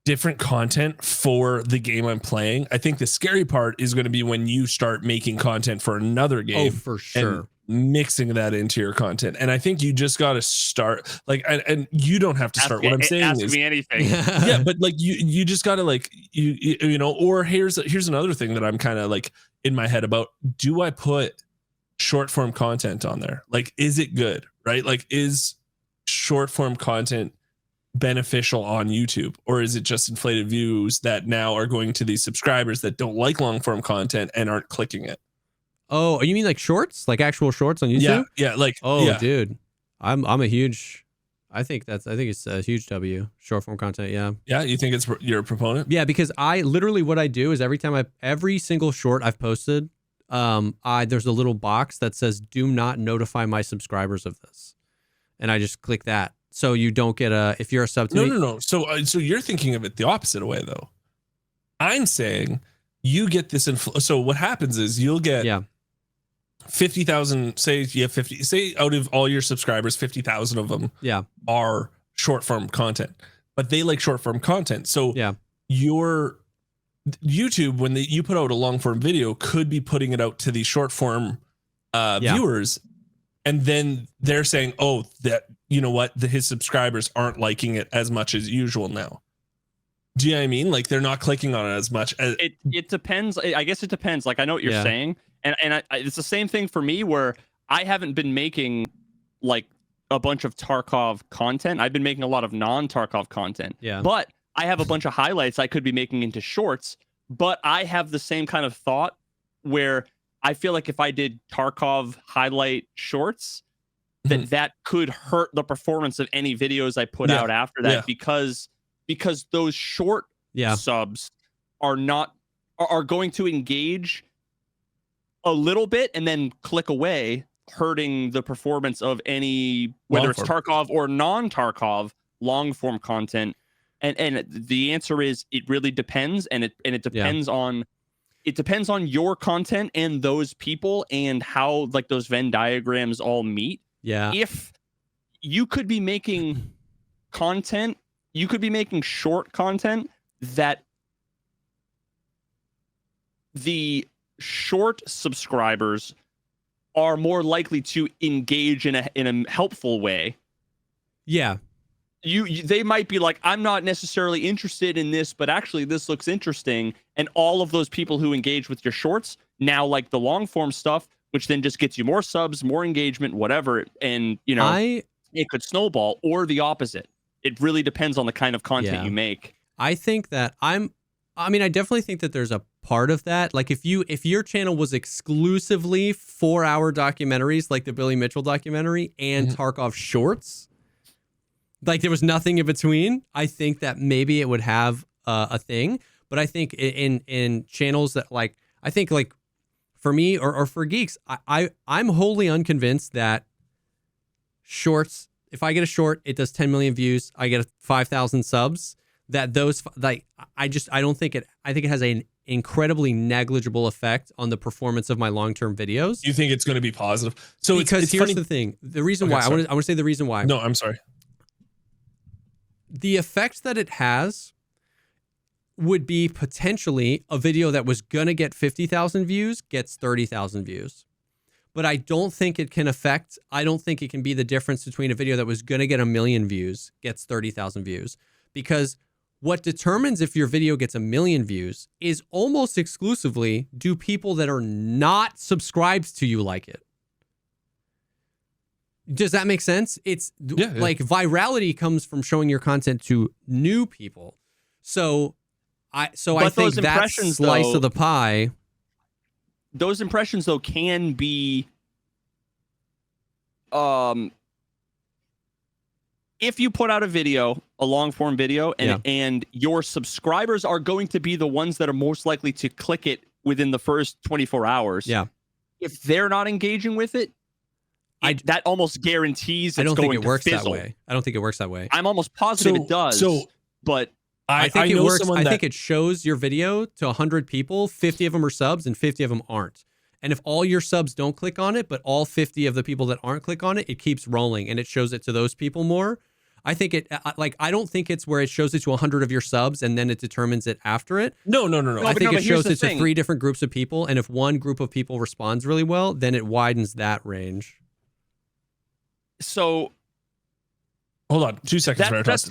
different content for the game I'm playing. I think the scary part is going to be when you start making content for another game. Oh, for sure. And mixing that into your content. And I think you just got to start and you don't have to start. What I'm saying ask is me anything. Yeah, but you just got to you know, or here's another thing that I'm kind of in my head about. Do I put short form content on there? Is it good? Right? Is short form content beneficial on YouTube, or is it just inflated views that now are going to these subscribers that don't like long form content and aren't clicking it? Oh, you mean like shorts, like actual shorts on YouTube? Yeah, like dude, I'm a huge. I think it's a huge W, short form content. Yeah. You think you're a proponent? Yeah, because I literally what I do is every single short I've posted, there's a little box that says "Do not notify my subscribers of this," and I just click that. So you don't get if you're a sub to me. No. So you're thinking of it the opposite way though. I'm saying you get this. So what happens is you'll get 50,000. Say you have 50. Say out of all your subscribers, 50,000 of them are short form content, but they like short form content. So your YouTube, when you put out a long form video, could be putting it out to the short form viewers, and then they're saying, "Oh, that you know what, his subscribers aren't liking it as much as usual now." Do you know what I mean? Like they're not clicking on it as much. As it depends. I guess it depends. Like I know what you're saying, and it's the same thing for me where I haven't been making like a bunch of Tarkov content. I've been making a lot of non-Tarkov content. But I have a bunch of highlights I could be making into shorts. But I have the same kind of thought where I feel like if I did Tarkov highlight shorts, that could hurt the performance of any videos I put out after that because those short subs are going to engage a little bit and then click away, hurting the performance of any, whether it's Tarkov or non-Tarkov long form content. And the answer is it really depends, and it depends on your content and those people and how like those Venn diagrams all meet. If you could be making content, you could be making short content that the short subscribers are more likely to engage in a helpful way. They might be like, I'm not necessarily interested in this, but actually this looks interesting. And all of those people who engage with your shorts now like the long form stuff, which then just gets you more subs, more engagement, whatever. And, you know, it could snowball, or the opposite. It really depends on the kind of content you make. I think that I definitely think that there's a part of that. Like if your channel was exclusively 4-hour documentaries, like the Billy Mitchell documentary and Tarkov shorts, like there was nothing in between, I think that maybe it would have a thing. But I think in channels that like, I think like for me or for Geeks, I'm wholly unconvinced that shorts, if I get a short, it does 10 million views, I get 5,000 subs, that those like, I don't think it, I think it has an incredibly negligible effect on the performance of my long-term videos. You think it's going to be positive? So because it's here's funny. the thing, the reason why I want to say the reason why. No, I'm sorry. The effect that it has would be potentially a video that was going to get 50,000 views gets 30,000 views. But I don't think it can be the difference between a video that was going to get 1 million views gets 30,000 views. Because what determines if your video gets 1 million views is almost exclusively, do people that are not subscribed to you like it? Does that make sense? It's like virality comes from showing your content to new people. So I think that slice of the pie. Those impressions though can be, if you put out a video, a long form video, and your subscribers are going to be the ones that are most likely to click it within the first 24 hours. If they're not engaging with it, that almost guarantees it's going to fizzle. I don't think it works that way. I'm almost positive it does. But I think it works. I think it shows your video to 100 people, 50 of them are subs and 50 of them aren't. And if all your subs don't click on it, but all 50 of the people that aren't click on it, it keeps rolling and it shows it to those people more. I think I don't think it's where it shows it to 100 of your subs and then it determines it after it. No. I think it shows it to 3 different groups of people. And if one group of people responds really well, then it widens that range. So hold on 2 seconds. Veritas.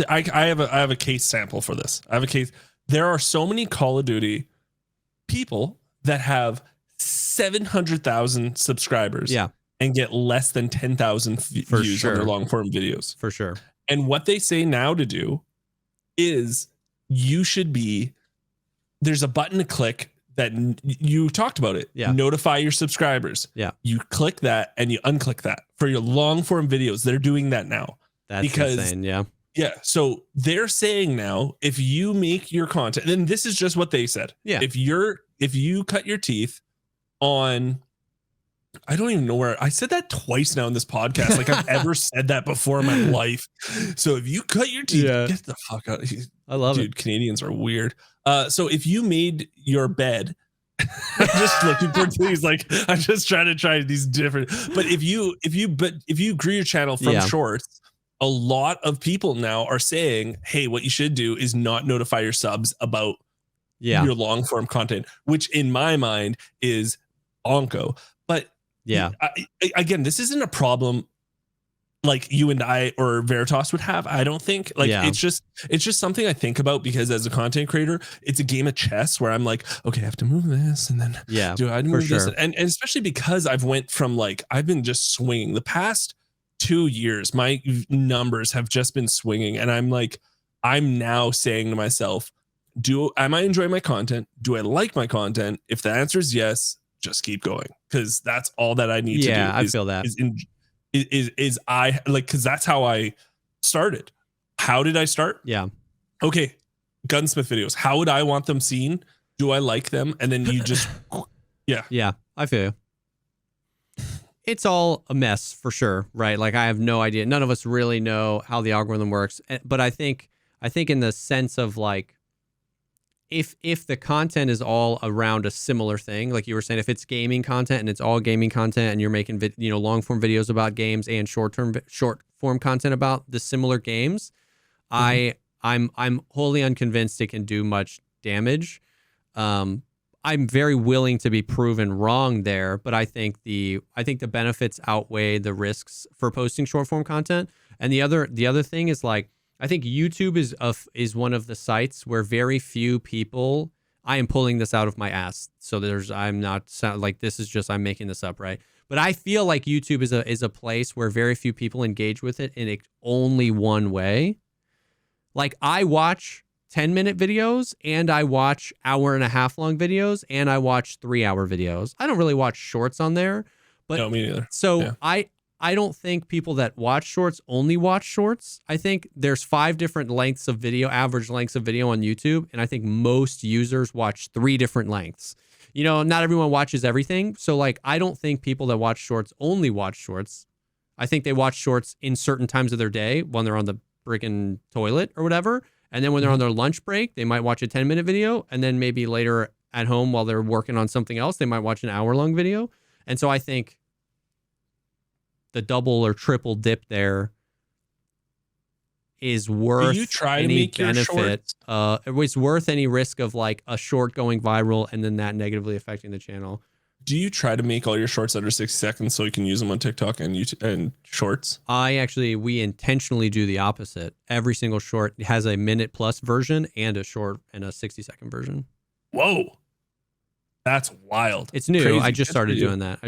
I have a case sample for this. I have a case. There are so many Call of Duty people that have 700,000 subscribers and get less than 10,000 views on their long form videos. For sure. And what they say now to do is you should be, there's a button to click that you talked about it. Yeah. Notify your subscribers. Yeah. You click that and you unclick that for your long form videos. They're doing that now. That's insane. Yeah. Yeah. So they're saying now, if you make your content, then this is just what they said. Yeah. If you cut your teeth on, I don't even know where I said that twice now in this podcast. Like I've ever said that before in my life. So if you cut your teeth, get the fuck out. I love it. Dude, Canadians are weird. So if you made your bed, I'm just looking for things like I'm just trying to try these different. But if you grew your channel from shorts, a lot of people now are saying, hey, what you should do is not notify your subs about your long form content, which in my mind is onco. But again, this isn't a problem like you and I or Veritas would have. I don't think it's just something I think about because as a content creator, it's a game of chess where I'm like, okay, I have to move this and then do I move this? And especially because I've been just swinging the past 2 years, my numbers have just been swinging. And I'm now saying to myself, am I enjoying my content? Do I like my content? If the answer is yes, just keep going. Cause that's all that I need to do. Yeah, I feel that. Because that's how I started. How did I start? Yeah. Okay. Gunsmith videos. How would I want them seen? Do I like them? And then you just, Yeah. I feel you. It's all a mess for sure. Right. Like I have no idea. None of us really know how the algorithm works. But I think in the sense of like, if the content is all around a similar thing, like you were saying, if it's gaming content and it's all gaming content and you're making long form videos about games and short form content about the similar games, I'm wholly unconvinced it can do much damage. I'm very willing to be proven wrong there, but I think the benefits outweigh the risks for posting short form content. And the other thing is like, I think YouTube is one of the sites where very few people. I am pulling this out of my ass, so I'm making this up, right? But I feel like YouTube is a place where very few people engage with it in only one way. Like I watch 10-minute videos and I watch hour-and-a-half long videos and I watch 3-hour videos. I don't really watch shorts on there, but no, me neither. So I don't think people that watch shorts only watch shorts. I think there's 5 different lengths of video, average lengths of video on YouTube. And I think most users watch 3 different lengths. Not everyone watches everything. So like, I don't think people that watch shorts only watch shorts. I think they watch shorts in certain times of their day when they're on the freaking toilet or whatever. And then when they're on their lunch break, they might watch a 10-minute video. And then maybe later at home while they're working on something else, they might watch an hour-long video. And so I think the double or triple dip there is worth any benefit. It's worth any risk of like a short going viral and then that negatively affecting the channel. Do you try to make all your shorts under 60 seconds so you can use them on TikTok and YouTube and shorts? We intentionally do the opposite. Every single short has a minute plus version and a short and a 60-second version. Whoa. That's wild. It's new. Crazy. I just started doing that.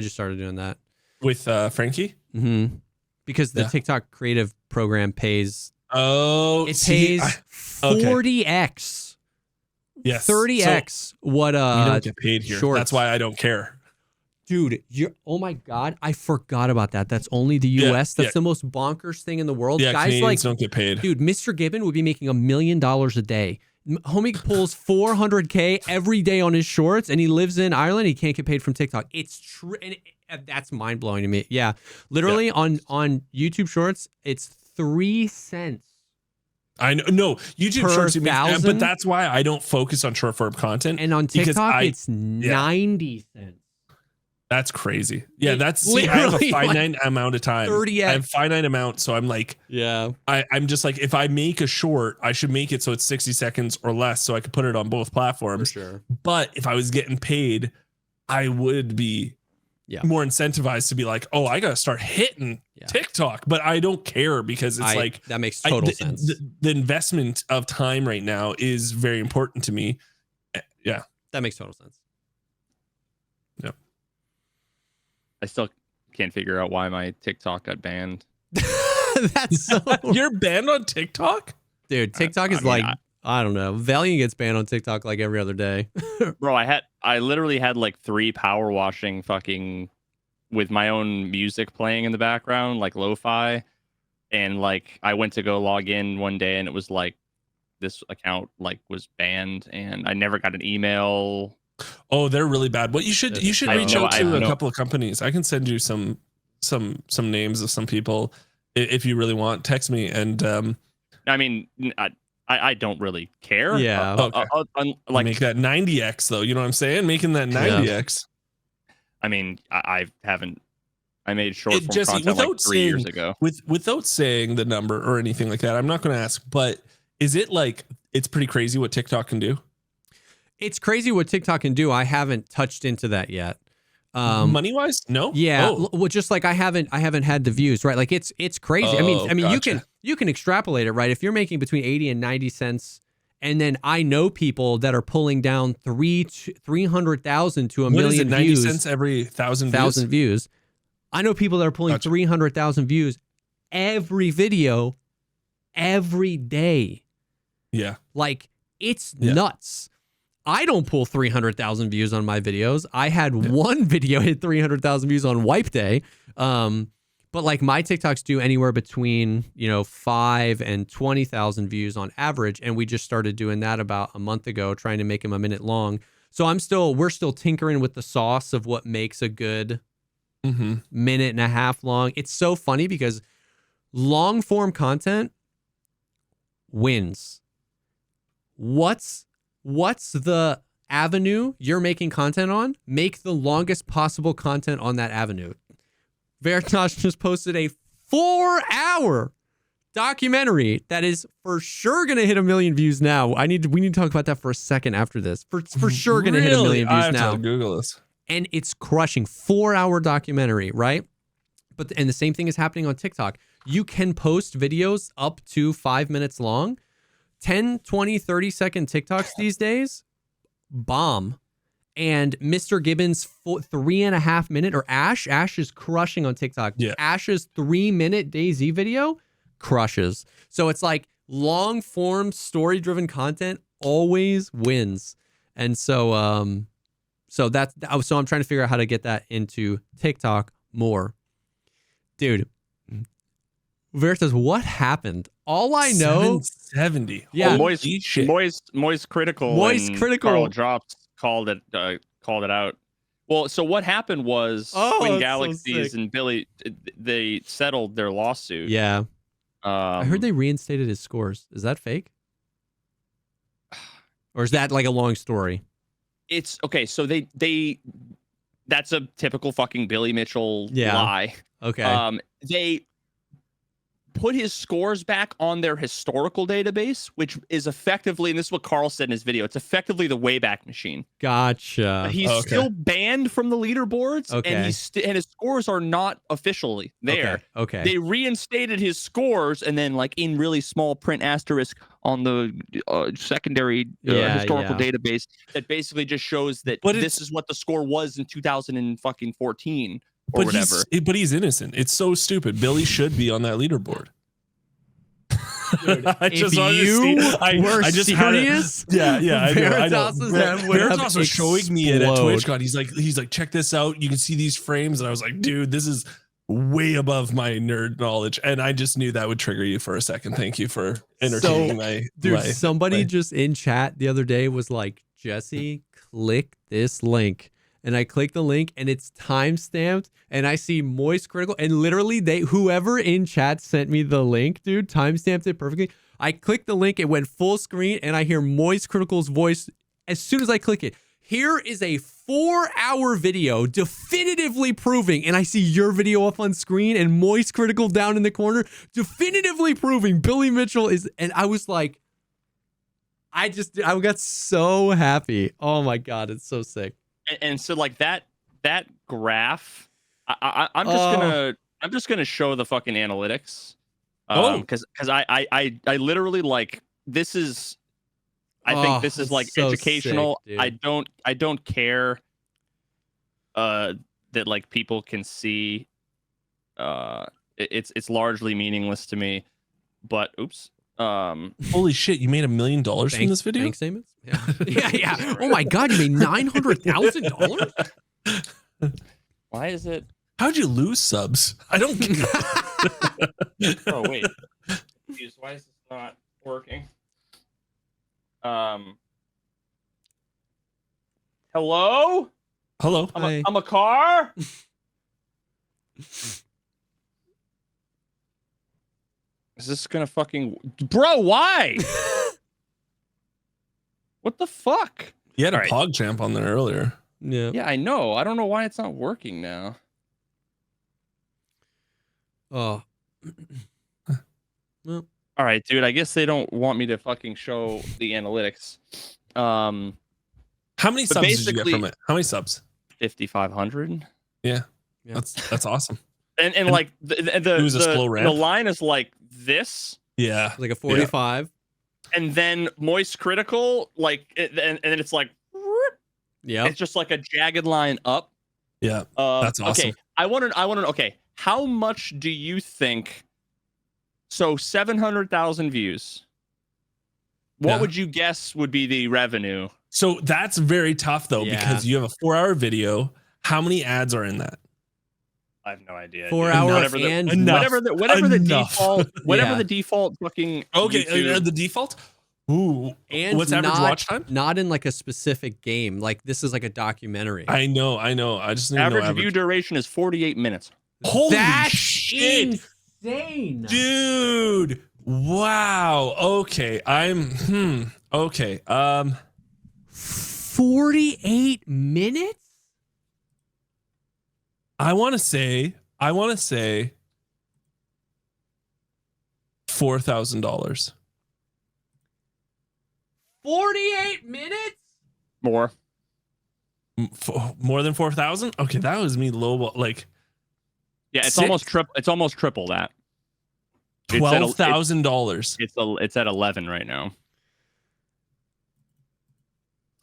With Frankie? Mm-hmm. Because the TikTok creative program pays. Oh, it pays 40x. Yes. 30x so what we don't get paid here. Shorts. That's why I don't care. Dude, oh my God. I forgot about that. That's only the US. That's the most bonkers thing in the world. Yeah, guys Canadians don't get paid. Dude, Mr. Gibbon would be making $1 million a day. Homie pulls 400K every day on his shorts and he lives in Ireland. He can't get paid from TikTok. It's true. And that's mind blowing to me. Yeah. Literally on YouTube shorts, it's 3 cents. I know. No, YouTube shorts, but that's why I don't focus on short form content. And on TikTok, it's 90 cents. That's crazy. Yeah, I have a finite amount of time. 30x. I have finite amount, so I'm like, I'm just like, if I make a short, I should make it so it's 60 seconds or less, so I could put it on both platforms. For sure. But if I was getting paid, I would be more incentivized to be like, oh, I gotta start hitting TikTok. But I don't care because it's that makes total sense. The investment of time right now is very important to me. Yeah, that makes total sense. I still can't figure out why my TikTok got banned. That's so You're banned on TikTok? dude. TikTok is I don't know. Valiant gets banned on TikTok like every other day. Bro, I literally had like 3 power washing fucking with my own music playing in the background, like lo-fi, and like I went to go log in one day and it was like this account like was banned and I never got an email. Oh, they're really bad. What you should reach out to a couple of companies. I can send you some names of some people if you really want. Text me and I mean, I don't really care. Yeah. Okay. Like make that 90x though. You know what I'm saying? Making that 90x. I mean, I haven't. I made short form Jesse, content like 3 years ago. Without saying the number or anything like that, I'm not going to ask. But is it like it's pretty crazy what TikTok can do? It's crazy what TikTok can do. I haven't touched into that yet. Money wise, no. Yeah, Oh. well, just like I haven't had the views, right? Like it's crazy. I mean, Gotcha. you can extrapolate it, right? If you're making between 80 and 90 cents. And then I know people that are pulling down 300,000 to a What million is it, 90 views. cents every 1,000 views. I know people that are pulling 300,000 views every video, every day. Yeah. Like it's nuts. I don't pull 300,000 views on my videos. I had one video hit 300,000 views on Wipe Day. But like my TikToks do anywhere between, 5 and 20,000 views on average. And we just started doing that about a month ago, trying to make them a minute long. So we're still tinkering with the sauce of what makes a good minute and a half long. It's so funny because long form content wins. What's the avenue you're making content on? Make the longest possible content on that avenue. Veritas just posted a 4-hour documentary that is for sure going to hit 1 million views now. We need to talk about that for a second after this. For sure going to hit 1 million views I have now. to Google this. And it's crushing. 4-hour documentary, right? And the same thing is happening on TikTok. You can post videos up to 5 minutes long. 10, 20, 30-second TikToks these days, bomb. And Mr. Gibbons' 3.5 minute, or Ash is crushing on TikTok. Yeah. Ash's 3-minute DayZ video crushes. So it's like long form story driven content always wins. And so I'm trying to figure out how to get that into TikTok more. Dude, Veritas, what happened? All I know, 770. Yeah. Moist critical. Moist critical. Carl Drops called it out. Well, so what happened was Twin Galaxies and Billy, they settled their lawsuit. Yeah. I heard they reinstated his scores. Is that fake? Or is that like a long story? It's okay. So they that's a typical fucking Billy Mitchell lie. Okay. They put his scores back on their historical database, which is effectively, and this is what Carl said in his video, it's effectively the Wayback Machine. Gotcha. He's still banned from the leaderboards, and and his scores are not officially there. Okay. They reinstated his scores, and then like in really small print asterisk on the secondary historical database that basically just shows that this is what the score was in 2014. Or whatever. But he's innocent. It's so stupid. Billy should be on that leaderboard. Dude, I just serious? Yeah, I know. Veritas was showing me it at TwitchCon. He's like, check this out. You can see these frames, and I was like, dude, this is way above my nerd knowledge, and I just knew that would trigger you for a second. Thank you for entertaining my. Somebody just in chat the other day was like, Jesse, click this link. And I click the link and it's timestamped and I see Moist Critical, and literally whoever in chat sent me the link, dude, timestamped it perfectly. I clicked the link, it went full screen, and I hear Moist Critical's voice as soon as I click it. Here is a 4-hour video definitively proving, and I see your video up on screen and Moist Critical down in the corner, definitively proving Billy Mitchell is, and I was like, I got so happy. Oh my God, it's so sick. And so like that graph, I'm just gonna show the fucking analytics. Because I literally like this is, I think this is like so educational. Sick, I don't care that like people can see it's largely meaningless to me. But oops. Holy shit! You made $1 million from this video. Bank statements? Yeah. yeah. Oh my god, you made $900,000? Why is it? How'd you lose subs? I don't get Oh wait. Jeez, why is this not working? Hello? Hello. I'm a car? Is this gonna fucking bro, why? What the fuck? You had a All right. PogChamp on there earlier. Yeah. Yeah, I know. I don't know why it's not working now. Oh. Well, All right, dude. I guess they don't want me to fucking show the analytics. How many But subs did you get basically- from it? How many subs? 5,500. Yeah. Yeah. That's awesome. And like the was a slow ramp? the line is like this, Yeah. like a 45. and then moist critical, like and then it's like Yeah. it's just like a jagged line up. Yeah. That's awesome. Okay, I want to. Okay, how much do you think? So 700,000 views. What Yeah. would you guess would be the revenue? So that's very tough though, Yeah. because you have a 4-hour video. How many ads are in that? I have no idea. 4 dude. hours Whatever the, and Enough. whatever the Enough. default, whatever Yeah. the default fucking. Okay, YouTube- the default. Ooh, And what's average not, watch time? Not in like a specific game. Like this is like a documentary. I know. I just need to know average view duration is 48 minutes. Holy That's shit, insane. dude! Wow. Okay, Okay. 48 minutes? I want to say $4,000. 48 minutes? More. More than 4,000? Okay, that was me low. Like Yeah, it's Six? almost triple that. $12,000. It's at 11 right now.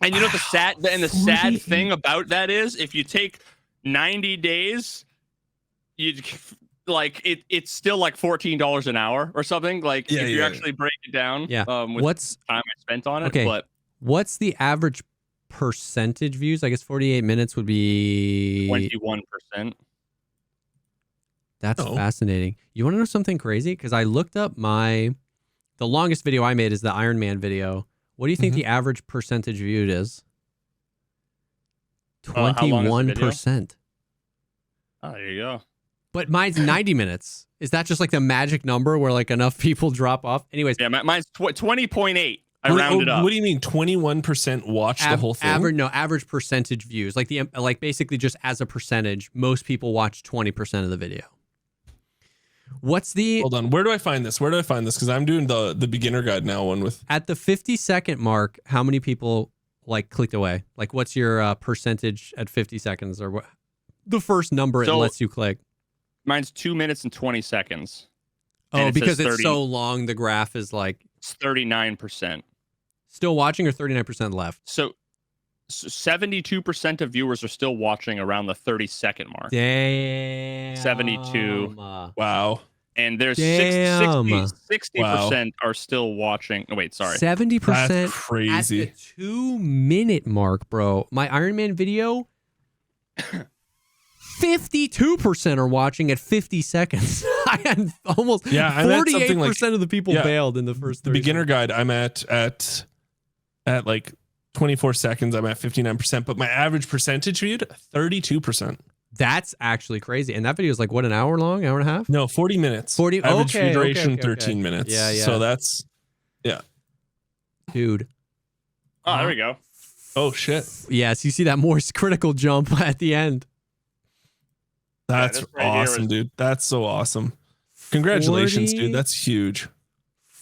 And you know what the sad thing about that is, if you take 90 days, you like it's still like $14 an hour or something. Like if you actually break it down, Yeah. with What's time I spent on it. Okay. But what's the average percentage views? I guess 48 minutes would be 21%. That's Oh. fascinating. You want to know something crazy? Because I looked up the longest video I made is the Iron Man video. What do you think the average percentage viewed is? How long is the video? 21%. Oh, there you go. But mine's 90 minutes. Is that just like the magic number where like enough people drop off? Anyways, Yeah, mine's 20.8. I rounded up. What do you mean 21% watch the whole thing? average percentage views. Like basically just as a percentage, most people watch 20% of the video. What's the Hold on. Where do I find this? Because I'm doing the beginner guide now one with. at the 50-second mark? How many people like clicked away? Like, what's your percentage at 50 seconds, or what? The first number it So- lets you click. Mine's 2 minutes and 20 seconds. Oh, and it because says it's 30 so long, the graph is like It's 39%. still watching or 39% left. So 72% of viewers are still watching around the 30-second mark. Damn. 72. Wow. And there's Damn. 60% are still watching. Oh, wait, sorry. 70% That's at crazy. the 2-minute mark, bro. My Iron Man video, 52% are watching at 50 seconds. I had almost Yeah, I'm at 48% something like- of the people yeah, bailed in the first The 30 beginner seconds. guide, I'm at like 24 seconds. I'm at 59%, but my average percentage viewed 32%. That's actually crazy. And that video is like, what, an hour long, hour and a half? No, 40 minutes. 40 average okay, view duration, okay. 13 minutes. Yeah, yeah. So that's Dude. Oh, there we go. oh shit. Yes, you see that moist critical jump at the end. That's this right here awesome, was- dude. That's so awesome. Congratulations, 40 dude. That's huge.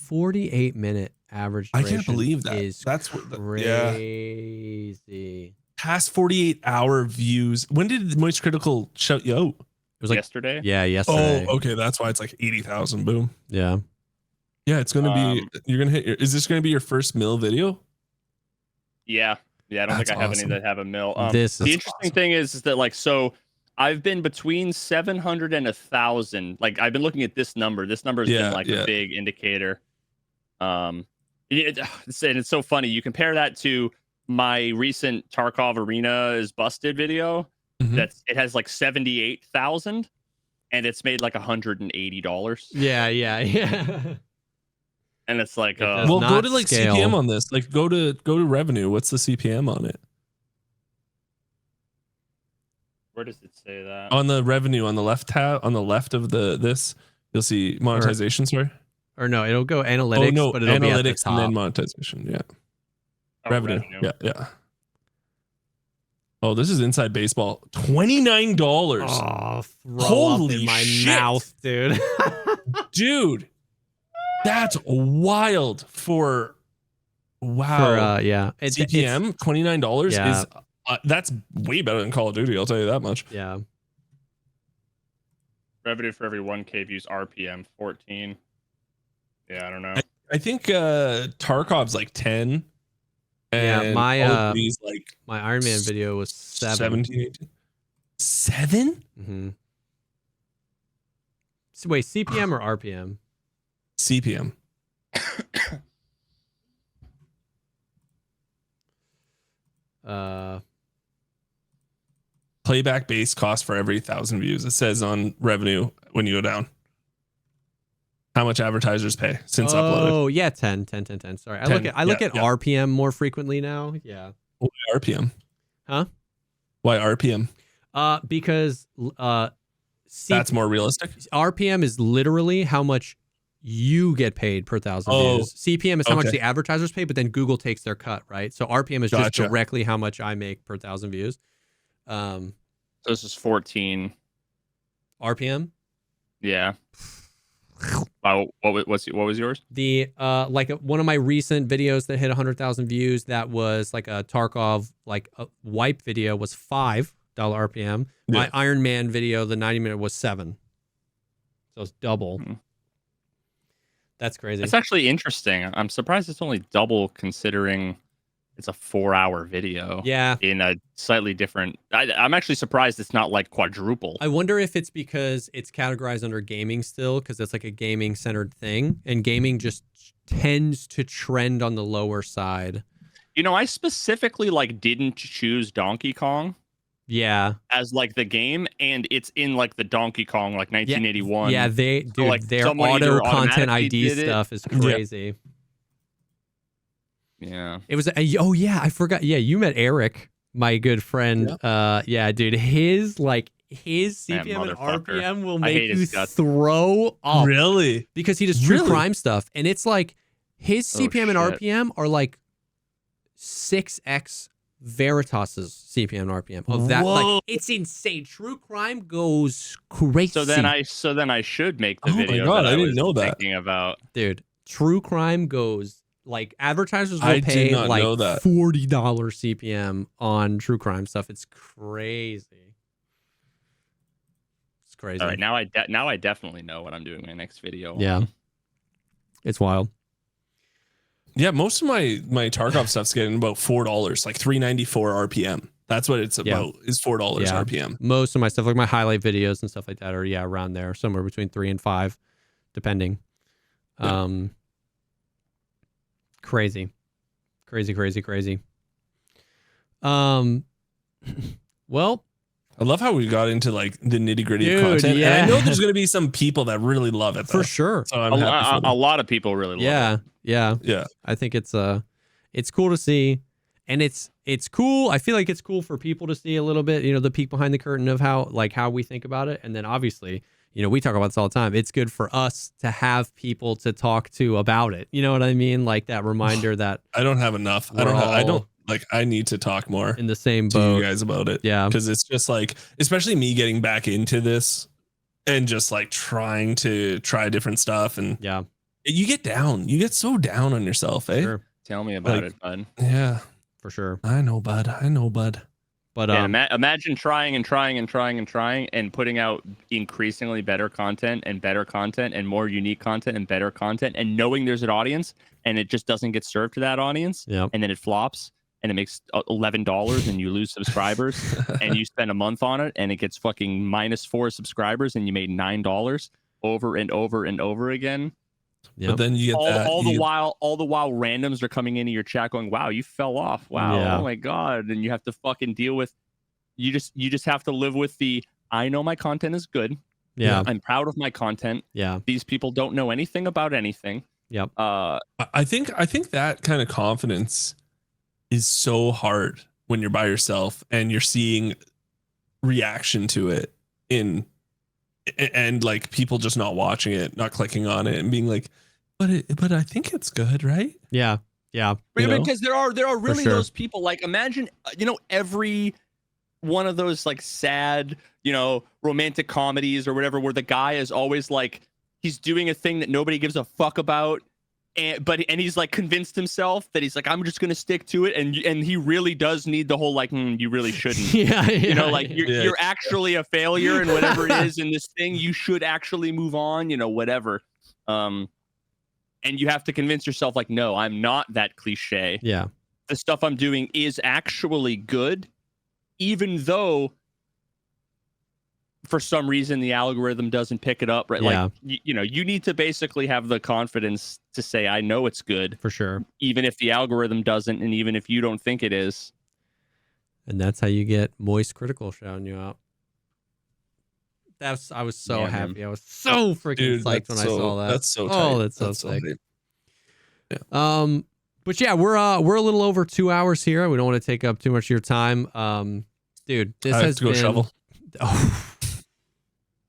48-minute average I duration. can't believe that. Is That's what yeah. crazy. Past 48-hour views. When did Moist Critical shout you out? It was like, Yesterday. yeah, yesterday. Oh, okay. That's why it's like 80,000. Boom. Yeah. Yeah, it's gonna be. You're gonna hit. Is this gonna be your first mill video? Yeah. I don't That's think I have awesome. any that have a mill. This The is interesting thing is that like, so I've been between 700 and 1,000. Like I've been looking at this number. This number's been like a big indicator. And it's so funny. You compare that to my recent Tarkov Arena is Busted video. It has like 78,000, and it's made like $180. Yeah. And it's like, well, go to like scale. CPM on this. Like go to revenue. What's the CPM on it? Where does it say that? On the revenue on the left tab, on the left of this, you'll see monetization. Or no, it'll go analytics, but it'll analytics be at the top. and then monetization. Yeah. Revenue. Yeah. Oh, this is Inside Baseball. $29. Oh, holy up in my shit. mouth, dude. Dude, that's wild for wow. CPM $29 is that's way better than Call of Duty. I'll tell you that much. Yeah. Revenue for every 1K views, RPM 14. Yeah, I don't know. I think Tarkov's like 10. And my like my Iron Man video was 17, 18. 7? Mm-hmm. So wait, CPM or RPM? CPM. Playback base cost for every 1,000 views. It says on revenue when you go down. How much advertisers pay since uploaded? Oh yeah, 10. Sorry, I look at RPM more frequently now. Yeah. Why RPM? Huh? Why RPM? Because that's more realistic. RPM is literally how much you get paid per 1,000 views. CPM is how much the advertisers pay, but then Google takes their cut, right? So RPM is just directly how much I make per 1,000 views. So this is 14 RPM. Yeah. What was yours? The like one of my recent videos that hit 100,000 views, that was like a Tarkov like a wipe video, was $5 RPM. My Iron Man video, the 90-minute, was 7. So it's double. That's crazy. It's actually interesting. I'm surprised it's only double, considering it's a 4-hour video. Yeah. In a slightly different. I'm actually surprised it's not like quadruple. I wonder if it's because it's categorized under gaming still, because it's like a gaming centered thing, and gaming just tends to trend on the lower side. You know, I specifically like didn't choose Donkey Kong. Yeah. As like the game, and it's in like the Donkey Kong like 1981. Yeah, their auto content ID stuff is crazy. Yeah. It was I forgot. Yeah, you met Eric, my good friend. Dude, his CPM and RPM will make you throw up. Really? Because he does true crime stuff, and it's like his CPM and RPM are like 6x Veritas's CPM and RPM of that. Like, it's insane. True crime goes crazy. So then I should make the video. Oh my God, that I didn't know that. Thinking about, dude, true crime goes like advertisers will pay like $40 CPM on true crime stuff. It's crazy. It's crazy. All right, now I definitely know what I'm doing my next video. Yeah, it's wild. Yeah, most of my Tarkov stuff's getting about $4, like $3.94 RPM. That's what it's about, is $4 RPM. Most of my stuff, like my highlight videos and stuff like that, are around there, somewhere between 3 and 5, depending. Crazy. Well, I love how we got into like the nitty gritty of content. Yeah. And I know there's going to be some people that really love it, though. For sure. So I'm a lot of people really love it. Yeah. I think it's cool to see, and it's cool. I feel like it's cool for people to see a little bit, the peek behind the curtain of how we think about it. And then obviously, we talk about this all the time. It's good for us to have people to talk to about it. You know what I mean? Like that reminder that I don't have enough. I need to talk more in the same boat to you guys about it. Yeah. Because it's just like, especially me getting back into this and just like trying to try different stuff. And you get so down on yourself, eh? Sure. Tell me about it, bud. Yeah, for sure. I know, bud. But imagine trying and putting out increasingly better content and more unique content and better content, and knowing there's an audience and it just doesn't get served to that audience. Yeah. And then it flops. and it makes $11 and you lose subscribers and you spend a month on it and it gets fucking -4 subscribers and you made $9 over and over and over again. Yep. But then you get all the while randoms are coming into your chat going, wow, you fell off. Wow. Yeah. Oh my God. And you have to fucking deal with, you just have to live with the, I know my content is good. Yeah. I'm proud of my content. Yeah. These people don't know anything about anything. Yep. I think that kind of confidence is so hard when you're by yourself and you're seeing reaction to it and like people just not watching it, not clicking on it and being like, but I think it's good, right? Yeah. Yeah. Because there are really sure. those people, like imagine, every one of those like sad, romantic comedies or whatever, where the guy is always like, he's doing a thing that nobody gives a fuck about. And he's like convinced himself that he's like, I'm just going to stick to it. And he really does need the whole, like, you really shouldn't, you're actually a failure and whatever it is in this thing, you should actually move on, whatever. And you have to convince yourself like, no, I'm not that cliche. Yeah. The stuff I'm doing is actually good, even though for some reason the algorithm doesn't pick it up, right? Yeah. Like, you need to basically have the confidence to say, I know it's good, For sure. even if the algorithm doesn't, and even if you don't think it is. And that's how you get Moist Critical shouting you out. I was so happy. Man. I was so freaking psyched when I saw that. That's so tight. Oh, that's so sick. tight. Yeah. But yeah, we're a little over 2 hours here. We don't want to take up too much of your time. Dude, this I have has to go been shovel. Oh,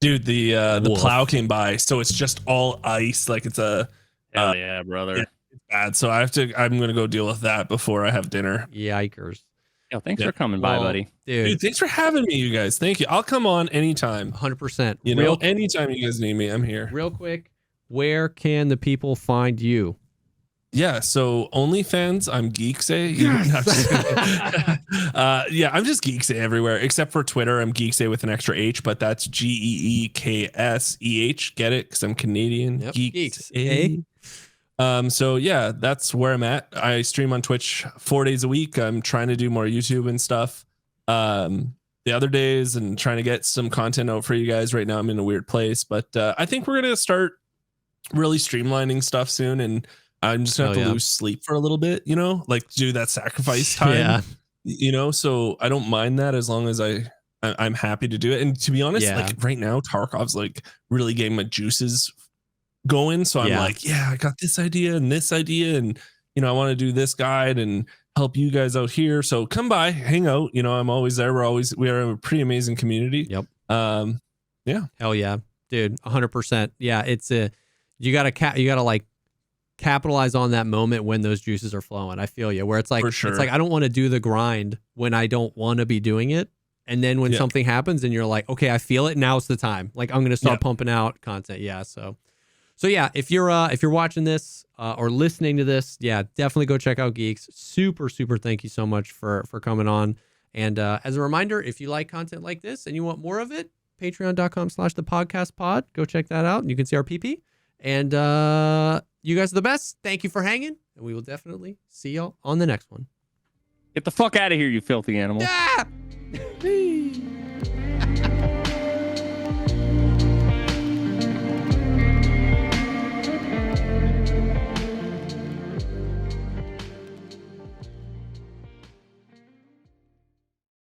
Dude, the Wolf. plow came by, so it's just all ice. Like it's a Hell yeah, brother. yeah. it's bad. So I'm gonna go deal with that before I have dinner. yikers. Yo, thanks Yeah. for coming by, Well, buddy. Dude, Dude, thanks for having me, you guys. Thank you. I'll come on anytime. 100%. Anytime you guys need me, I'm here. Real quick, where can the people find you? Yeah, so OnlyFans, I'm Geekseh. I'm just Geekseh everywhere except for Twitter. I'm Geekseh with an extra H, but that's GeeKseh. Get it? Because I'm Canadian. Yep. Geekseh. So yeah, that's where I'm at. I stream on Twitch 4 days a week. I'm trying to do more YouTube and stuff. The other days and trying to get some content out for you guys. Right now, I'm in a weird place, but I think we're gonna start really streamlining stuff soon and. I'm just gonna have to lose sleep for a little bit, like do that sacrifice time, so I don't mind that as long as I'm happy to do it. And to be honest, like right now, Tarkov's like really getting my juices going. So I'm like, I got this idea and I want to do this guide and help you guys out here. So come by, hang out. I'm always there. We are a pretty amazing community. Yep. Yeah. Hell yeah, dude. 100%. Yeah. It's you gotta like capitalize on that moment when those juices are flowing. I feel you, where it's like, For sure. it's like, I don't want to do the grind when I don't want to be doing it. And then when something happens and you're like, okay, I feel it. Now's the time. Like I'm going to start pumping out content. Yeah. So yeah, if you're watching this or listening to this, definitely go check out Geeks. Super, super. Thank you so much for coming on. And as a reminder, if you like content like this and you want more of it, patreon.com/thepodcastpod. Go check that out. And you can see our PP. And you guys are the best. Thank you for hanging. And we will definitely see y'all on the next one. Get the fuck out of here, you filthy animal. Ah!